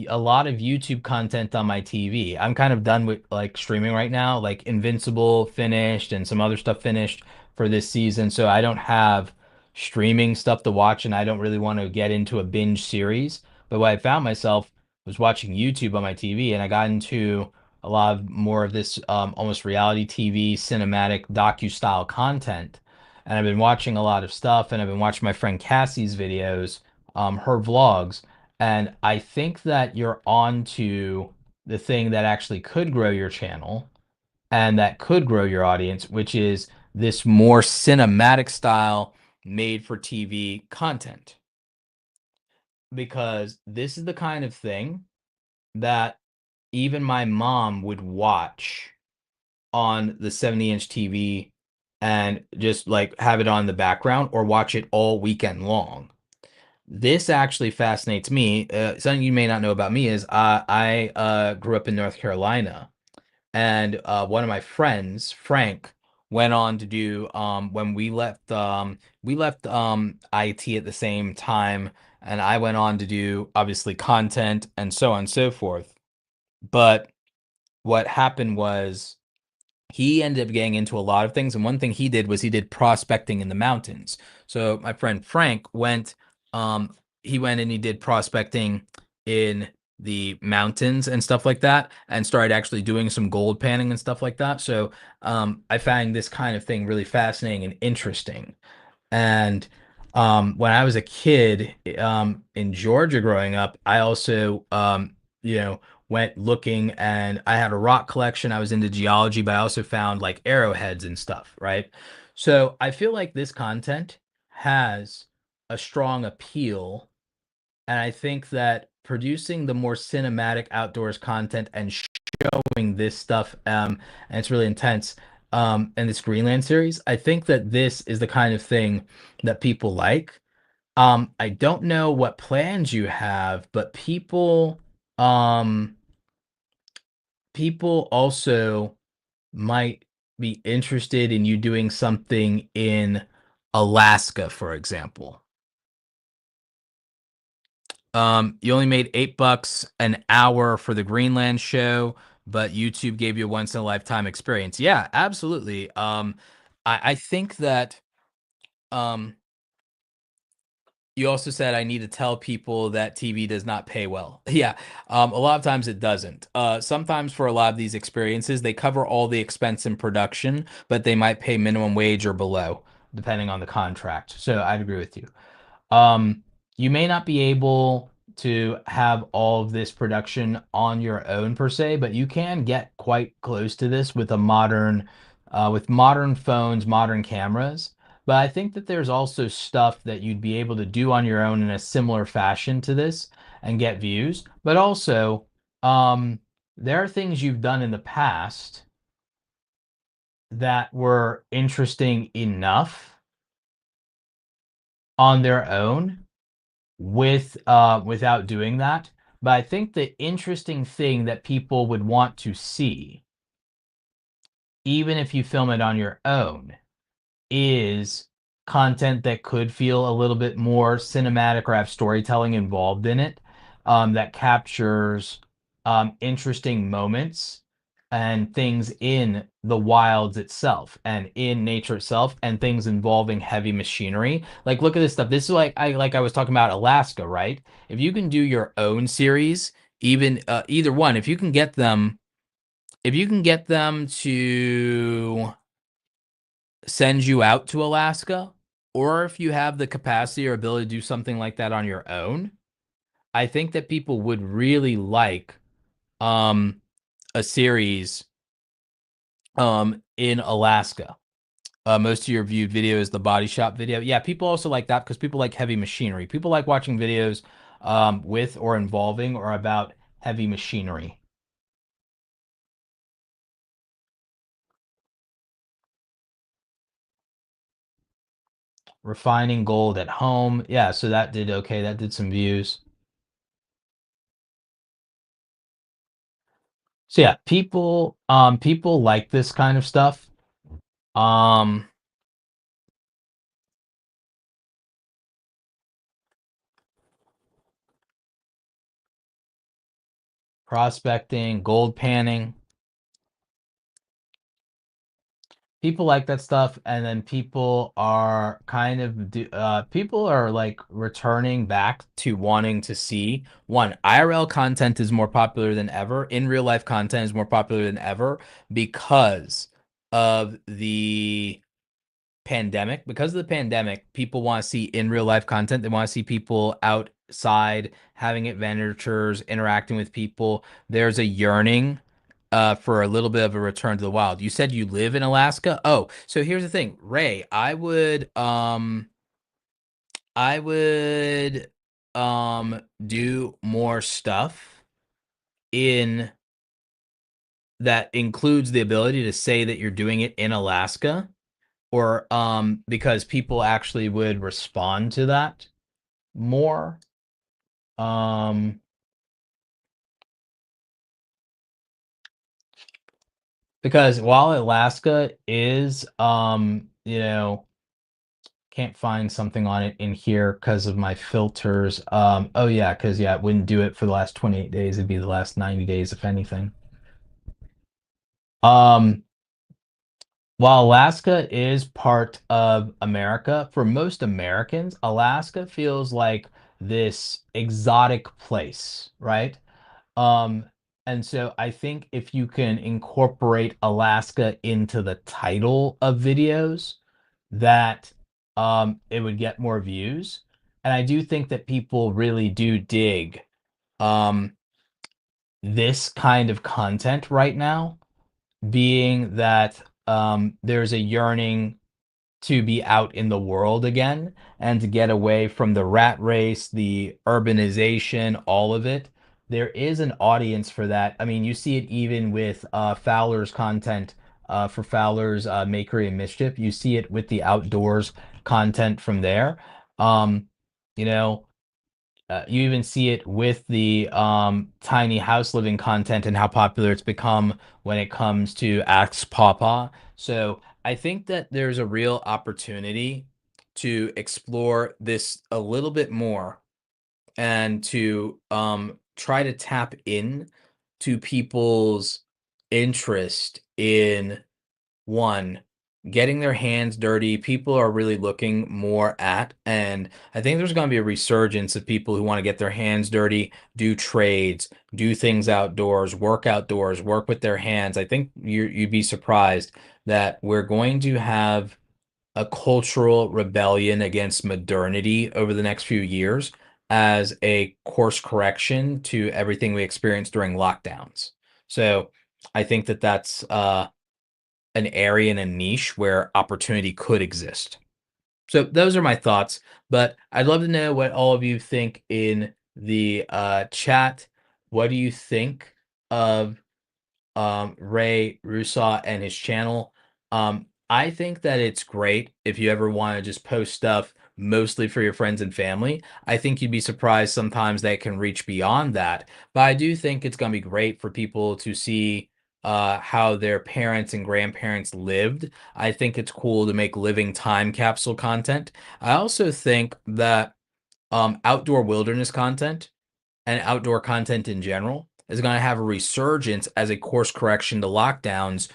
a lot of YouTube content on my TV. I'm kind of done with like streaming right now, like Invincible finished and some other stuff finished for this season. So I don't have streaming stuff to watch and I don't really want to get into a binge series. But what I found myself was watching YouTube on my TV and I got into a lot of more of this almost reality TV, cinematic docu-style content. And I've been watching a lot of stuff and I've been watching my friend Cassie's videos, her vlogs. And I think that you're on to the thing that actually could grow your channel and that could grow your audience, which is this more cinematic style made for TV content. Because this is the kind of thing that even my mom would watch on the 70-inch TV and just like have it on the background or watch it all weekend long. This actually fascinates me. Something you may not know about me is I grew up in North Carolina, and one of my friends, Frank, went on to do when we left IT at the same time, and I went on to do obviously content and so on and so forth. But what happened was he ended up getting into a lot of things, and one thing he did was he did prospecting in the mountains. So my friend Frank went, he went and he did prospecting in the mountains and stuff like that, and started actually doing some gold panning and stuff like that. So I find this kind of thing really fascinating and interesting. And when I was a kid in Georgia growing up, I also you know went looking and I had a rock collection. I was into geology, but I also found like arrowheads and stuff, right? So I feel like this content has a strong appeal, and I think that producing the more cinematic outdoors content and showing this stuff, and it's really intense, in this Greenland series, I think that this is the kind of thing that people like. I don't know what plans you have, but people, um, people also might be interested in you doing something in Alaska, for example. You only made $8 an hour for the Greenland show, but YouTube gave you a once in a lifetime experience. Yeah, absolutely. I think that um you also said I need to tell people that TV does not pay well. Yeah, a lot of times it doesn't. Sometimes for a lot of these experiences, they cover all the expense in production, but they might pay minimum wage or below, depending on the contract. So I'd agree with you. Um, you may not be able to have all of this production on your own per se, but you can get quite close to this with with modern phones, modern cameras. But I think that there's also stuff that you'd be able to do on your own in a similar fashion to this and get views. But also, um, there are things you've done in the past that were interesting enough on their own without doing that. But I think the interesting thing that people would want to see, even if you film it on your own, is content that could feel a little bit more cinematic or have storytelling involved in it, that captures interesting moments and things in the wilds itself and in nature itself and things involving heavy machinery. Like look at this stuff. This is like I was talking about Alaska, right? If you can do your own series, even either one, if you can get them to send you out to Alaska, or if you have the capacity or ability to do something like that on your own, I think that people would really like um a series in Alaska. Most of your viewed video is the body shop video. Yeah, people also like that because people like heavy machinery. People like watching videos with or involving or about heavy machinery. Refining gold at home. Yeah, so that did okay. That did some views. So yeah, people like this kind of stuff. Um, Prospecting, gold panning. People like that stuff, and then people are like returning back to wanting to see one, IRL content is more popular than ever. In real life content is more popular than ever because of the pandemic. Because of the pandemic, people want to see in real life content. They want to see people outside having adventures, interacting with people. There's a yearning for a little bit of a return to the wild. You said you live in Alaska? Oh, so here's the thing, Ray, I would do more stuff in that includes the ability to say that you're doing it in Alaska or because people actually would respond to that more. Um because while Alaska is can't find something on it in here because of my filters. Oh yeah, because yeah, it wouldn't do it for the last 28 days. It'd be the last 90 days, if anything. Um, while Alaska is part of America, for most Americans, Alaska feels like this exotic place, right? Um, and so I think if you can incorporate Alaska into the title of videos, that it would get more views. And I do think that people really do dig um this kind of content right now, being that there's a yearning to be out in the world again and to get away from the rat race, the urbanization, all of it. There is an audience for that. I mean, you see it even with Fowler's content for Fowler's Makery and Mischief. You see it with the outdoors content from there. Um, you know, you even see it with the tiny house living content and how popular it's become when it comes to Ask PawPaw. So I think that there's a real opportunity to explore this a little bit more and to try to tap in to people's interest in one, getting their hands dirty. People are really looking more at, and I think there's going to be a resurgence of people who want to get their hands dirty, do trades, do things outdoors, work with their hands. I think you'd be surprised that we're going to have a cultural rebellion against modernity over the next few years as a course correction to everything we experienced during lockdowns. So I think that that's an area and a niche where opportunity could exist. So those are my thoughts, but I'd love to know what all of you think in the chat. What do you think of Ray Rousa and his channel? I think that it's great if you ever want to just post stuff mostly for your friends and family. I think you'd be surprised sometimes they can reach beyond that. But I do think it's going to be great for people to see how their parents and grandparents lived. I think it's cool to make living time capsule content. I also think that outdoor wilderness content and outdoor content in general is going to have a resurgence as a course correction to lockdowns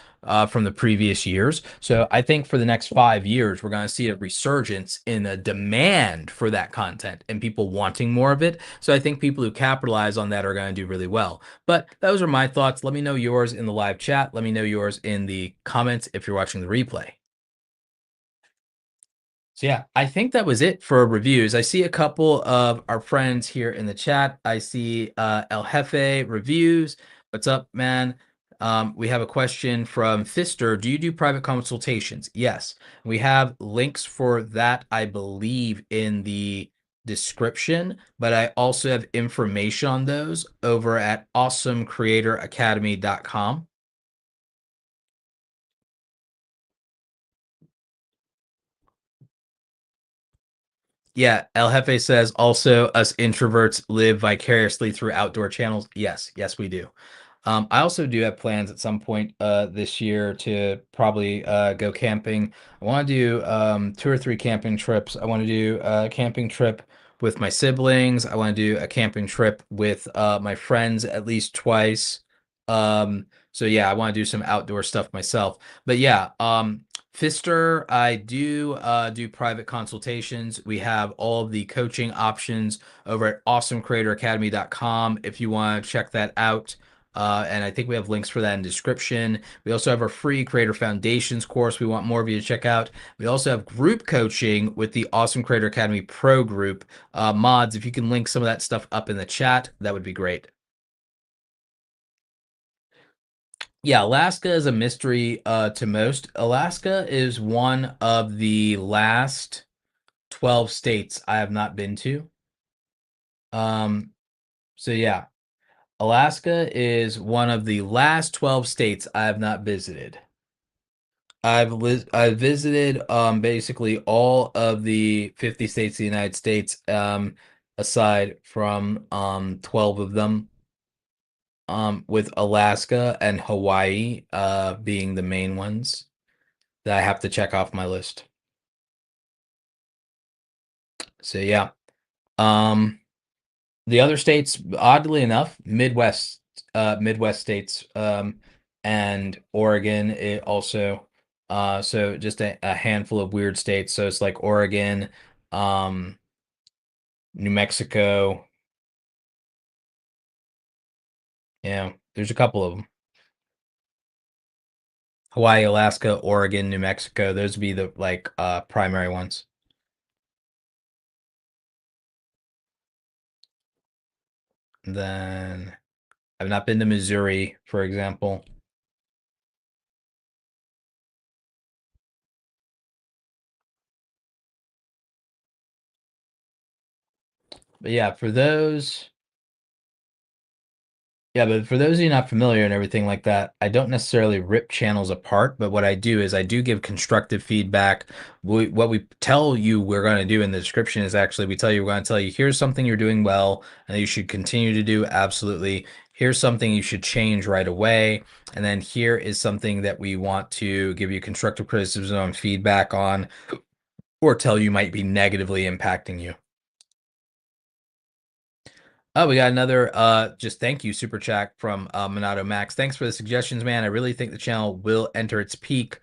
from the previous years. So I think for the next 5 years, we're going to see a resurgence in a demand for that content and people wanting more of it. So I think people who capitalize on that are going to do really well. But those are my thoughts. Let me know yours in the live chat. Let me know yours in the comments if you're watching the replay. So yeah, I think that was it for reviews. I see a couple of our friends here in the chat. I see El Jefe reviews. What's up, man? We have a question from Fister. Do you do private consultations? Yes. We have links for that, I believe, in the description, but I also have information on those over at awesomecreatoracademy.com. Yeah, El Jefe says also us introverts live vicariously through outdoor channels. Yes, yes, we do. I also do have plans at some point this year to probably go camping. I want to do 2 or 3 camping trips. I want to do a camping trip with my siblings. I want to do a camping trip with my friends at least twice. So yeah, I want to do some outdoor stuff myself. But yeah, Fister, I do private consultations. We have all of the coaching options over at awesomecreatoracademy.com if you want to check that out. And I think we have links for that in description. We also have our free Creator Foundations course we want more of you to check out. We also have group coaching with the Awesome Creator Academy Pro group. Mods, if you can link some of that stuff up in the chat, that would be great. Yeah, Alaska is a mystery to most. Alaska is one of the last 12 states I have not been to. Um, so yeah, Alaska is one of the last 12 states I have not visited. I've visited basically all of the 50 states of the United States, aside from 12 of them, with Alaska and Hawaii being the main ones that I have to check off my list. So yeah. Um the other states, oddly enough, Midwest states, and Oregon, it also, so just a handful of weird states. So it's like Oregon, um, New Mexico. Yeah, there's a couple of them. Hawaii, Alaska, Oregon, New Mexico. Those would be the like primary ones. Then I've not been to Missouri, for example. But yeah, for those, Yeah, but for those of you not familiar and everything like that, I don't necessarily rip channels apart, but what I do is I do give constructive feedback. What we tell you we're going to do in the description is actually we tell you we're going to tell you here's something you're doing well and that you should continue to do. Absolutely. Here's something you should change right away. And then here is something that we want to give you constructive criticism and feedback on, or tell you might be negatively impacting you. Oh, we got another just thank you super chat from Minato Max. Thanks for the suggestions, man. I really think the channel will enter its peak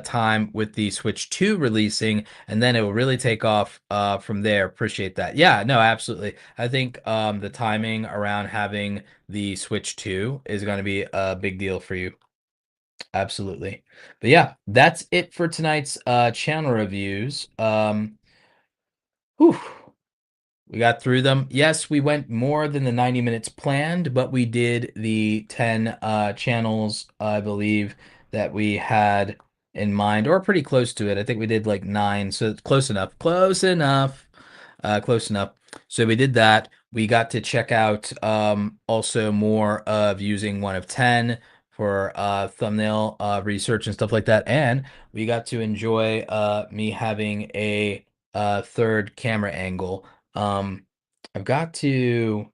time with the Switch 2 releasing, and then it will really take off from there. Appreciate that. Yeah, no, absolutely. I think the timing around having the Switch 2 is going to be a big deal for you. Absolutely. But yeah, that's it for tonight's channel reviews. Whew. We got through them. Yes, we went more than the 90 minutes planned, but we did the 10 channels, I believe, that we had in mind, or pretty close to it. I think we did like 9, so it's close enough. Close enough. Close enough. So we did that. We got to check out also more of using 1 of 10 for thumbnail research and stuff like that. And we got to enjoy me having a third camera angle. I've got to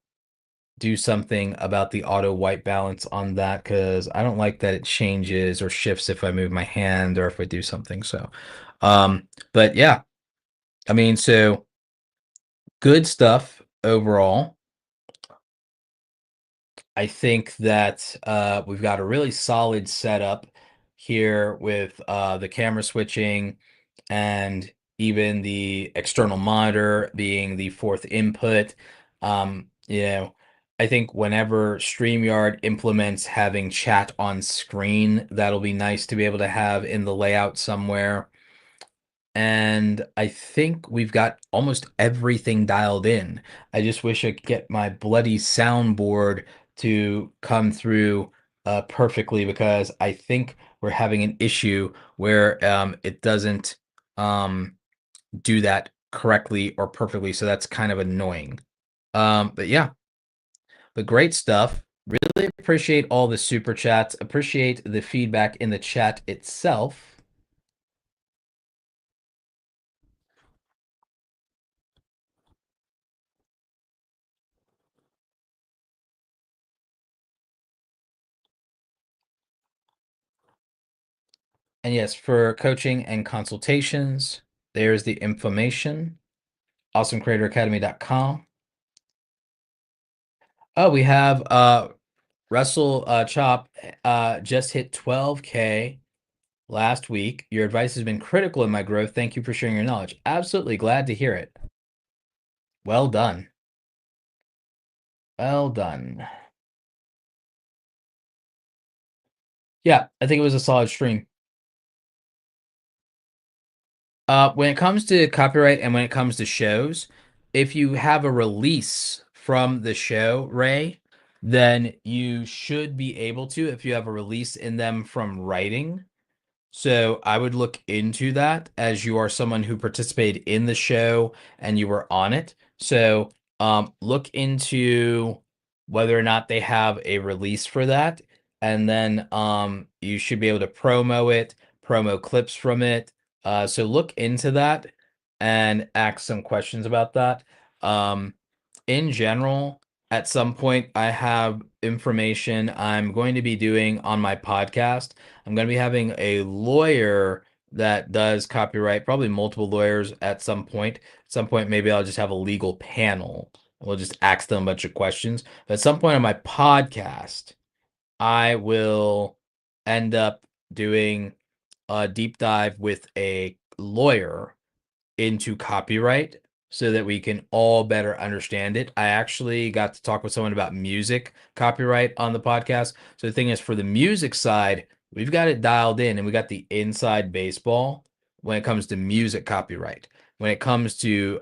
do something about the auto white balance on that because I don't like that it changes or shifts if I move my hand or if I do something. So, but yeah, I mean, so good stuff overall. I think that we've got a really solid setup here with the camera switching and even the external monitor being the fourth input. You know, I think whenever StreamYard implements having chat on screen, that'll be nice to be able to have in the layout somewhere. And I think we've got almost everything dialed in. I just wish I could get my bloody soundboard to come through perfectly because I think we're having an issue where it doesn't do that correctly or perfectly. So that's kind of annoying. But yeah, but great stuff. Really appreciate all the super chats. Appreciate the feedback in the chat itself. And yes, for coaching and consultations, there's the information. AwesomeCreatorAcademy.com. Oh, we have Russell Chop just hit 12K last week. Your advice has been critical in my growth. Thank you for sharing your knowledge. Absolutely glad to hear it. Well done. Well done. Yeah, I think it was a solid stream. When it comes to copyright and when it comes to shows, if you have a release from the show, Ray, then you should be able to, if you have a release in them from writing. So I would look into that as you are someone who participated in the show and you were on it. So look into whether or not they have a release for that. And then you should be able to promo it, promo clips from it. So look into that and ask some questions about that. Um, in general, at some point, I have information I'm going to be doing on my podcast. I'm going to be having a lawyer that does copyright, probably multiple lawyers at some point. At some point, maybe I'll just have a legal panel. We'll just ask them a bunch of questions. But at some point on my podcast, I will end up doing a deep dive with a lawyer into copyright so that we can all better understand it. I actually got to talk with someone about music copyright on the podcast. So the thing is, for the music side, we've got it dialed in and we got the inside baseball when it comes to music copyright. When it comes to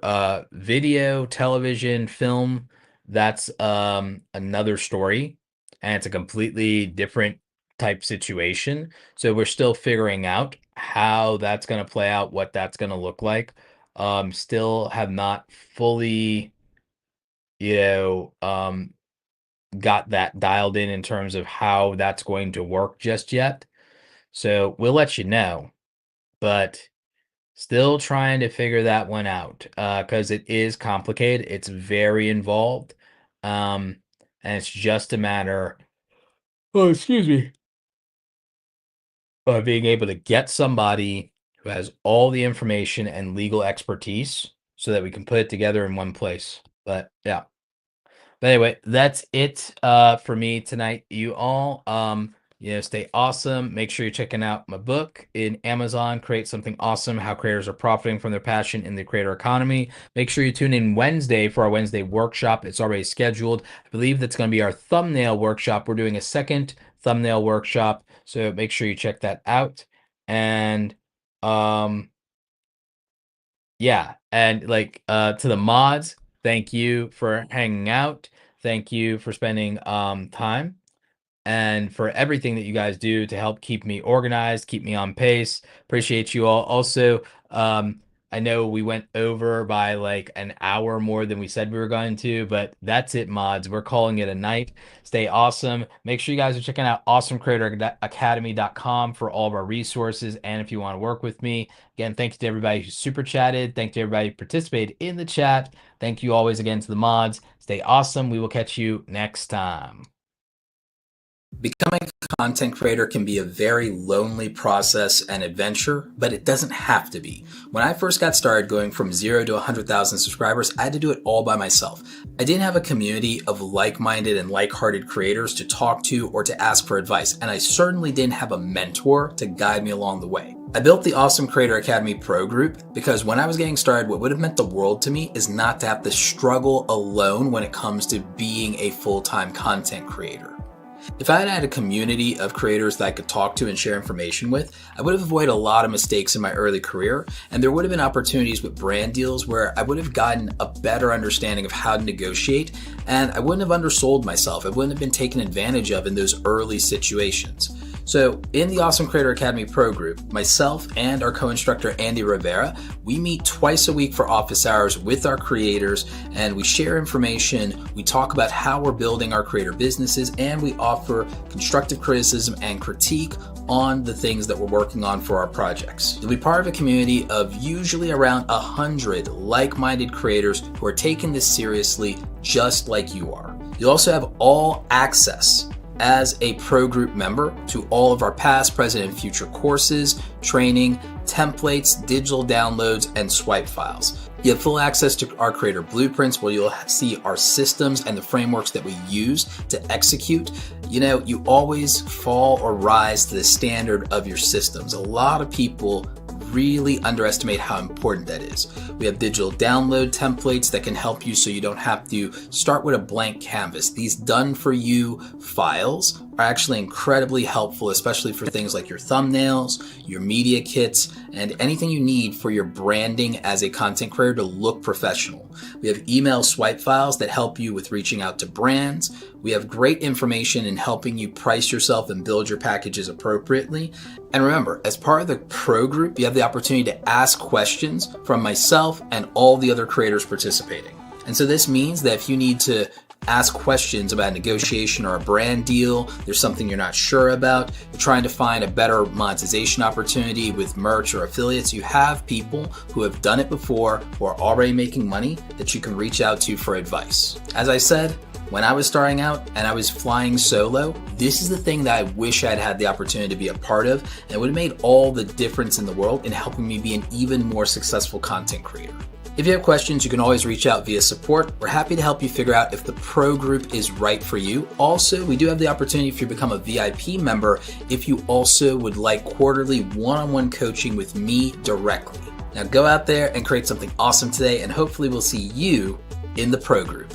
video, television, film, that's another story and it's a completely different type situation. So we're still figuring out how that's going to play out, what that's going to look like. Still have not fully, you know, got that dialed in terms of how that's going to work just yet. So we'll let you know, but still trying to figure that one out because it is complicated. It's very involved. And it's just a matter, oh, excuse me, of being able to get somebody who has all the information and legal expertise so that we can put it together in one place. But yeah. But anyway, that's it for me tonight. You all, stay awesome. Make sure you're checking out my book in Amazon, Create Something Awesome, How Creators Are Profiting from Their Passion in the Creator Economy. Make sure you tune in Wednesday for our Wednesday workshop. It's already scheduled. I believe that's going to be our thumbnail workshop. We're doing a second thumbnail workshop, so make sure you check that out. And yeah, and like to the mods, thank you for hanging out. Thank you for spending time and for everything that you guys do to help keep me organized, keep me on pace. Appreciate you all. Also, I know we went over by like an hour more than we said we were going to, but that's it, mods. We're calling it a night. Stay awesome. Make sure you guys are checking out awesomecreatoracademy.com for all of our resources. And if you want to work with me, again, thank you to everybody who super chatted. Thank you to everybody who participated in the chat. Thank you always again to the mods. Stay awesome. We will catch you next time. Becoming a content creator can be a very lonely process and adventure, but it doesn't have to be. When I first got started going from 0 to 100,000 subscribers, I had to do it all by myself. I didn't have a community of like-minded and like-hearted creators to talk to or to ask for advice, and I certainly didn't have a mentor to guide me along the way. I built the Awesome Creator Academy Pro group because when I was getting started, what would have meant the world to me is not to have to struggle alone when it comes to being a full-time content creator. If I had had a community of creators that I could talk to and share information with, I would have avoided a lot of mistakes in my early career, and there would have been opportunities with brand deals where I would have gotten a better understanding of how to negotiate, and I wouldn't have undersold myself. I wouldn't have been taken advantage of in those early situations. So in the Awesome Creator Academy Pro group, myself and our co-instructor Andy Rivera, we meet twice a week for office hours with our creators, and we share information, we talk about how we're building our creator businesses, and we offer constructive criticism and critique on the things that we're working on for our projects. You'll be part of a community of usually around 100 like-minded creators who are taking this seriously just like you are. You'll also have all access as a pro group member to all of our past, present, and future courses, training, templates, digital downloads, and swipe files. You have full access to our creator blueprints where you'll see our systems and the frameworks that we use to execute. You always fall or rise to the standard of your systems. A lot of people really underestimate how important that is. We have digital download templates that can help you so you don't have to start with a blank canvas. These done for you files are actually incredibly helpful, especially for things like your thumbnails, your media kits, and anything you need for your branding as a content creator to look professional. We have email swipe files that help you with reaching out to brands. We have great information in helping you price yourself and build your packages appropriately. And remember, as part of the pro group, you have the opportunity to ask questions from myself and all the other creators participating. And so this means that if you need to ask questions about negotiation or a brand deal, there's something you're not sure about, you're trying to find a better monetization opportunity with merch or affiliates, you have people who have done it before, who are already making money that you can reach out to for advice. As I said, when I was starting out and I was flying solo, this is the thing that I wish I'd had the opportunity to be a part of, and it would have made all the difference in the world in helping me be an even more successful content creator. If you have questions, you can always reach out via support. We're happy to help you figure out if the pro group is right for you. Also, we do have the opportunity for you to become a VIP member if you also would like quarterly one-on-one coaching with me directly. Now go out there and create something awesome today, and hopefully we'll see you in the pro group.